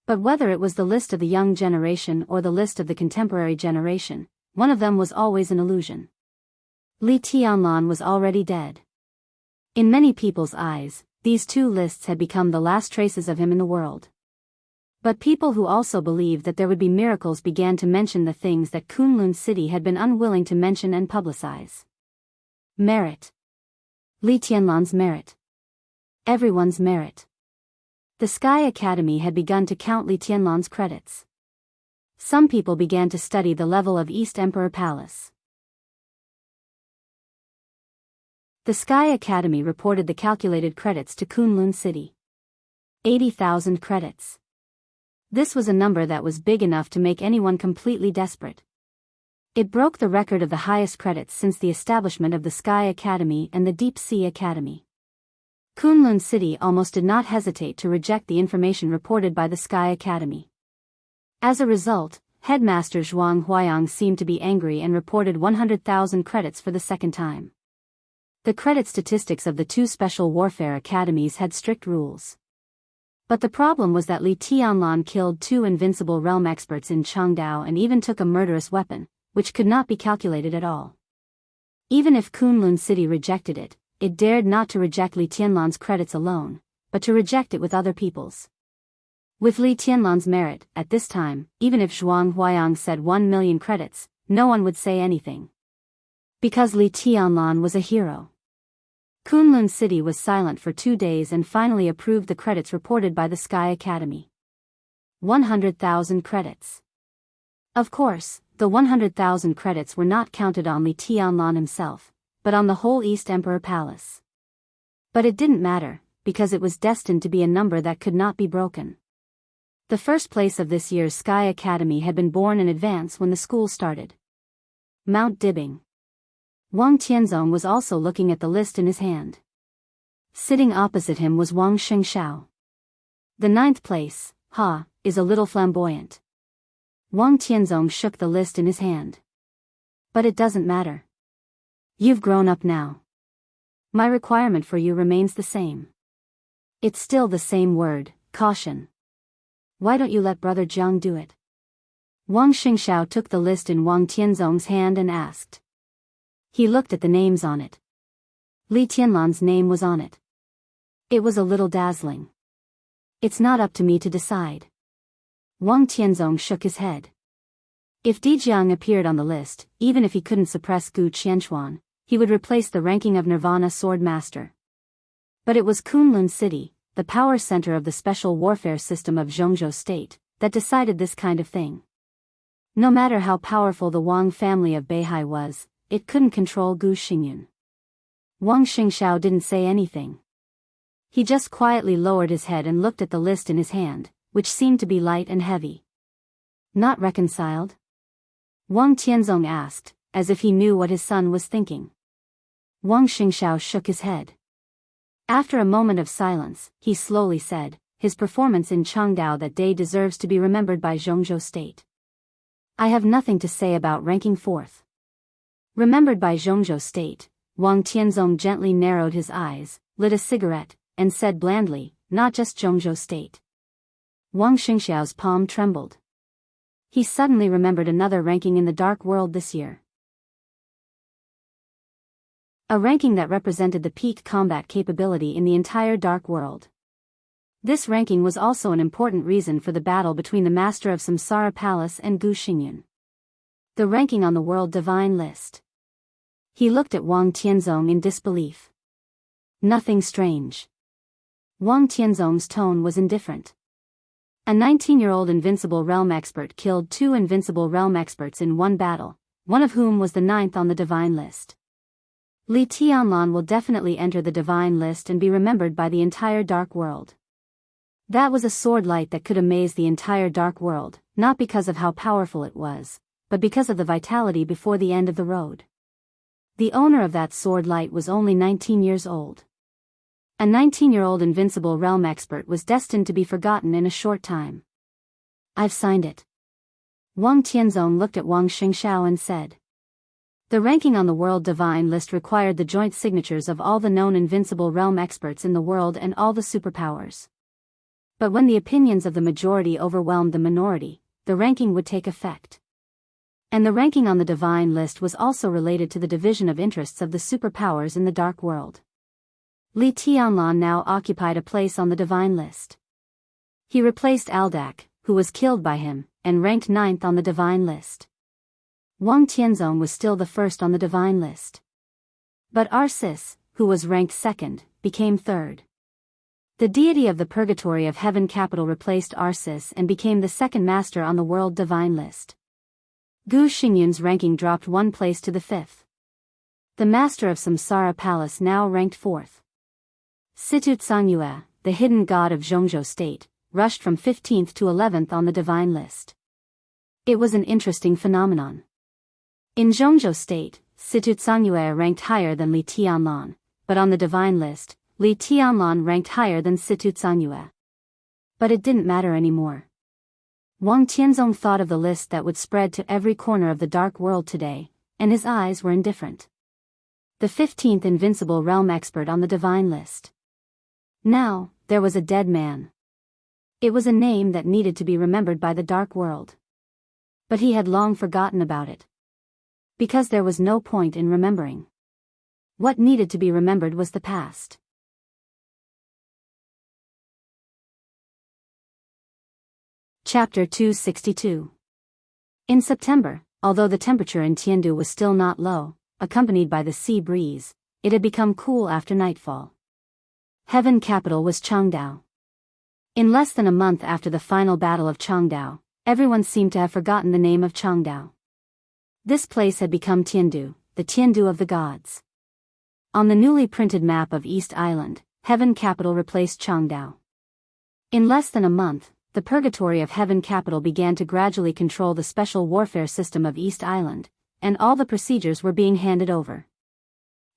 But whether it was the list of the young generation or the list of the contemporary generation, one of them was always an illusion. Li Tianlan was already dead. In many people's eyes, these two lists had become the last traces of him in the world. But people who also believed that there would be miracles began to mention the things that Kunlun City had been unwilling to mention and publicize. Merit. Li Tianlan's merit. Everyone's merit. The Sky Academy had begun to count Li Tianlan's credits. Some people began to study the level of East Emperor Palace. The Sky Academy reported the calculated credits to Kunlun City. 80,000 credits. This was a number that was big enough to make anyone completely desperate. It broke the record of the highest credits since the establishment of the Sky Academy and the Deep Sea Academy. Kunlun City almost did not hesitate to reject the information reported by the Sky Academy. As a result, Headmaster Zhuang Huayang seemed to be angry and reported 100,000 credits for the second time. The credit statistics of the two special warfare academies had strict rules. But the problem was that Li Tianlan killed 2 invincible realm experts in Changdao and even took a murderous weapon, which could not be calculated at all. Even if Kunlun City rejected it, it dared not to reject Li Tianlan's credits alone, but to reject it with other people's. With Li Tianlan's merit, at this time, even if Zhuang Huayang said 1 million credits, no one would say anything. Because Li Tianlan was a hero. Kunlun City was silent for 2 days and finally approved the credits reported by the Sky Academy. 100,000 credits. Of course, the 100,000 credits were not counted on Li Tianlan himself, but on the whole East Emperor Palace. But it didn't matter, because it was destined to be a number that could not be broken. The first place of this year's Sky Academy had been born in advance when the school started. Mount Dibbing. Wang Tianzong was also looking at the list in his hand. Sitting opposite him was Wang Xingxiao. The ninth place, is a little flamboyant. Wang Tianzong shook the list in his hand. But it doesn't matter. You've grown up now. My requirement for you remains the same. It's still the same word, caution. Why don't you let Brother Jiang do it? Wang Xingxiao took the list in Wang Tianzong's hand and asked. He looked at the names on it. Li Tianlan's name was on it. It was a little dazzling. It's not up to me to decide. Wang Tianzong shook his head. If Di Jiang appeared on the list, even if he couldn't suppress Gu Qianchuan, he would replace the ranking of Nirvana Sword Master. But it was Kunlun City, the power center of the special warfare system of Jianghu State, that decided this kind of thing. No matter how powerful the Wang family of Beihai was, it couldn't control Gu Xingyun. Wang Xingxiao didn't say anything. He just quietly lowered his head and looked at the list in his hand, which seemed to be light and heavy. Not reconciled? Wang Tianzong asked, as if he knew what his son was thinking. Wang Xingxiao shook his head. After a moment of silence, he slowly said, his performance in Changdao that day deserves to be remembered by Jianghu State. I have nothing to say about ranking fourth. Remembered by Jianghu State, Wang Tianzong gently narrowed his eyes, lit a cigarette, and said blandly, not just Jianghu State. Wang Xingxiao's palm trembled. He suddenly remembered another ranking in the Dark World this year. A ranking that represented the peak combat capability in the entire Dark World. This ranking was also an important reason for the battle between the Master of Samsara Palace and Gu Xingyun. The ranking on the World Divine List. He looked at Wang Tianzong in disbelief. Nothing strange. Wang Tianzong's tone was indifferent. A 19-year-old Invincible Realm expert killed 2 Invincible Realm experts in one battle, one of whom was the 9th on the Divine List. Li Tianlan will definitely enter the Divine List and be remembered by the entire Dark World. That was a sword light that could amaze the entire Dark World, not because of how powerful it was, but because of the vitality before the end of the road. The owner of that sword light was only 19 years old. A 19-year-old Invincible Realm expert was destined to be forgotten in a short time. I've signed it. Wang Tianzong looked at Wang Xingxiao and said. The ranking on the World Divine List required the joint signatures of all the known Invincible Realm experts in the world and all the superpowers. But when the opinions of the majority overwhelmed the minority, the ranking would take effect. And the ranking on the Divine List was also related to the division of interests of the superpowers in the Dark World. Li Tianlan now occupied a place on the Divine List. He replaced Aldak, who was killed by him, and ranked 9th on the Divine List. Wang Tianzong was still the first on the Divine List. But Arsis, who was ranked 2nd, became 3rd. The deity of the Purgatory of Heaven capital replaced Arsis and became the 2nd master on the World Divine List. Gu Xingyun's ranking dropped 1 place to the 5th. The master of Samsara Palace now ranked 4th. Situ Tsangyue, the hidden god of Jianghu State, rushed from 15th to 11th on the Divine List. It was an interesting phenomenon. In Jianghu State, Situ Tsangyue ranked higher than Li Tianlan, but on the Divine List, Li Tianlan ranked higher than Situ Tsangyue. But it didn't matter anymore. Wang Tianzong thought of the list that would spread to every corner of the Dark World today, and his eyes were indifferent. The 15th Invincible Realm expert on the Divine List. Now, there was a dead man. It was a name that needed to be remembered by the Dark World. But he had long forgotten about it. Because there was no point in remembering. What needed to be remembered was the past. Chapter 262. In September, although the temperature in Tiandu was still not low, accompanied by the sea breeze, it had become cool after nightfall. Heaven capital was Changdao. In less than a month after the final battle of Changdao, everyone seemed to have forgotten the name of Changdao. This place had become Tiandu, the Tiandu of the gods. On the newly printed map of East Island, Heaven capital replaced Changdao. In less than a month, the Purgatory of Heaven capital began to gradually control the special warfare system of East Island, and all the procedures were being handed over.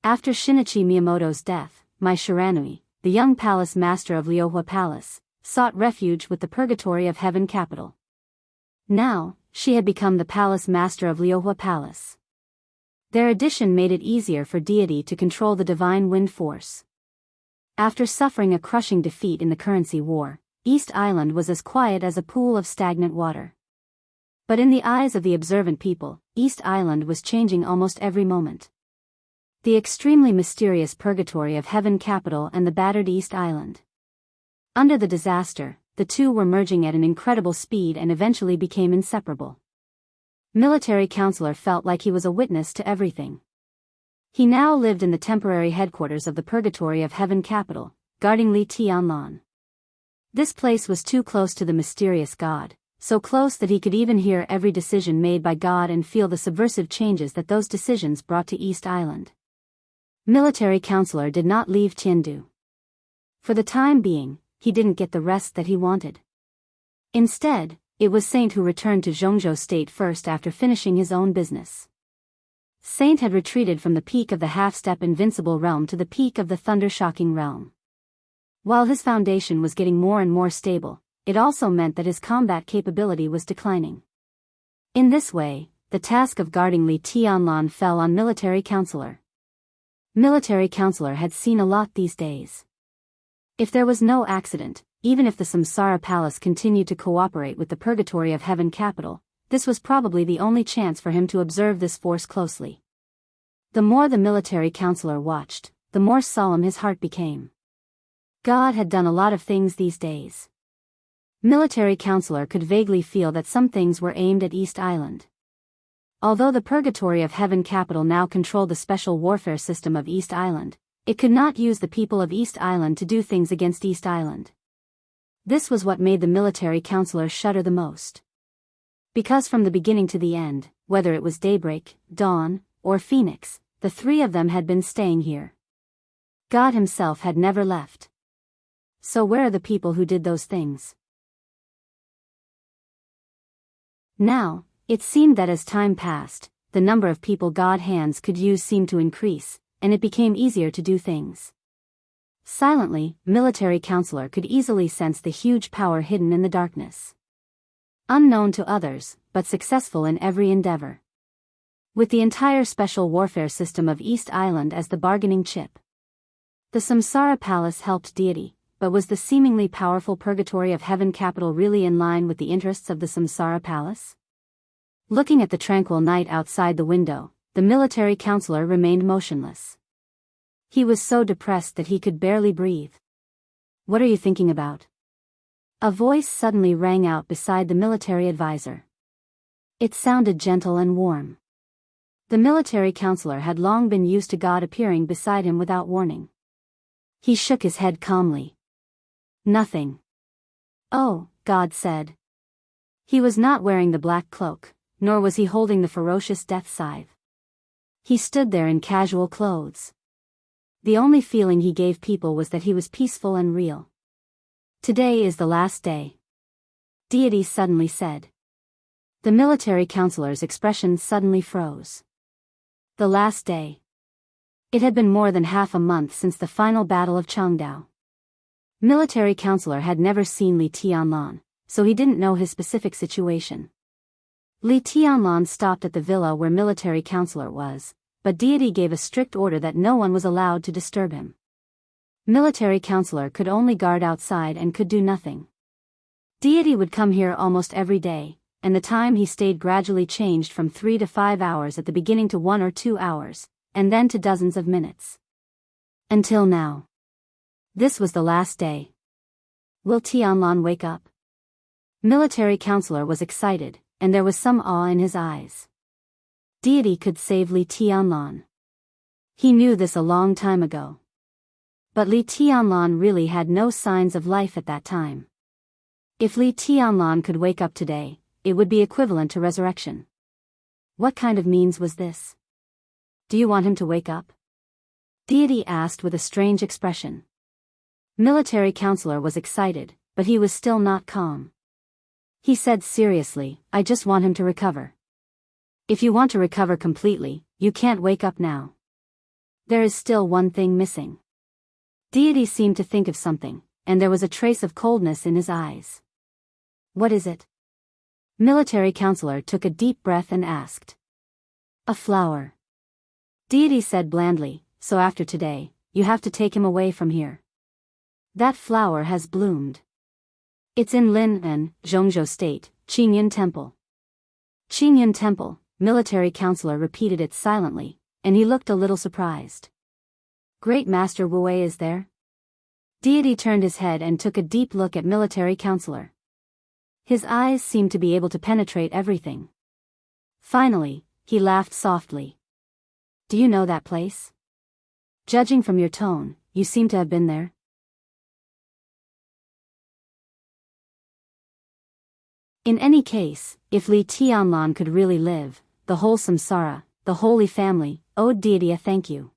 After Shinichi Miyamoto's death, Mai Shiranui, the young palace master of Liohua Palace, sought refuge with the Purgatory of Heaven capital. Now, she had become the palace master of Liohua Palace. Their addition made it easier for deity to control the divine wind force. After suffering a crushing defeat in the currency war, East Island was as quiet as a pool of stagnant water. But in the eyes of the observant people, East Island was changing almost every moment. The extremely mysterious Purgatory of Heaven capital and the battered East Island. Under the disaster, the two were merging at an incredible speed and eventually became inseparable. Military Counselor felt like he was a witness to everything. He now lived in the temporary headquarters of the Purgatory of Heaven capital, guarding Li Tianlan. This place was too close to the mysterious god, so close that he could even hear every decision made by God and feel the subversive changes that those decisions brought to East Island. Military Counselor did not leave Tiandu. For the time being, he didn't get the rest that he wanted. Instead, it was Saint who returned to Zhongzhou State first after finishing his own business. Saint had retreated from the peak of the half-step invincible realm to the peak of the thunder-shocking realm. While his foundation was getting more and more stable, it also meant that his combat capability was declining. In this way, the task of guarding Li Tianlan fell on Military Counselor. Military Counselor had seen a lot these days. If there was no accident, even if the Samsara Palace continued to cooperate with the Purgatory of Heaven capital, this was probably the only chance for him to observe this force closely. The more the Military Counselor watched, the more solemn his heart became. God had done a lot of things these days. Military Counselor could vaguely feel that some things were aimed at East Island. Although the Purgatory of Heaven capital now controlled the special warfare system of East Island, it could not use the people of East Island to do things against East Island. This was what made the Military Counselor shudder the most. Because from the beginning to the end, whether it was daybreak, dawn, or phoenix, the three of them had been staying here. God himself had never left. So where are the people who did those things? Now, it seemed that as time passed, the number of people God's hands could use seemed to increase, and it became easier to do things. Silently, Military Counselor could easily sense the huge power hidden in the darkness. Unknown to others, but successful in every endeavor. With the entire special warfare system of East Island as the bargaining chip. The Samsara Palace helped deity, but was the seemingly powerful Purgatory of Heaven capital really in line with the interests of the Samsara Palace? Looking at the tranquil night outside the window, the Military Counselor remained motionless. He was so depressed that he could barely breathe. "What are you thinking about?" A voice suddenly rang out beside the military advisor. It sounded gentle and warm. The Military Counselor had long been used to God appearing beside him without warning. He shook his head calmly. "Nothing." "Oh," God said. He was not wearing the black cloak, nor was he holding the ferocious death scythe. He stood there in casual clothes. The only feeling he gave people was that he was peaceful and real. "Today is the last day," deity suddenly said. The Military Counselor's expression suddenly froze. The last day. It had been more than half a month since the final battle of Changdao. Military Counselor had never seen Li Tianlan, so he didn't know his specific situation. Li Tianlan stopped at the villa where Military Counselor was, but deity gave a strict order that no one was allowed to disturb him. Military Counselor could only guard outside and could do nothing. Deity would come here almost every day, and the time he stayed gradually changed from 3 to 5 hours at the beginning to 1 or 2 hours, and then to dozens of minutes. Until now. This was the last day. Will Tianlan wake up? Military Counselor was excited, and there was some awe in his eyes. Deity could save Li Tianlan. He knew this a long time ago. But Li Tianlan really had no signs of life at that time. If Li Tianlan could wake up today, it would be equivalent to resurrection. What kind of means was this? "Do you want him to wake up?" Deity asked with a strange expression. Military Counselor was excited, but he was still not calm. He said seriously, I just want him to recover. If you want to recover completely, you can't wake up now. There is still one thing missing. Deity seemed to think of something, and there was a trace of coldness in his eyes. What is it? Military counselor took a deep breath and asked. A flower. Deity said blandly, so after today, you have to take him away from here. That flower has bloomed. It's in Lin'an, Zhongzhou State, Qingyun Temple. Qingyun Temple, military counselor repeated it silently, and he looked a little surprised. Great Master Wu Wei is there? Deity turned his head and took a deep look at military counselor. His eyes seemed to be able to penetrate everything. Finally, he laughed softly. Do you know that place? Judging from your tone, you seem to have been there. In any case, if Li Tianlan could really live, the whole samsara, the Holy Family, owed Deity a thank you.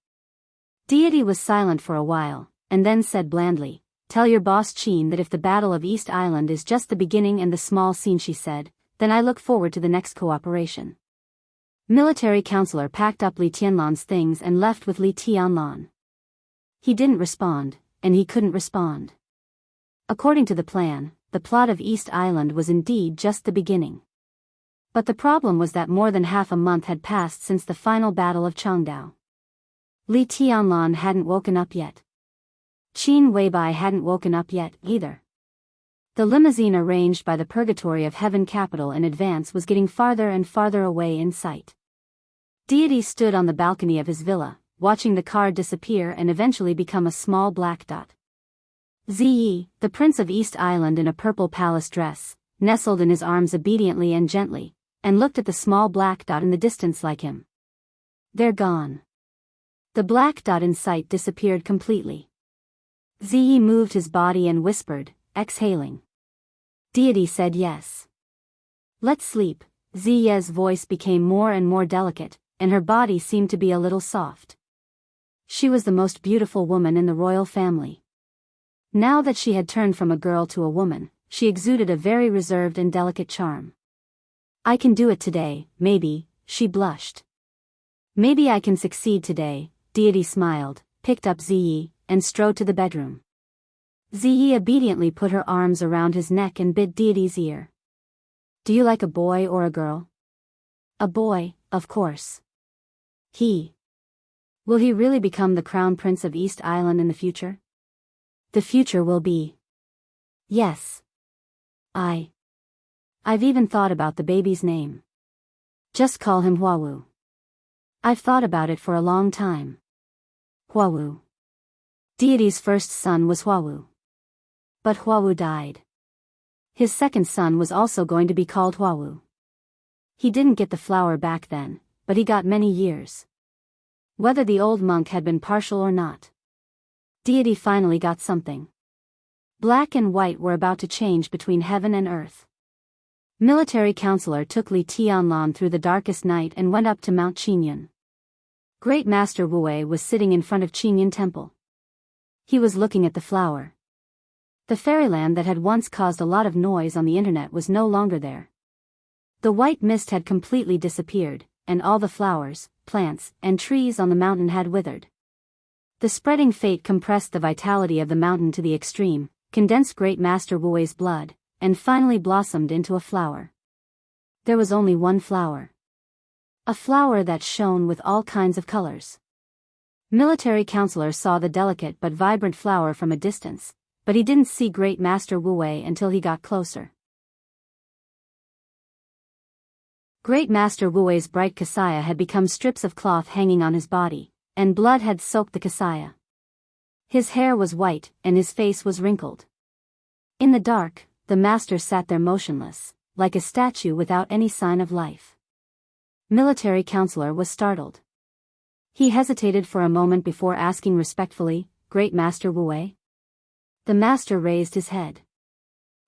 Deity was silent for a while, and then said blandly, Tell your boss Qin that if the Battle of East Island is just the beginning and the small scene she said, then I look forward to the next cooperation. Military counselor packed up Li Tianlan's things and left with Li Tianlan. He didn't respond, and he couldn't respond. According to the plan, the plot of East Island was indeed just the beginning. But the problem was that more than half a month had passed since the final battle of Changdao. Li Tianlan hadn't woken up yet. Qin Weibai hadn't woken up yet, either. The limousine arranged by the Purgatory of Heaven capital in advance was getting farther and farther away in sight. Deity stood on the balcony of his villa, watching the car disappear and eventually become a small black dot. Ziyi, the Prince of East Island in a purple palace dress, nestled in his arms obediently and gently, and looked at the small black dot in the distance like him. They're gone. The black dot in sight disappeared completely. Ziyi moved his body and whispered, exhaling. Deity said yes. Let's sleep. Ziyi's voice became more and more delicate, and her body seemed to be a little soft. She was the most beautiful woman in the royal family. Now that she had turned from a girl to a woman, she exuded a very reserved and delicate charm. I can do it today, maybe, she blushed. Maybe I can succeed today, Deity smiled, picked up Ziyi, and strode to the bedroom. Ziyi obediently put her arms around his neck and bit Deity's ear. Do you like a boy or a girl? A boy, of course. Will he really become the crown prince of East Island in the future? The future will be. Yes. I've even thought about the baby's name. Just call him Huawu. I've thought about it for a long time. Huawu. Deity's first son was Huawu. But Huawu died. His second son was also going to be called Huawu. He didn't get the flower back then, but he got many years. Whether the old monk had been partial or not. Deity finally got something. Black and white were about to change between heaven and earth. Military counselor took Li Tianlan through the darkest night and went up to Mount Qingyun. Great Master Wu Wei was sitting in front of Qingyun Temple. He was looking at the flower. The fairyland that had once caused a lot of noise on the internet was no longer there. The white mist had completely disappeared, and all the flowers, plants, and trees on the mountain had withered. The spreading fate compressed the vitality of the mountain to the extreme, condensed Great Master Wu Wei's blood, and finally blossomed into a flower. There was only one flower. A flower that shone with all kinds of colors. Military counselor saw the delicate but vibrant flower from a distance, but he didn't see Great Master Wu Wei until he got closer. Great Master Wu Wei's bright kasaya had become strips of cloth hanging on his body, and blood had soaked the kasaya. His hair was white, and his face was wrinkled. In the dark, the master sat there motionless, like a statue without any sign of life. Military counselor was startled. He hesitated for a moment before asking respectfully, Great Master Wu Wei? The master raised his head.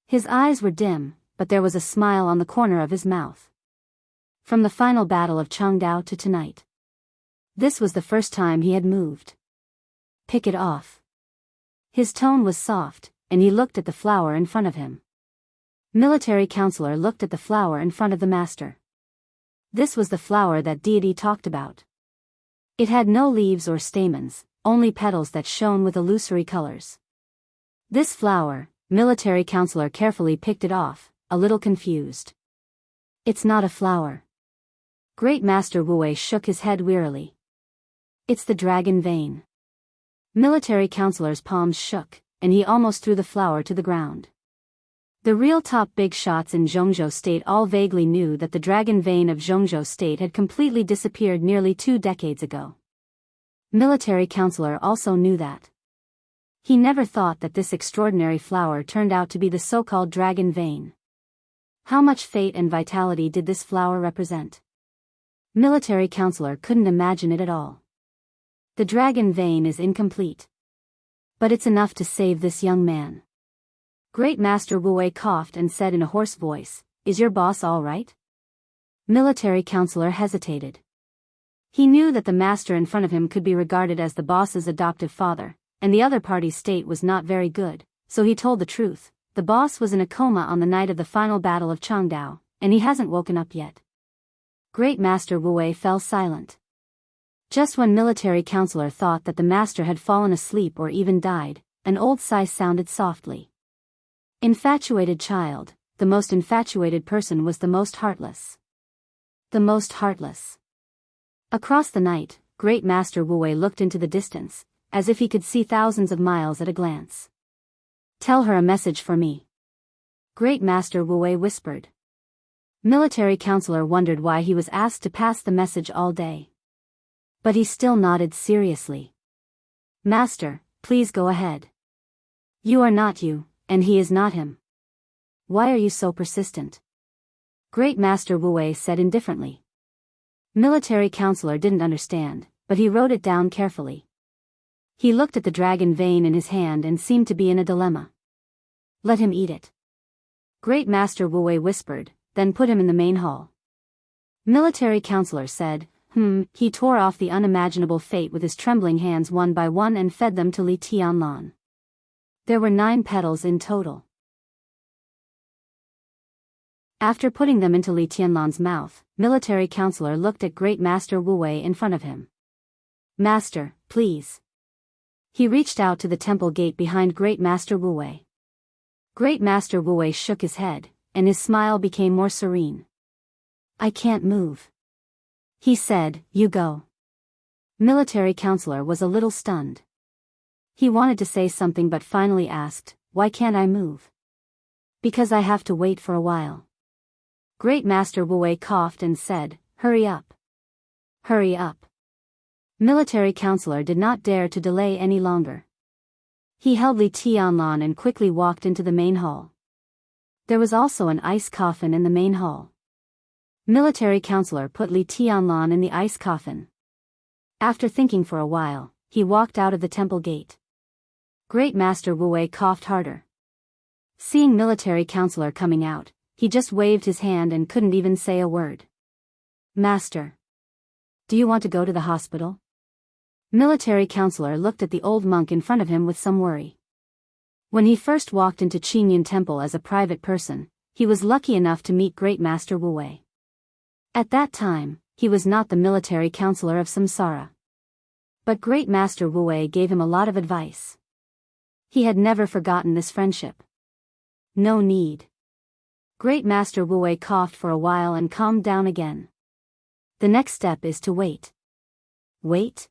His eyes were dim, but there was a smile on the corner of his mouth. From the final battle of Changdao to tonight. This was the first time he had moved. Pick it off. His tone was soft, and he looked at the flower in front of him. Military counselor looked at the flower in front of the master. This was the flower that deity talked about. It had no leaves or stamens, only petals that shone with illusory colors. This flower, military counselor carefully picked it off, a little confused. It's not a flower. Great Master Wu shook his head wearily. It's the dragon vein. Military counselor's palms shook, and he almost threw the flower to the ground. The real top big shots in Jianghu state all vaguely knew that the dragon vein of Jianghu state had completely disappeared nearly 2 decades ago. Military counselor also knew that. He never thought that this extraordinary flower turned out to be the so-called dragon vein. How much fate and vitality did this flower represent? Military counselor couldn't imagine it at all. The dragon vein is incomplete. But it's enough to save this young man. Great Master Wu coughed and said in a hoarse voice, "Is your boss all right?" Military counselor hesitated. He knew that the master in front of him could be regarded as the boss's adoptive father, and the other party's state was not very good, so he told the truth. The boss was in a coma on the night of the final battle of Changdao, and he hasn't woken up yet. Great Master Wu fell silent. Just when military counselor thought that the master had fallen asleep or even died, an old sigh sounded softly. Infatuated child, the most infatuated person was the most heartless. The most heartless. Across the night, Great Master Wu looked into the distance, as if he could see thousands of miles at a glance. "Tell her a message for me." Great Master Wu whispered. Military counselor wondered why he was asked to pass the message all day. But he still nodded seriously. "Master, please go ahead. You are not you, and he is not him. Why are you so persistent?" Great Master Wu said indifferently. Military counselor didn't understand, but he wrote it down carefully. He looked at the dragon vein in his hand and seemed to be in a dilemma. "Let him eat it." Great Master Wu whispered, "Then put him in the main hall." Military counselor said, He tore off the unimaginable fate with his trembling hands one by one and fed them to Li Tianlan. There were 9 petals in total. After putting them into Li Tianlan's mouth, military counselor looked at Great Master Wu in front of him. "Master, please." He reached out to the temple gate behind Great Master Wu. Great Master Wu shook his head, and his smile became more serene. "I can't move." He said, "You go." Military counselor was a little stunned. He wanted to say something but finally asked, "Why can't I move?" "Because I have to wait for a while." Great Master Wu coughed and said, "Hurry up. Hurry up." Military counselor did not dare to delay any longer. He held Li Tianlan and quickly walked into the main hall. There was also an ice coffin in the main hall. Military counselor put Li Tianlan in the ice coffin. After thinking for a while, he walked out of the temple gate. Great Master Wu coughed harder. Seeing military counselor coming out, he just waved his hand and couldn't even say a word. "Master. Do you want to go to the hospital?" Military counselor looked at the old monk in front of him with some worry. When he first walked into Qingyun Temple as a private person, he was lucky enough to meet Great Master Wu. At that time, he was not the military counselor of Samsara. But Great Master Wu gave him a lot of advice. He had never forgotten this friendship. No need. Great Master Wu coughed for a while and calmed down again. The next step is to wait. Wait?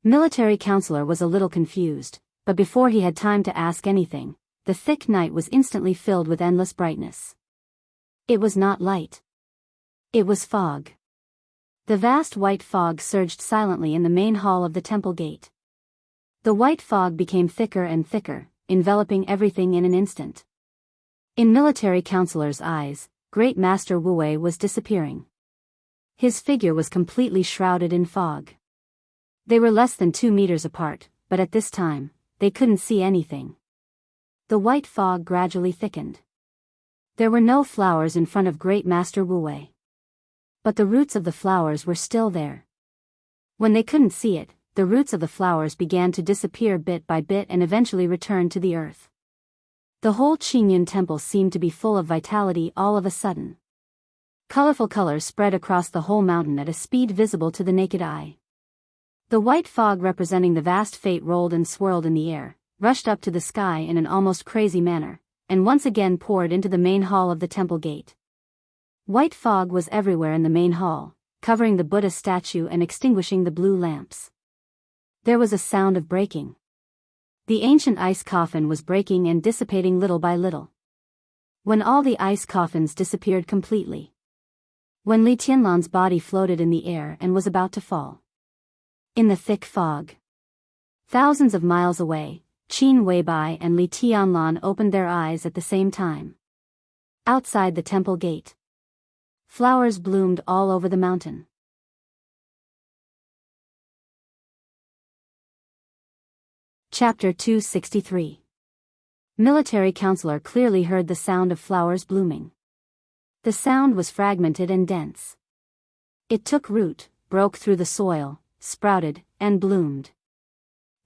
Military counselor was a little confused, but before he had time to ask anything, the thick night was instantly filled with endless brightness. It was not light. It was fog. The vast white fog surged silently in the main hall of the temple gate. The white fog became thicker and thicker, enveloping everything in an instant. In military counselor's eyes, Great Master Wu was disappearing. His figure was completely shrouded in fog. They were less than 2 meters apart, but at this time, they couldn't see anything. The white fog gradually thickened. There were no flowers in front of Great Master Wu. But the roots of the flowers were still there. When they couldn't see it, the roots of the flowers began to disappear bit by bit and eventually returned to the earth. The whole Qingyun temple seemed to be full of vitality all of a sudden. Colorful colors spread across the whole mountain at a speed visible to the naked eye. The white fog representing the vast fate rolled and swirled in the air, rushed up to the sky in an almost crazy manner, and once again poured into the main hall of the temple gate. White fog was everywhere in the main hall, covering the Buddha statue and extinguishing the blue lamps. There was a sound of breaking. The ancient ice coffin was breaking and dissipating little by little. When all the ice coffins disappeared completely. When Li Tianlan's body floated in the air and was about to fall. In the thick fog. Thousands of miles away, Qin Weibai and Li Tianlan opened their eyes at the same time. Outside the temple gate. Flowers bloomed all over the mountain. Chapter 263. Military counselor clearly heard the sound of flowers blooming. The sound was fragmented and dense. It took root, broke through the soil, sprouted, and bloomed.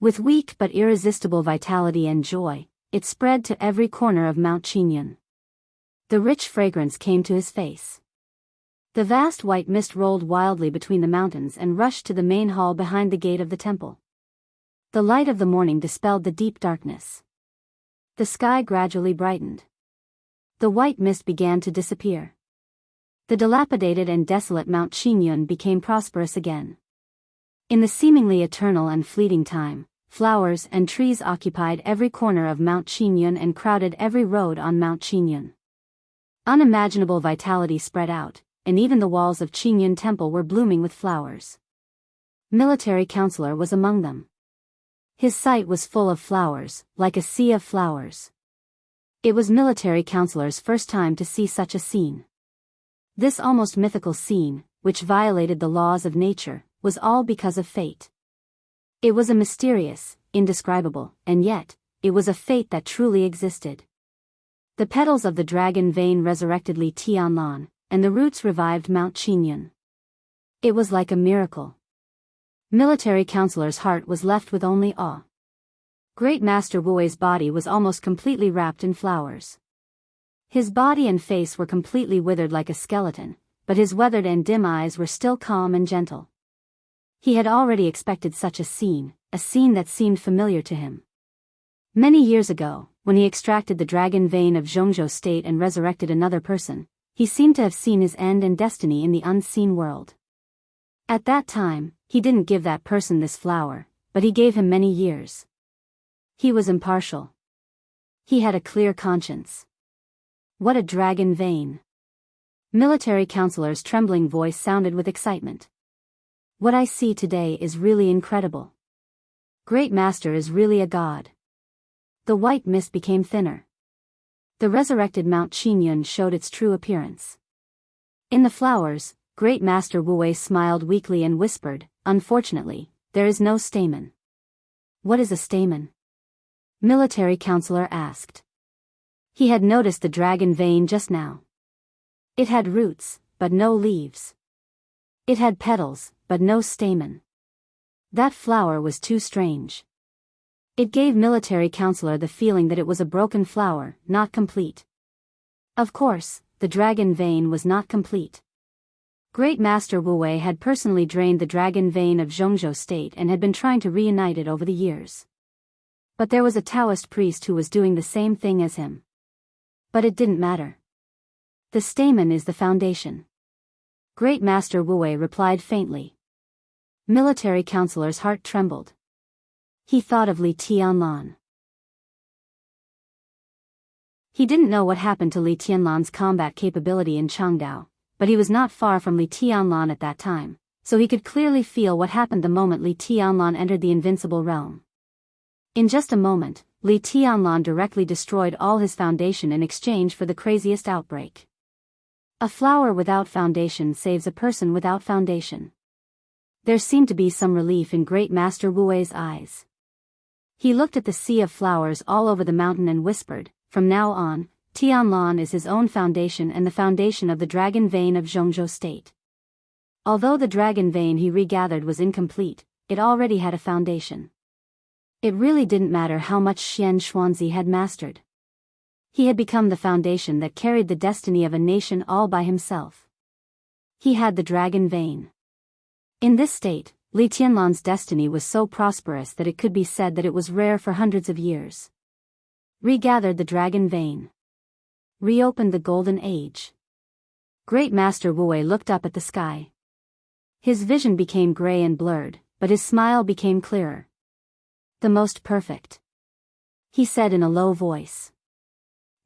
With weak but irresistible vitality and joy, it spread to every corner of Mount Qingyun. The rich fragrance came to his face. The vast white mist rolled wildly between the mountains and rushed to the main hall behind the gate of the temple. The light of the morning dispelled the deep darkness. The sky gradually brightened. The white mist began to disappear. The dilapidated and desolate Mount Qingyun became prosperous again. In the seemingly eternal and fleeting time, flowers and trees occupied every corner of Mount Qingyun and crowded every road on Mount Qingyun. Unimaginable vitality spread out, and even the walls of Qingyun Temple were blooming with flowers. Military counselor was among them. His sight was full of flowers, like a sea of flowers. It was military counselor's first time to see such a scene. This almost mythical scene, which violated the laws of nature, was all because of fate. It was a mysterious, indescribable, and yet, it was a fate that truly existed. The petals of the dragon vein resurrected Li Tianlan, and the roots revived Mount Qingyun. It was like a miracle. Military counselor's heart was left with only awe. Great Master Wu's body was almost completely wrapped in flowers. His body and face were completely withered like a skeleton, but his weathered and dim eyes were still calm and gentle. He had already expected such a scene that seemed familiar to him. Many years ago, when he extracted the dragon vein of Jianghu state and resurrected another person, he seemed to have seen his end and destiny in the unseen world. At that time, he didn't give that person this flower, but he gave him many years. He was impartial. He had a clear conscience. What a dragon vein! Military counselor's trembling voice sounded with excitement. What I see today is really incredible. Great Master is really a god. The white mist became thinner. The resurrected Mount Qingyun showed its true appearance. In the flowers, Great Master Wu smiled weakly and whispered, "Unfortunately, there is no stamen." "What is a stamen?" Military counselor asked. He had noticed the dragon vein just now. It had roots, but no leaves. It had petals, but no stamen. That flower was too strange. It gave military counselor the feeling that it was a broken flower, not complete. Of course, the dragon vein was not complete. Great Master Wu had personally drained the dragon vein of Jianghu state and had been trying to reunite it over the years. But there was a Taoist priest who was doing the same thing as him. But it didn't matter. The stamen is the foundation. Great Master Wu replied faintly. Military counselor's heart trembled. He thought of Li Tianlan. He didn't know what happened to Li Tianlan's combat capability in Changdao, but he was not far from Li Tianlan at that time, so he could clearly feel what happened the moment Li Tianlan entered the invincible realm. In just a moment, Li Tianlan directly destroyed all his foundation in exchange for the craziest outbreak. A flower without foundation saves a person without foundation. There seemed to be some relief in Great Master Wu's eyes. He looked at the sea of flowers all over the mountain and whispered, "From now on, Tianlan is his own foundation and the foundation of the dragon vein of Jianghu state." Although the dragon vein he regathered was incomplete, it already had a foundation. It really didn't matter how much Xian Xuanzi had mastered. He had become the foundation that carried the destiny of a nation all by himself. He had the dragon vein. In this state, Li Tianlan's destiny was so prosperous that it could be said that it was rare for hundreds of years. Regathered the dragon vein. Reopened the golden age. Great Master Wuwei looked up at the sky. His vision became gray and blurred, but his smile became clearer. The most perfect, he said in a low voice.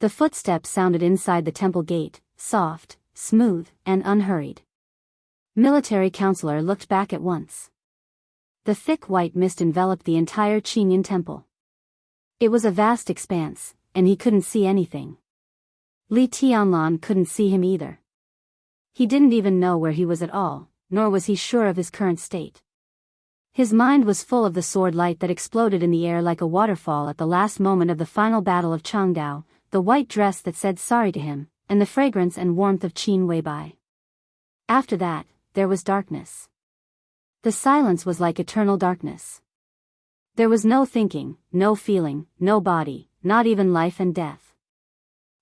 The footsteps sounded inside the temple gate, soft, smooth, and unhurried. Military counselor looked back at once. The thick white mist enveloped the entire Qinyan temple. It was a vast expanse, and he couldn't see anything. Li Tianlan couldn't see him either. He didn't even know where he was at all, nor was he sure of his current state. His mind was full of the sword light that exploded in the air like a waterfall at the last moment of the final battle of Changdao, the white dress that said sorry to him, and the fragrance and warmth of Qin Weibai. After that, there was darkness. The silence was like eternal darkness. There was no thinking, no feeling, no body, not even life and death.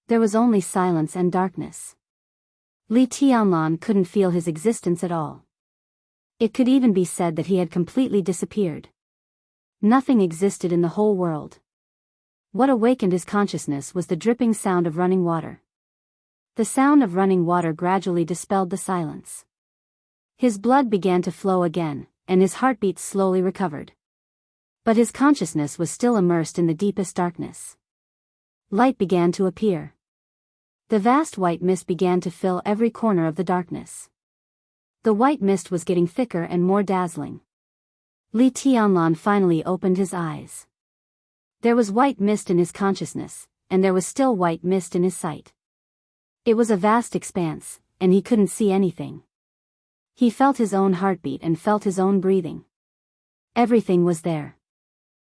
There was only silence and darkness. Li Tianlan couldn't feel his existence at all. It could even be said that he had completely disappeared. Nothing existed in the whole world. What awakened his consciousness was the dripping sound of running water. The sound of running water gradually dispelled the silence. His blood began to flow again, and his heartbeat slowly recovered. But his consciousness was still immersed in the deepest darkness. Light began to appear. The vast white mist began to fill every corner of the darkness. The white mist was getting thicker and more dazzling. Li Tianlan finally opened his eyes. There was white mist in his consciousness, and there was still white mist in his sight. It was a vast expanse, and he couldn't see anything. He felt his own heartbeat and felt his own breathing. Everything was there.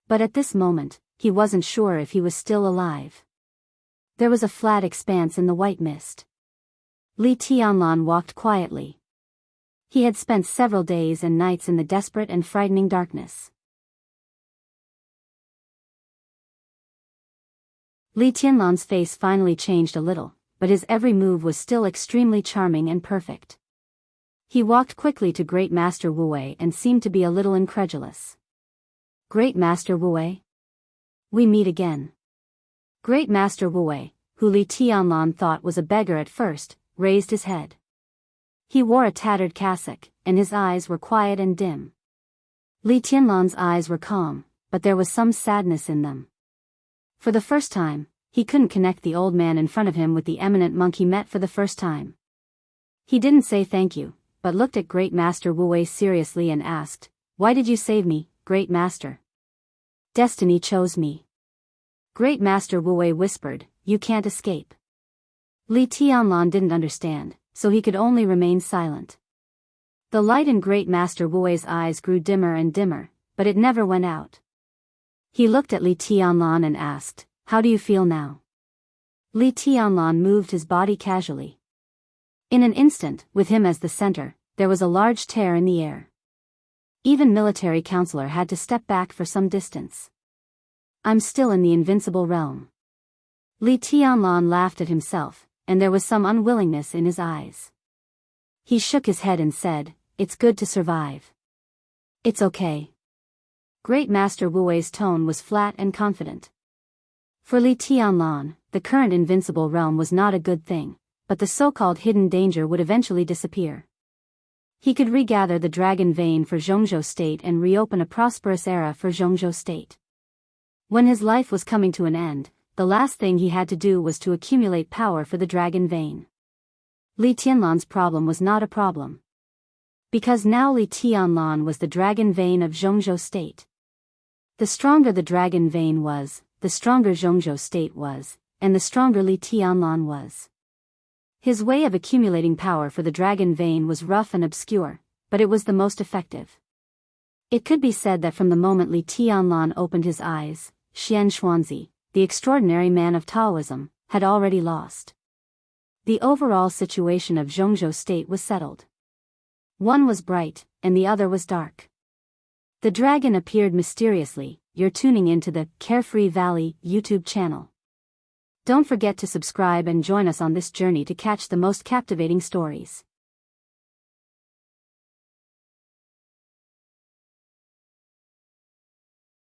But at this moment, he wasn't sure if he was still alive. There was a flat expanse in the white mist. Li Tianlan walked quietly. He had spent several days and nights in the desperate and frightening darkness. Li Tianlan's face finally changed a little, but his every move was still extremely charming and perfect. He walked quickly to Great Master Wuwei and seemed to be a little incredulous. Great Master Wuwei? We meet again. Great Master Wuwei, who Li Tianlan thought was a beggar at first, raised his head. He wore a tattered cassock, and his eyes were quiet and dim. Li Tianlan's eyes were calm, but there was some sadness in them. For the first time, he couldn't connect the old man in front of him with the eminent monk he met for the first time. He didn't say thank you, but looked at Great Master Wuwei seriously and asked, "Why did you save me, Great Master?" "Destiny chose me." Great Master Wuwei whispered, "You can't escape." Li Tianlan didn't understand, so he could only remain silent. The light in Great Master Wuwei's eyes grew dimmer and dimmer, but it never went out. He looked at Li Tianlan and asked, "How do you feel now?" Li Tianlan moved his body casually. In an instant, with him as the center, there was a large tear in the air. Even military counselor had to step back for some distance. "I'm still in the invincible realm." Li Tianlan laughed at himself, and there was some unwillingness in his eyes. He shook his head and said, "It's good to survive." "It's okay." Great Master Wuwei's tone was flat and confident. For Li Tianlan, the current invincible realm was not a good thing, but the so-called hidden danger would eventually disappear. He could regather the dragon vein for Jianghu state and reopen a prosperous era for Jianghu state. When his life was coming to an end, the last thing he had to do was to accumulate power for the dragon vein. Li Tianlan's problem was not a problem. Because now Li Tianlan was the dragon vein of Jianghu state. The stronger the dragon vein was, the stronger Jianghu state was, and the stronger Li Tianlan was. His way of accumulating power for the dragon vein was rough and obscure, but it was the most effective. It could be said that from the moment Li Tianlan opened his eyes, Xianxia, the extraordinary man of Taoism, had already lost. The overall situation of Jianghu state was settled. One was bright, and the other was dark. The dragon appeared mysteriously. You're tuning into the Carefree Valley YouTube channel. Don't forget to subscribe and join us on this journey to catch the most captivating stories.